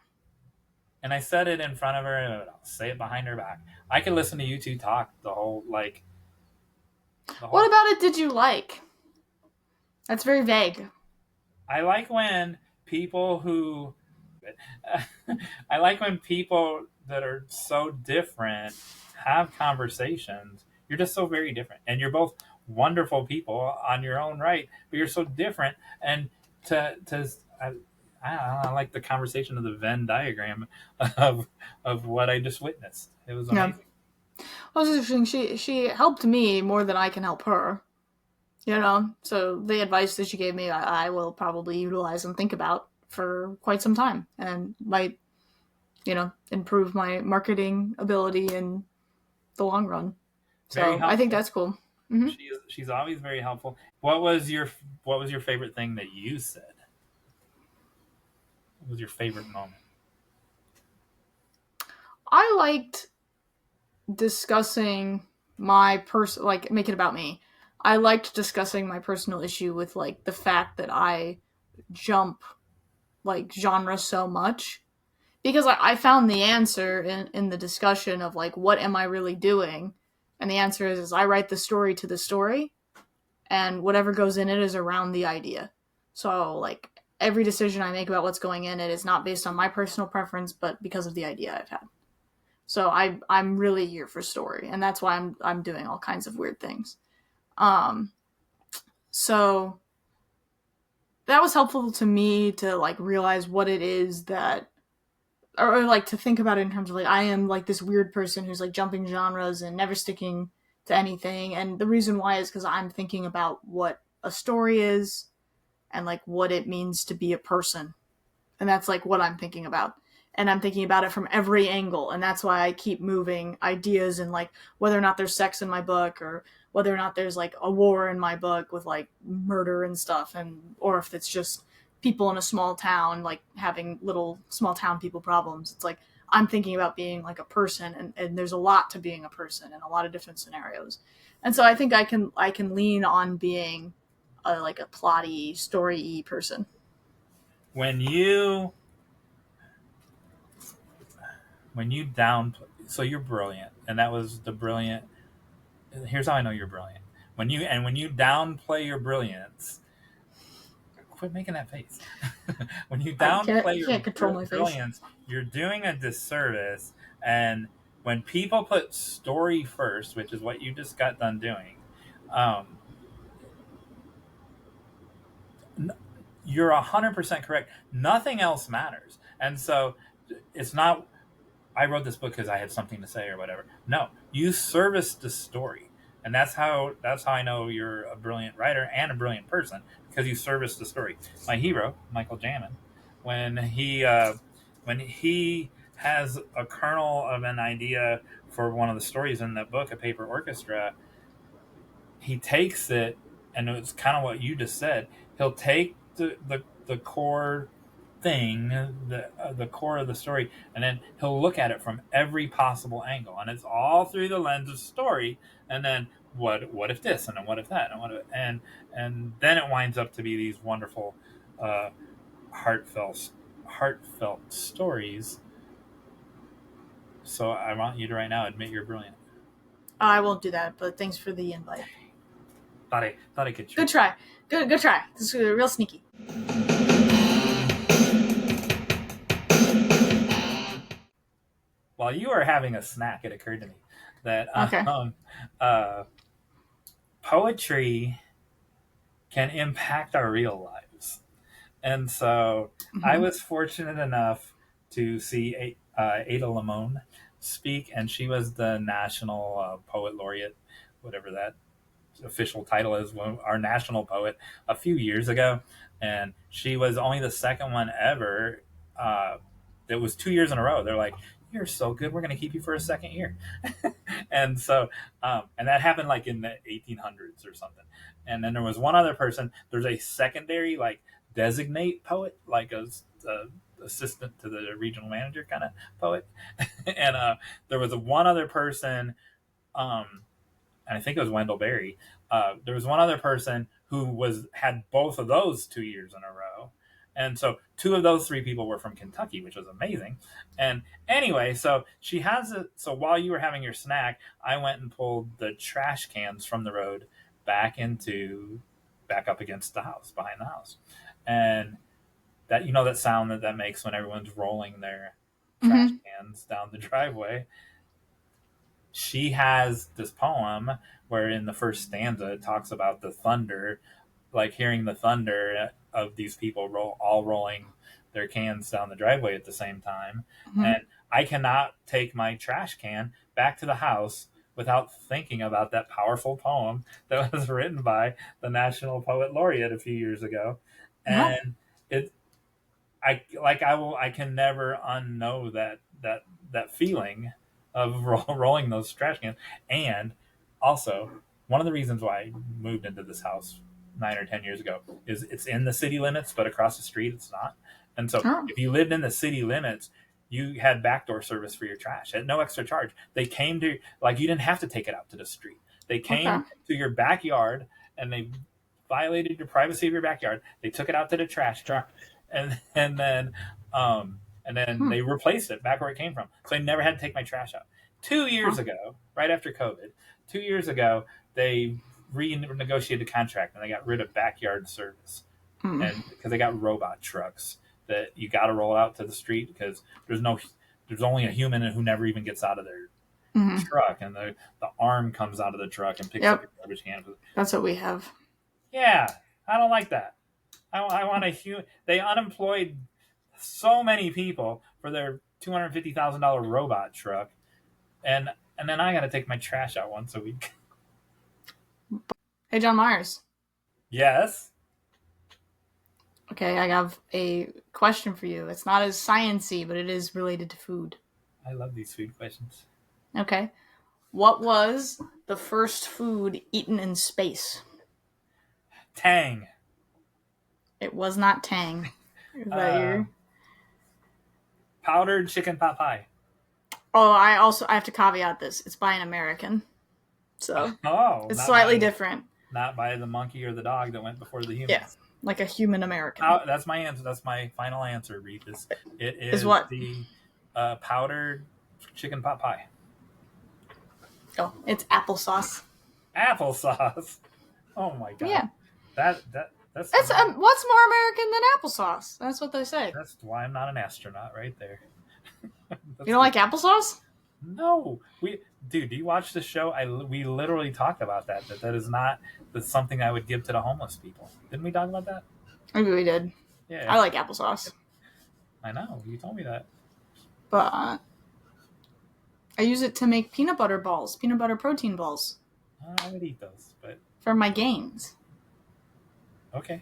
And I said it in front of her, and I'll say it behind her back. I could listen to you two talk the whole. What about it did you like? That's very vague. I like when people that are so different have conversations. You're just so very different. And you're both wonderful people on your own right, but you're so different. And I like the conversation of the Venn diagram of what I just witnessed. It was amazing. Yeah. Well, it's interesting. She helped me more than I can help her. You know, so the advice that she gave me, I will probably utilize and think about for quite some time, and might, improve my marketing ability in the long run. So I think that's cool. Mm-hmm. She's always very helpful. What was your favorite thing that you said? was your favorite moment? I liked discussing my like make it about me. I liked discussing my personal issue with like the fact that I jump like genre so much, because I found the answer in the discussion of like what am I really doing, and the answer is I write the story to the story, and whatever goes in it is around the idea. So like every decision I make about what's going in it is not based on my personal preference, but because of the idea I've had. So I'm really here for story, and that's why I'm doing all kinds of weird things. So that was helpful to me to like realize what it is that, or like to think about it in terms of like I am like this weird person who's like jumping genres and never sticking to anything, and the reason why is because I'm thinking about what a story is and like what it means to be a person, and that's like what I'm thinking about, and I'm thinking about it from every angle, and that's why I keep moving ideas and like whether or not there's sex in my book, or whether or not there's like a war in my book with like murder and stuff, and or if it's just people in a small town like having little small town people problems. It's like I'm thinking about being like a person, and there's a lot to being a person in a lot of different scenarios, and so I think I can lean on being like a plotty story-y person. When you downplay, so you're brilliant, and that was the brilliant. Here's how I know you're brilliant. When you downplay your brilliance, quit making that face. When you downplay your can't control my face. brilliance, you're doing a disservice. And when people put story first, which is what you just got done doing, you're 100% correct. Nothing else matters. And so it's not, I wrote this book because I had something to say or whatever. No, you service the story. And that's how I know you're a brilliant writer and a brilliant person, because you service the story. My hero, Michael Jamin, when he has a kernel of an idea for one of the stories in that book, A Paper Orchestra, he takes it, and it's kind of what you just said. He'll take the core thing, the core of the story, and then he'll look at it from every possible angle, and it's all through the lens of story. And then what if this, and then what if that, and what if, and then it winds up to be these wonderful, heartfelt stories. So I want you to right now admit you're brilliant. I won't do that, but thanks for the invite. Thought I could. Good try. Good try. This is real sneaky. While you were having a snack, it occurred to me that poetry can impact our real lives. And so I was fortunate enough to see Ada Limon speak, and she was the National Poet Laureate, whatever that official title is, our national poet, a few years ago. And she was only the second one ever. That was 2 years in a row. They're like, you're so good, we're going to keep you for a second year. And so, and that happened like in the 1800s or something. And then there was one other person. There's a secondary, like, designate poet, like a assistant to the regional manager kind of poet. And there was one other person, and I think it was Wendell Berry. There was one other person who had both of those 2 years in a row. And so 2 of those 3 people were from Kentucky, which was amazing. And anyway, so she has it. So while you were having your snack, I went and pulled the trash cans from the road back up against the house, behind the house. And that, that sound that makes when everyone's rolling their trash cans down the driveway. She has this poem where in the first stanza it talks about the thunder, like hearing the thunder of these people all rolling their cans down the driveway at the same time. And I cannot take my trash can back to the house without thinking about that powerful poem that was written by the National Poet Laureate a few years ago. And I can never unknow that feeling of rolling those trash cans. And also, one of the reasons why I moved into this house 9 or 10 years ago is it's in the city limits, but across the street it's not. And so Oh. if you lived in the city limits, you had backdoor service for your trash at no extra charge. They came to, like, you didn't have to take it out to the street. They came to your backyard and they violated your privacy of your backyard. They took it out to the trash truck, and then they replaced it back where it came from. So I never had to take my trash out. 2 years ago, right after COVID, 2 years ago, they renegotiated the contract and they got rid of backyard service, and because they got robot trucks that you got to roll out to the street because there's only a human who never even gets out of their truck, and the arm comes out of the truck and picks up your garbage can. That's what we have. Yeah, I don't like that. I want a human. They unemployed so many people for their $250,000 robot truck, and then I got to take my trash out once a week. Hey, Jon Meyers. Yes. Okay, I have a question for you. It's not as science-y, but it is related to food. I love these food questions. Okay. What was the first food eaten in space? Tang. It was not Tang. Is that your... Powdered chicken pot pie. Oh, I have to caveat this. It's by an American. So it's slightly different. Not by the monkey or the dog that went before the humans. Yeah, like a human American. That's my answer. That's my final answer, Reed. It is what? The powdered chicken pot pie. Oh, it's applesauce. Applesauce. Oh my god. Yeah. That's what's more American than applesauce? That's what they say. That's why I'm not an astronaut, right there. You don't like applesauce? No, do you watch the show? We literally talked about that is not that's something I would give to the homeless people. Didn't we talk about that? Maybe we did. Yeah, I like applesauce. I know you told me that. But I use it to make peanut butter protein balls. I would eat those, but for my gains. Okay.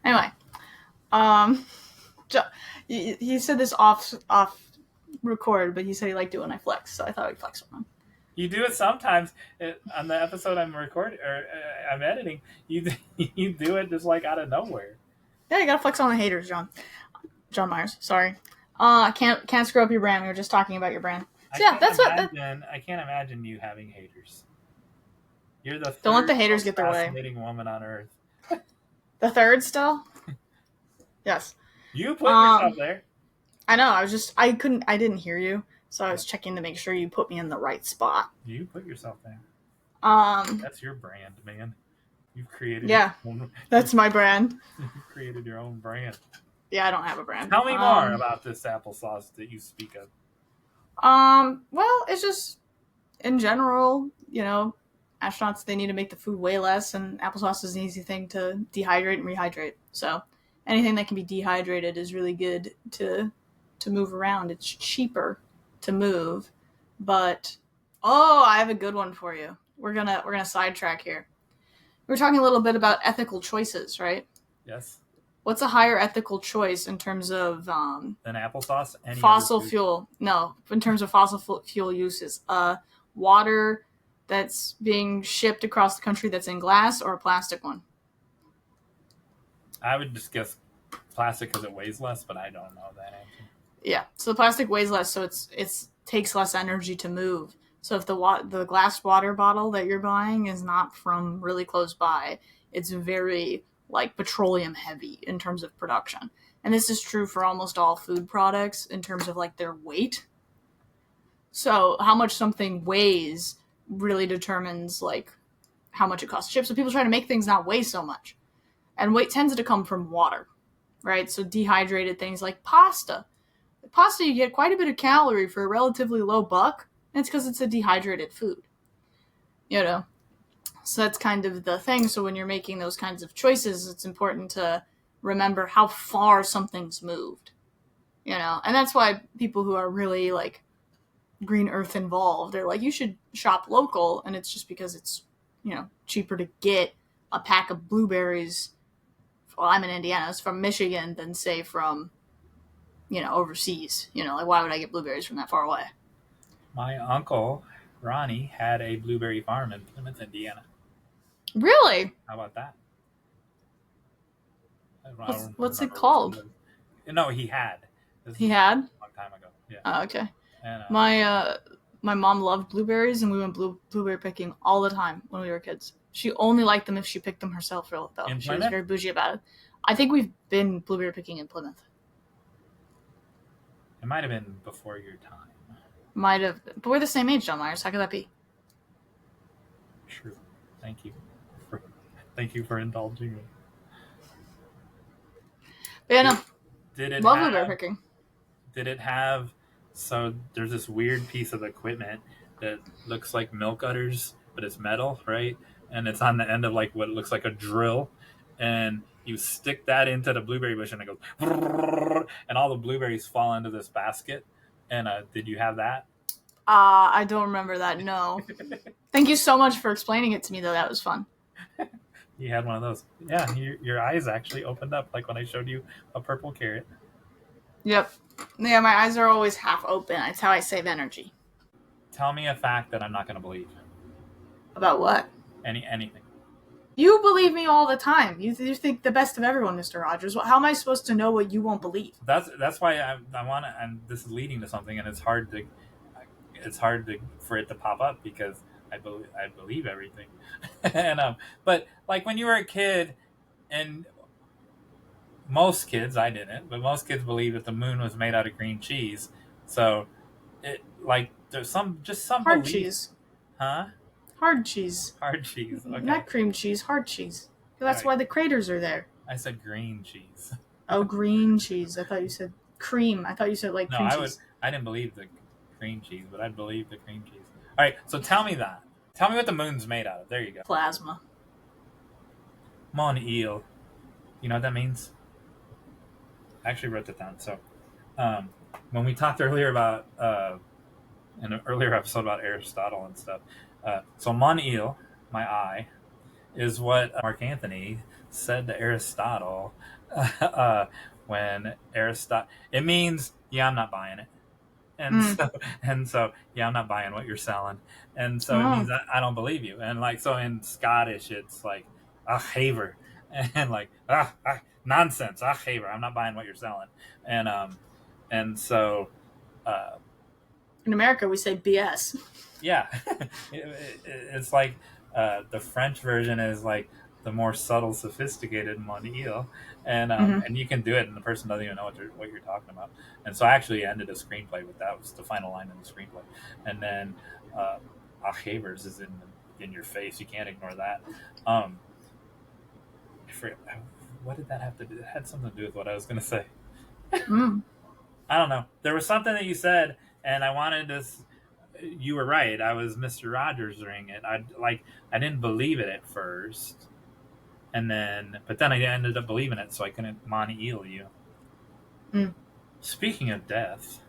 Anyway, he said this off record, but he said he liked it when I flex, so I thought I'd flex with him. You do it sometimes on the episode I'm recording or I'm editing. You do it just like out of nowhere. Yeah, you gotta flex on the haters, Jon Meyers. Sorry, can't screw up your brand. We were just talking about your brand. So yeah, I can't imagine you having haters. You're the don't let the haters get their way. Fascinating woman on earth. The third still. Yes. You put yourself there. I know. I didn't hear you, so I was checking to make sure you put me in the right spot. You put yourself there. That's your brand, man. You've created. Yeah, that's my brand. You've created your own brand. Yeah, I don't have a brand. Tell me more about this applesauce that you speak of. Well, it's just in general, astronauts, they need to make the food weigh less, and applesauce is an easy thing to dehydrate and rehydrate. So anything that can be dehydrated is really good to move around. It's cheaper to move, but I have a good one for you. We're gonna sidetrack here. We're talking a little bit about ethical choices, right? Yes. What's a higher ethical choice in terms of than applesauce? Fossil fuel? No, in terms of fossil fuel uses, water that's being shipped across the country that's in glass, or a plastic one? I would just guess plastic because it weighs less, but I don't know that answer. Yeah, so the plastic weighs less, so it's takes less energy to move. So if the glass water bottle that you're buying is not from really close by, it's very petroleum heavy in terms of production. And this is true for almost all food products in terms of their weight. So how much something weighs really determines how much it costs to ship. So people try to make things not weigh so much. And weight tends to come from water, right? So dehydrated things like pasta. Pasta, you get quite a bit of calorie for a relatively low buck, and it's because it's a dehydrated food. So that's kind of the thing. So when you're making those kinds of choices, it's important to remember how far something's moved. And that's why people who are really green earth involved, they're you should shop local, and it's just because it's cheaper to get a pack of blueberries. Well, I'm in Indiana, it's from Michigan, than say from overseas. Why would I get blueberries from that far away? My uncle Ronnie had a blueberry farm in Plymouth, Indiana. Really? How about that? What's it called? No, he had. This He is had? a long time ago. Yeah. Oh, okay. And, My mom loved blueberries, and we went blueberry picking all the time when we were kids. She only liked them if she picked them herself, though. In She was Plymouth? very bougie about it. I think we've been blueberry picking in Plymouth. it might have been before your time. Might have, but we're the same age, Jon Meyers. How could that be? True. Thank you. Thank you for indulging me. But yeah, no. Did it Love have, blueberry picking. Did it have? So there's this weird piece of equipment that looks like milk udders, but it's metal, right? And it's on the end of like what looks like a drill, and you stick that into the blueberry bush, and it goes, and all the blueberries fall into this basket. And did you have that? I don't remember that. No. Thank you so much for explaining it to me, though. That was fun. You had one of those. Yeah, your eyes actually opened up, like when I showed you a purple carrot. Yep. Yeah, my eyes are always half open. That's how I save energy. Tell me a fact that I'm not going to believe. About what? Anything. You believe me all the time. You think the best of everyone, Mr. Rogers. How am I supposed to know what you won't believe? That's why I want to, and this is leading to something, and it's hard for it to pop up because I believe everything. And but like when you were a kid, and most kids, I didn't, but most kids believe that the moon was made out of green cheese. So it like there's some Hard belief. cheese. Huh? Hard cheese. Hard cheese. Okay. Not cream cheese, hard cheese. That's Right. why the craters are there. I said green cheese. Oh, green cheese. I thought you said cream. I thought you said like No, cream I cheese. I didn't believe the cream cheese, but I believe the cream cheese. All right, so tell me that. Tell me what the moon's made out of. There you go. Plasma. Mon eel. You know what that means? I actually wrote that down. So, when we talked earlier about in an earlier episode about Aristotle and stuff, so mon eel, my eye, is what Mark Antony said to Aristotle when Aristotle. It means, yeah, I'm not buying it. And so, yeah, I'm not buying what you're selling. And so it means that I don't believe you. And like, so in Scottish, it's like, haver. And like, nonsense, haver. I'm not buying what you're selling. And so, In America, we say BS. yeah, it's like the French version is like the more subtle, sophisticated mon eel, and you can do it, and the person doesn't even know what you're talking about. And so I actually ended a screenplay with that. It was the final line in the screenplay, and then "Havers" is in your face. You can't ignore that. I forget, what did that have to do? It had something to do with what I was going to say. I don't know. There was something that you said, and I wanted to. You were right. I was Mr. Rogers during it. I didn't believe it at first, but then I ended up believing it, so I couldn't mon-eel you. Speaking of death,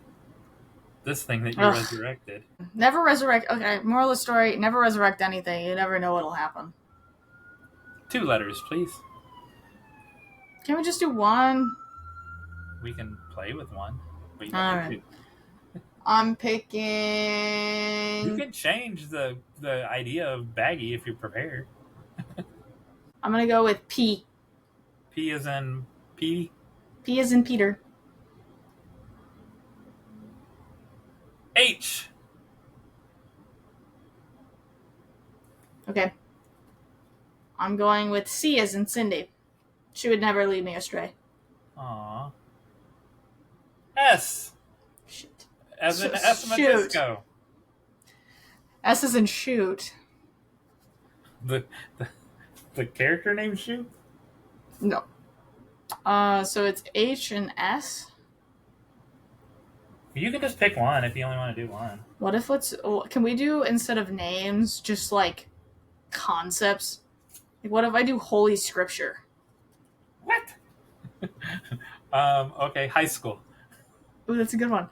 this thing that you resurrected. Never resurrect. Okay, moral of the story: never resurrect anything. You never know what'll happen. 2 letters, please. Can we just do one? We can play with one. But you All don't right. need I'm to. You picking. can change the idea of baggy if you're prepared. I'm gonna go with P. P as in P. P as in Peter. H. Okay. I'm going with C as in Cindy. She would never lead me astray. Aww. S. Shit. As in Shoot. Matisko. S as in shoot. The character name Shoot? No. So it's H and S. You can just pick one if you only want to do one. What if can we do, instead of names, just like concepts? Like, what if I do Holy Scripture? What? Okay, high school. Ooh, that's a good one.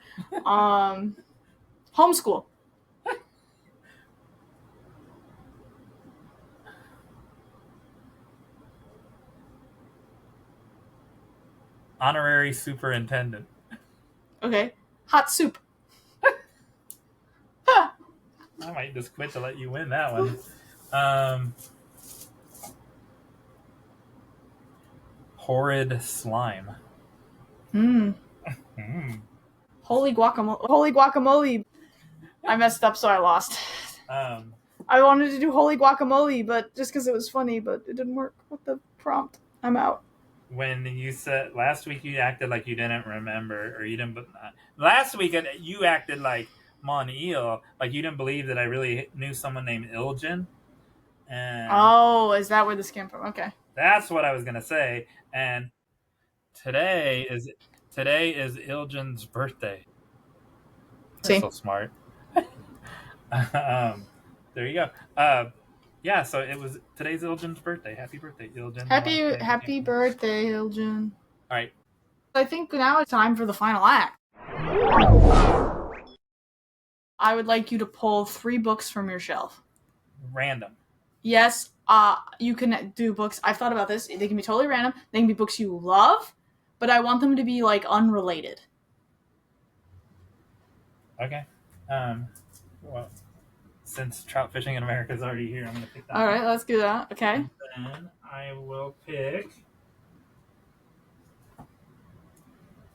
Homeschool. Honorary superintendent. Okay. Hot soup. I might just quit to let you win that one. Horrid slime. Hmm. Mm. Holy guacamole! Holy guacamole! I messed up, so I lost. Um, I wanted to do holy guacamole, but just because it was funny, but it didn't work with the prompt. I'm out. when you said last week, you acted like you didn't remember, or you didn't. Last week, you acted like Mon Il, like you didn't believe that I really knew someone named Iljan, and Oh, is that where this came from? Okay. that's what I was gonna say. And today is Iljan's birthday. You're See. so smart. There you go. Yeah, so it was today's Iljan's birthday. Happy birthday, Iljan. Happy birthday, Iljan. All right. I think now it's time for the final act. I would like you to pull 3 books from your shelf. Random. Yes, you can do books. I've thought about this. They can be totally random. They can be books you love, but I want them to be like unrelated. Okay. Well, since trout fishing in America is already here, I'm going to pick that. All right, let's do that. Okay. And then I will pick.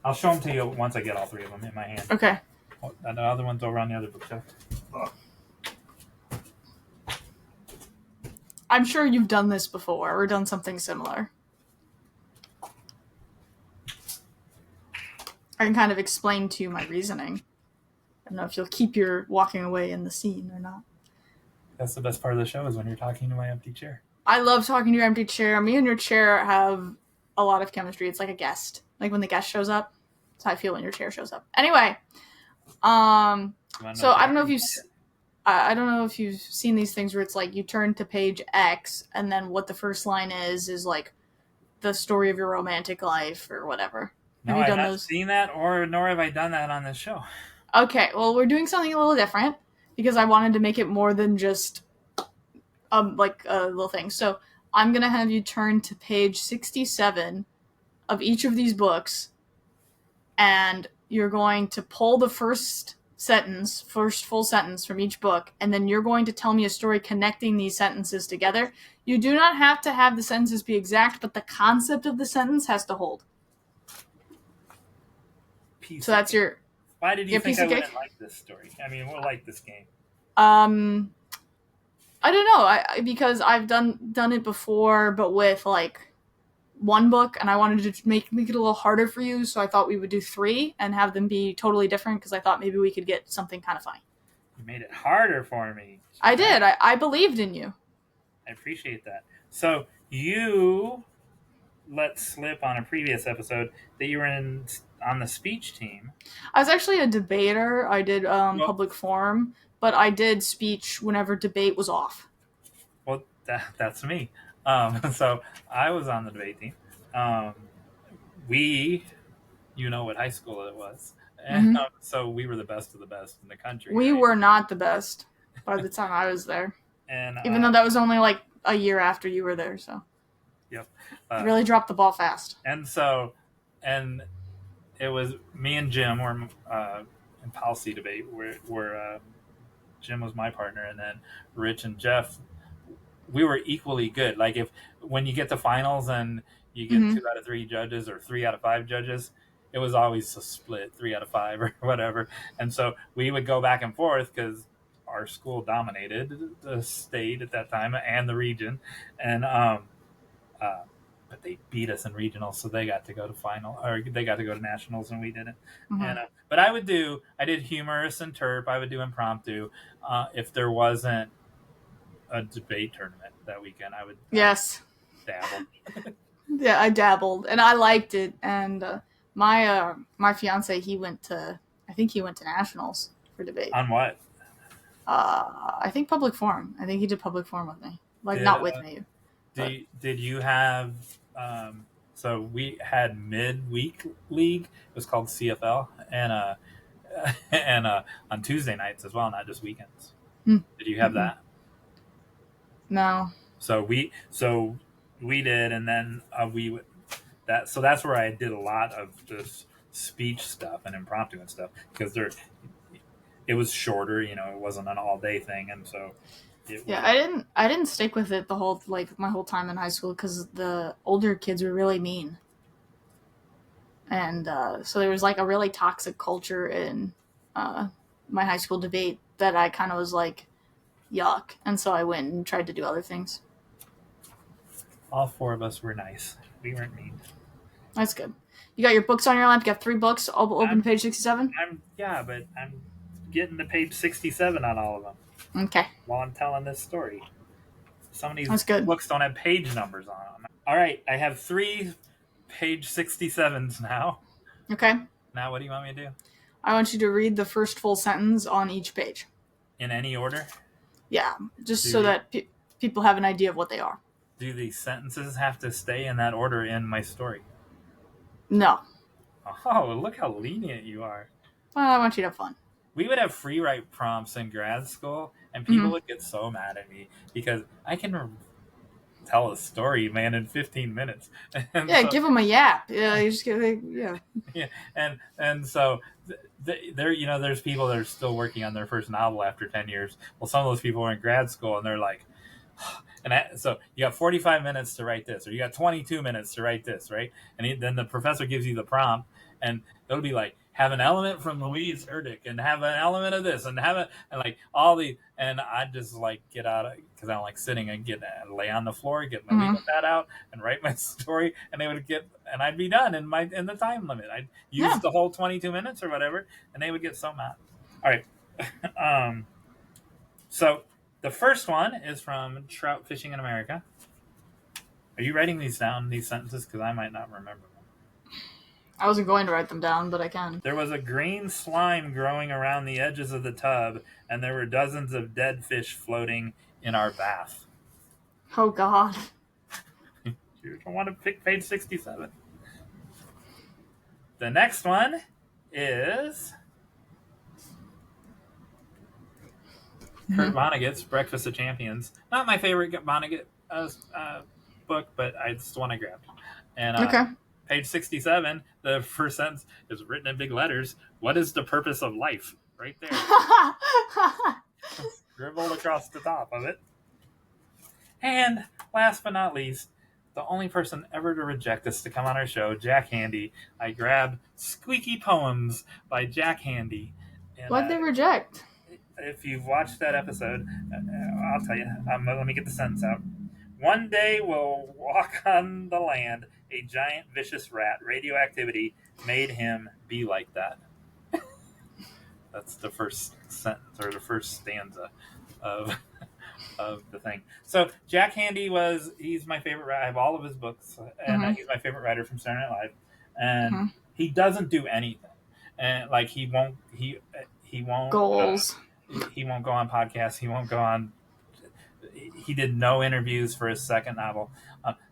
I'll show them to you once I get all 3 of them in my hand. Okay. Oh, and the other one's over on the other bookshelf. I'm sure you've done this before or done something similar. I can kind of explain to you my reasoning. I don't know if you'll keep your walking away in the scene or not. That's the best part of the show is when you're talking to my empty chair. I love talking to your empty chair. Me and your chair have a lot of chemistry. It's like a guest. Like when the guest shows up. That's how I feel when your chair shows up. Anyway, so I don't know if you've seen these things where it's like you turn to page X and then what the first line is like the story of your romantic life or whatever. No, I've not seen that, nor have I done that on this show. Okay, well, we're doing something a little different because I wanted to make it more than just like a little thing. So I'm gonna have you turn to page 67 of each of these books, and you're going to pull the first full sentence from each book, and then you're going to tell me a story connecting these sentences together. You do not have to have the sentences be exact, but the concept of the sentence has to hold. So that's your... Why did you think I wouldn't like this story? I mean, we'll like this game. I don't know. Because I've done it before, but with like one book, and I wanted to make it a little harder for you, so I thought we would do 3 and have them be totally different because I thought maybe we could get something kind of funny. You made it harder for me. I did. I believed in you. I appreciate that. So you let slip on a previous episode that you were on the speech team. I was actually a debater. I did public forum, but I did speech whenever debate was off. Well, that's me. So I was on the debate team. You know what high school it was. And so we were the best of the best in the country. We were not the best by the time I was there. And even though that was only like a year after you were there, so. Yep. Really dropped the ball fast. And it was me and Jim were in policy debate where Jim was my partner, and then Rich and Jeff, we were equally good. Like when you get to finals and you get 2 out of 3 judges or 3 out of 5 judges, it was always a split, 3 out of 5 or whatever. And so we would go back and forth because our school dominated the state at that time and the region. And but they beat us in regionals, so they got to go to final, or they got to go to nationals, and we didn't. And but I did humorous and terp. I would do impromptu. If there wasn't a debate tournament that weekend, I would dabble. Yeah, I dabbled, and I liked it. And my fiance, I think he went to nationals for debate. On what? I think public forum. I think he did public forum with me, not with me. Did you have? So we had midweek league. It was called CFL, and on Tuesday nights as well, not just weekends. Did you have that? No. So we did, and then so that's where I did a lot of just speech stuff and impromptu and stuff because it was shorter. It wasn't an all day thing, and so. I didn't stick with it my whole time in high school because the older kids were really mean. And so there was like a really toxic culture in my high school debate that I kind of was like, yuck. And so I went and tried to do other things. All 4 of us were nice. We weren't mean. That's good. You got your books on your lap. You got 3 books. Open to page 67. But I'm getting to page 67 on all of them. Okay. While I'm telling this story. Some of these That's good. books don't have page numbers on them. All right, I have 3 page 67s now. Okay. Now, what do you want me to do? I want you to read the first full sentence on each page. In any order? Yeah, just so that people have an idea of what they are. Do these sentences have to stay in that order in my story? No. Oh, look how lenient you are. Well, I want you to have fun. We would have free write prompts in grad school, and people would get so mad at me because I can tell a story, man, in 15 minutes. And yeah, so, give them a yap. Yeah, you just get yeah. Yeah, and so there, there's people that are still working on their first novel after 10 years. Well, some of those people are in grad school, and they're like, so you got 45 minutes to write this, or you got 22 minutes to write this, right? And then the professor gives you the prompt, and it'll be like, have an element from Louise Erdrich, and have an element of this, and have it, and like all the, and I just like get out of, because I don't like sitting and lay on the floor, get my legal pad out, and write my story, and they would and I'd be done in the time limit. I'd use the whole 22 minutes or whatever, and they would get so mad. All right, so the first one is from Trout Fishing in America. Are you writing these down, these sentences? Because I might not remember them. I wasn't going to write them down, but I can. There was a green slime growing around the edges of the tub, and there were dozens of dead fish floating in our bath. Oh, God. You don't want to pick page 67. The next one is Kurt Vonnegut's Breakfast of Champions. Not my favorite Vonnegut book, but it's the one I grabbed. And okay. Page 67, the first sentence is written in big letters. What is the purpose of life? Right there. Scribbled across the top of it. And last but not least, the only person ever to reject us to come on our show, Jack Handy. I grabbed Squeaky Poems by Jack Handy. What'd they reject? If you've watched that episode, I'll tell you. Let me get the sentence out. One day we'll walk on the land. A giant vicious rat. Radioactivity made him be like that. That's the first sentence or the first stanza of the thing. So Jack Handy he's my favorite writer. I have all of his books, and he's my favorite writer from Saturday Night Live. And he doesn't do anything, and like he won't goals. He won't go on podcasts. He won't go on. He did no interviews for his second novel.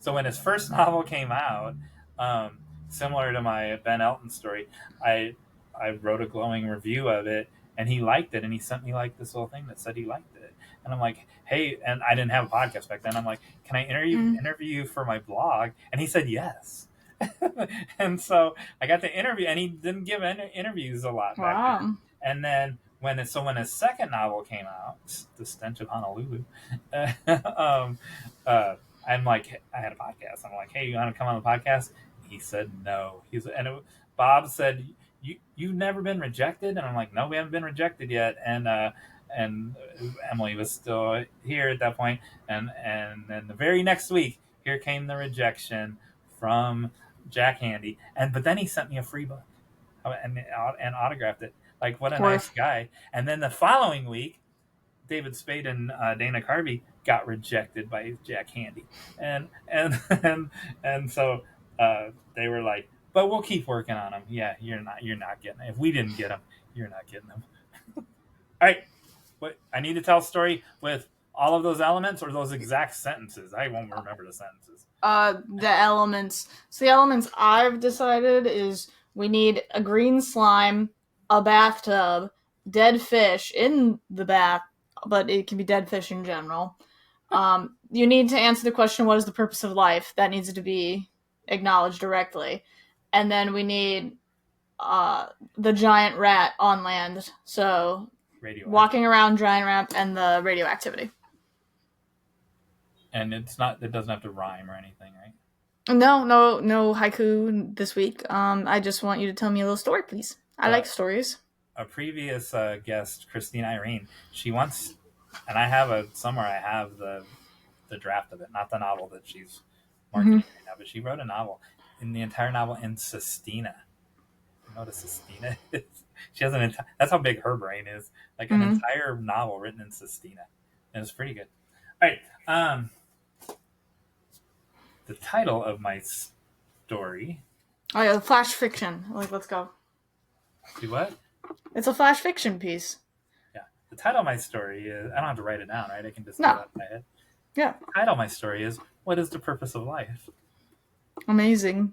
So when his first novel came out, similar to my Ben Elton story, I wrote a glowing review of it, and he liked it, and he sent me like this little thing that said he liked it. And I'm like, hey, and I didn't have a podcast back then. I'm like, can I interview you for my blog? And he said yes. And so I got to interview, and he didn't give interviews a lot back then. And then when his second novel came out, The Stench of Honolulu, I'm like, I had a podcast. I'm like, hey, you want to come on the podcast? He said no. Bob said, you've never been rejected? And I'm like, no, we haven't been rejected yet. And Emily was still here at that point. And then the very next week, here came the rejection from Jack Handy. But then he sent me a free book and autographed it. Like, what a nice guy. And then the following week, David Spade and Dana Carvey got rejected by Jack Handy. And so they were like, but we'll keep working on them. Yeah, you're not getting them. If we didn't get them, you're not getting them. All right. I need to tell a story with all of those elements or those exact sentences. I won't remember the sentences. The elements. So the elements I've decided is we need a green slime, a bathtub, dead fish in the bath, but it can be dead fish in general. You need to answer the question, what is the purpose of life? That needs to be acknowledged directly. And then we need the giant rat on land. So walking around, giant rat, and the radioactivity. And it doesn't have to rhyme or anything, right? No haiku this week. I just want you to tell me a little story, please. I like stories. A previous guest, Christine Irene, she once, and I have somewhere I have the draft of it, not the novel that she's marketing right now, but she wrote a novel, in the entire novel in Sistina. You know what a Sistina is? She has that's how big her brain is. Like an entire novel written in Sistina. And it's pretty good. All right. The title of my story. Oh yeah, flash fiction. Like, let's go. Do what? It's a flash fiction piece. Yeah. The title of my story is, I don't have to write it down, right? I can just do that in my head. Yeah. The title of my story is, What is the Purpose of Life? Amazing.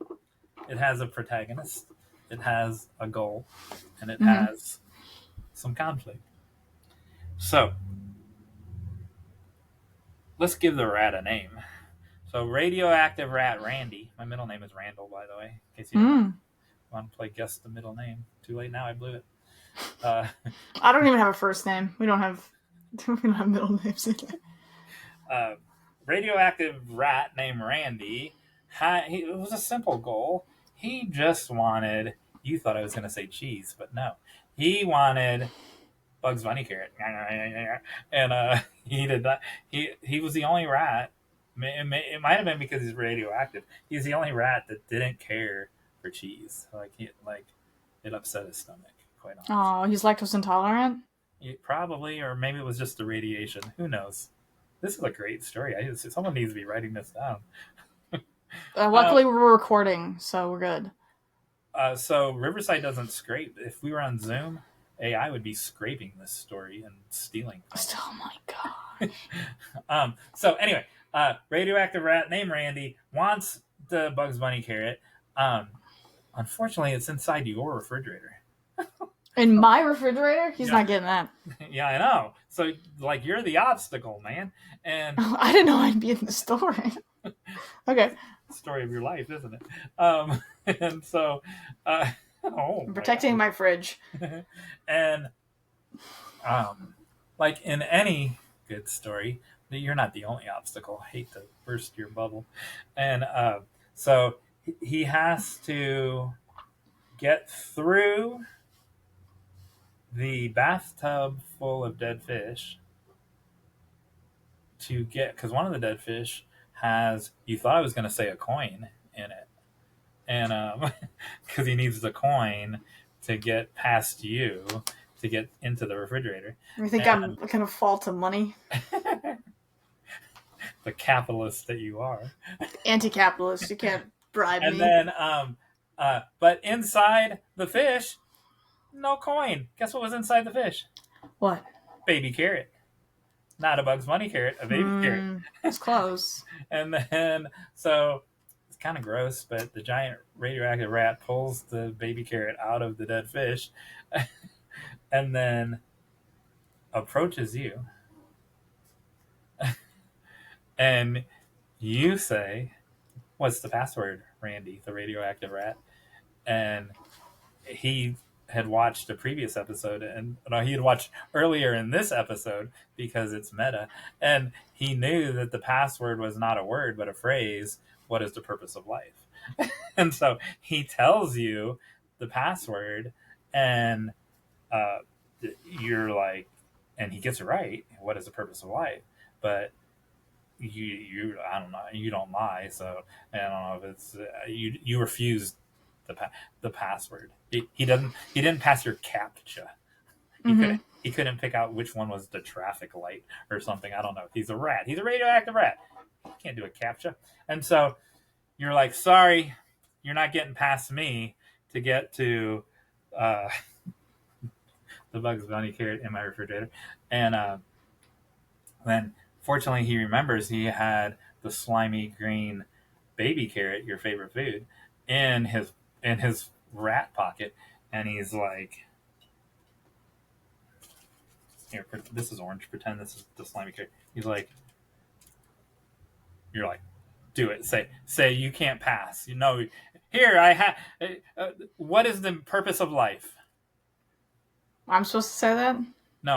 It has a protagonist, it has a goal, and it has some conflict. So, let's give the rat a name. So, radioactive rat Randy. My middle name is Randall, by the way, in case you want to play guess the middle name. Too late now, I blew it. I don't even have a first name. We don't have middle names. Radioactive rat named Randy. It was a simple goal. He just wanted. You thought I was going to say cheese, but no. He wanted Bugs Bunny carrot, and he did that. He was the only rat. It might have been because he's radioactive. He's the only rat that didn't care for cheese. It upset his stomach. Quite honestly. Oh, he's lactose intolerant? Probably, or maybe it was just the radiation. Who knows? This is a great story. Someone needs to be writing this down. Luckily, we're recording, so we're good. So Riverside doesn't scrape. If we were on Zoom, AI would be scraping this story and stealing. Oh my god. So anyway, radioactive rat named Randy wants the Bugs Bunny carrot. Unfortunately, it's inside your refrigerator. In my refrigerator? He's not getting that. Yeah, I know. So, you're the obstacle, man. And I didn't know I'd be in the story. Okay. Story of your life, isn't it? And so, I'm protecting my fridge. And, like in any good story, you're not the only obstacle. I hate to burst your bubble. And so he has to get through the bathtub full of dead fish to get, because one of the dead fish has, you thought I was going to say a coin in it, and because he needs the coin to get past you to get into the refrigerator. You think I'm going to fall to money? The capitalist that you are. Anti-capitalist. You can't bribe me. And then but inside the fish, no coin. Guess what was inside the fish? What? Baby carrot. Not a Bugs Bunny carrot, a baby carrot. It's close. And then, so it's kind of gross, but the giant radioactive rat pulls the baby carrot out of the dead fish and then approaches you. And you say, "What's the password, Randy, the radioactive rat?" And he had watched a previous episode, and he had watched earlier in this episode because it's meta, and he knew that the password was not a word but a phrase. What is the purpose of life? And so he tells you the password, and you're like, and he gets it right. What is the purpose of life? But you I don't know. You don't lie, so I don't know if it's you refuse the password. He didn't pass your CAPTCHA. He couldn't pick out which one was the traffic light or something. I don't know. He's a rat. He's a radioactive rat. He can't do a CAPTCHA. And so you're like, sorry, you're not getting past me to get to the Bugs Bunny carrot in my refrigerator. And then fortunately he remembers he had the slimy green baby carrot, your favorite food, in his rat pocket, and he's like, here, this is orange, pretend this is the slimy carrot. He's like, you're like, do it, say you can't pass, here I have what is the purpose of life? I'm supposed to say that? No,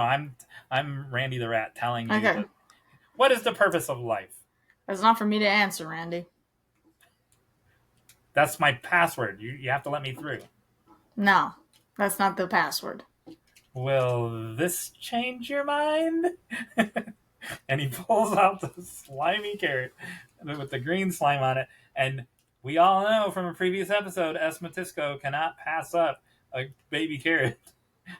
I'm Randy the rat telling you okay. What is the purpose of life? It's not for me to answer, Randy. That's my password. You have to let me through. No, that's not the password. Will this change your mind? And he pulls out the slimy carrot with the green slime on it. And we all know from a previous episode, Matisko cannot pass up a baby carrot,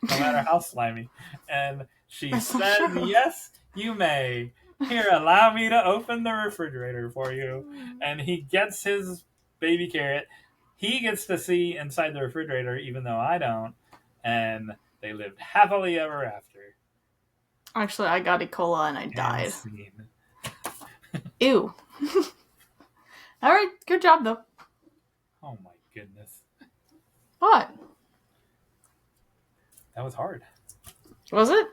no matter how slimy. And she That's not says, true. yes, you may. Here, allow me to open the refrigerator for you. And he gets his baby carrot. He gets to see inside the refrigerator, even though I don't. And they lived happily ever after. Actually, I got E. coli and I died. And scene. Ew. All right, good job though. Oh my goodness. What? That was hard. Was it?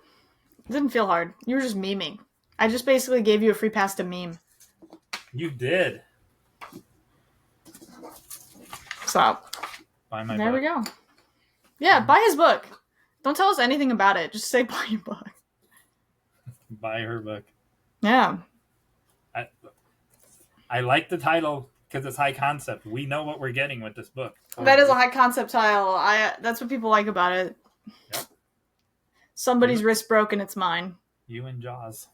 It didn't feel hard. You were just memeing. I just basically gave you a free pass to meme. You did. So, Buy my there book. we go. Yeah, buy his book. Don't tell us anything about it. Just say buy your book. Buy her book. Yeah. I like the title because it's high concept. We know what we're getting with this book. That is a high concept title. That's what people like about it. Yep. Somebody's wrist broke and it's mine. You and Jaws.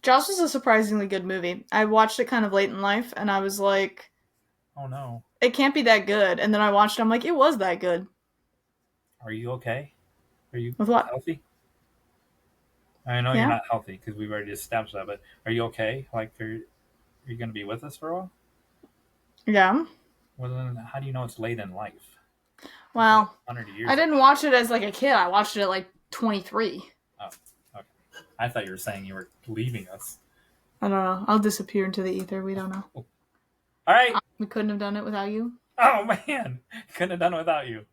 Jaws was a surprisingly good movie. I watched it kind of late in life and I was like, Oh no. it can't be that good. And then I watched it, I'm like, it was that good. Are you okay? Are you With what? healthy? I know Yeah. you're not healthy because we've already established that, but are you okay? Like, are you going to be with us for a while? Yeah. Well, then how do you know it's late in life? Well, 100 years I didn't watch it as like a kid. I watched it at like 23. Oh, okay. I thought you were saying you were leaving us. I don't know. I'll disappear into the ether. We don't know. All right. We couldn't have done it without you. Oh, man. Couldn't have done it without you.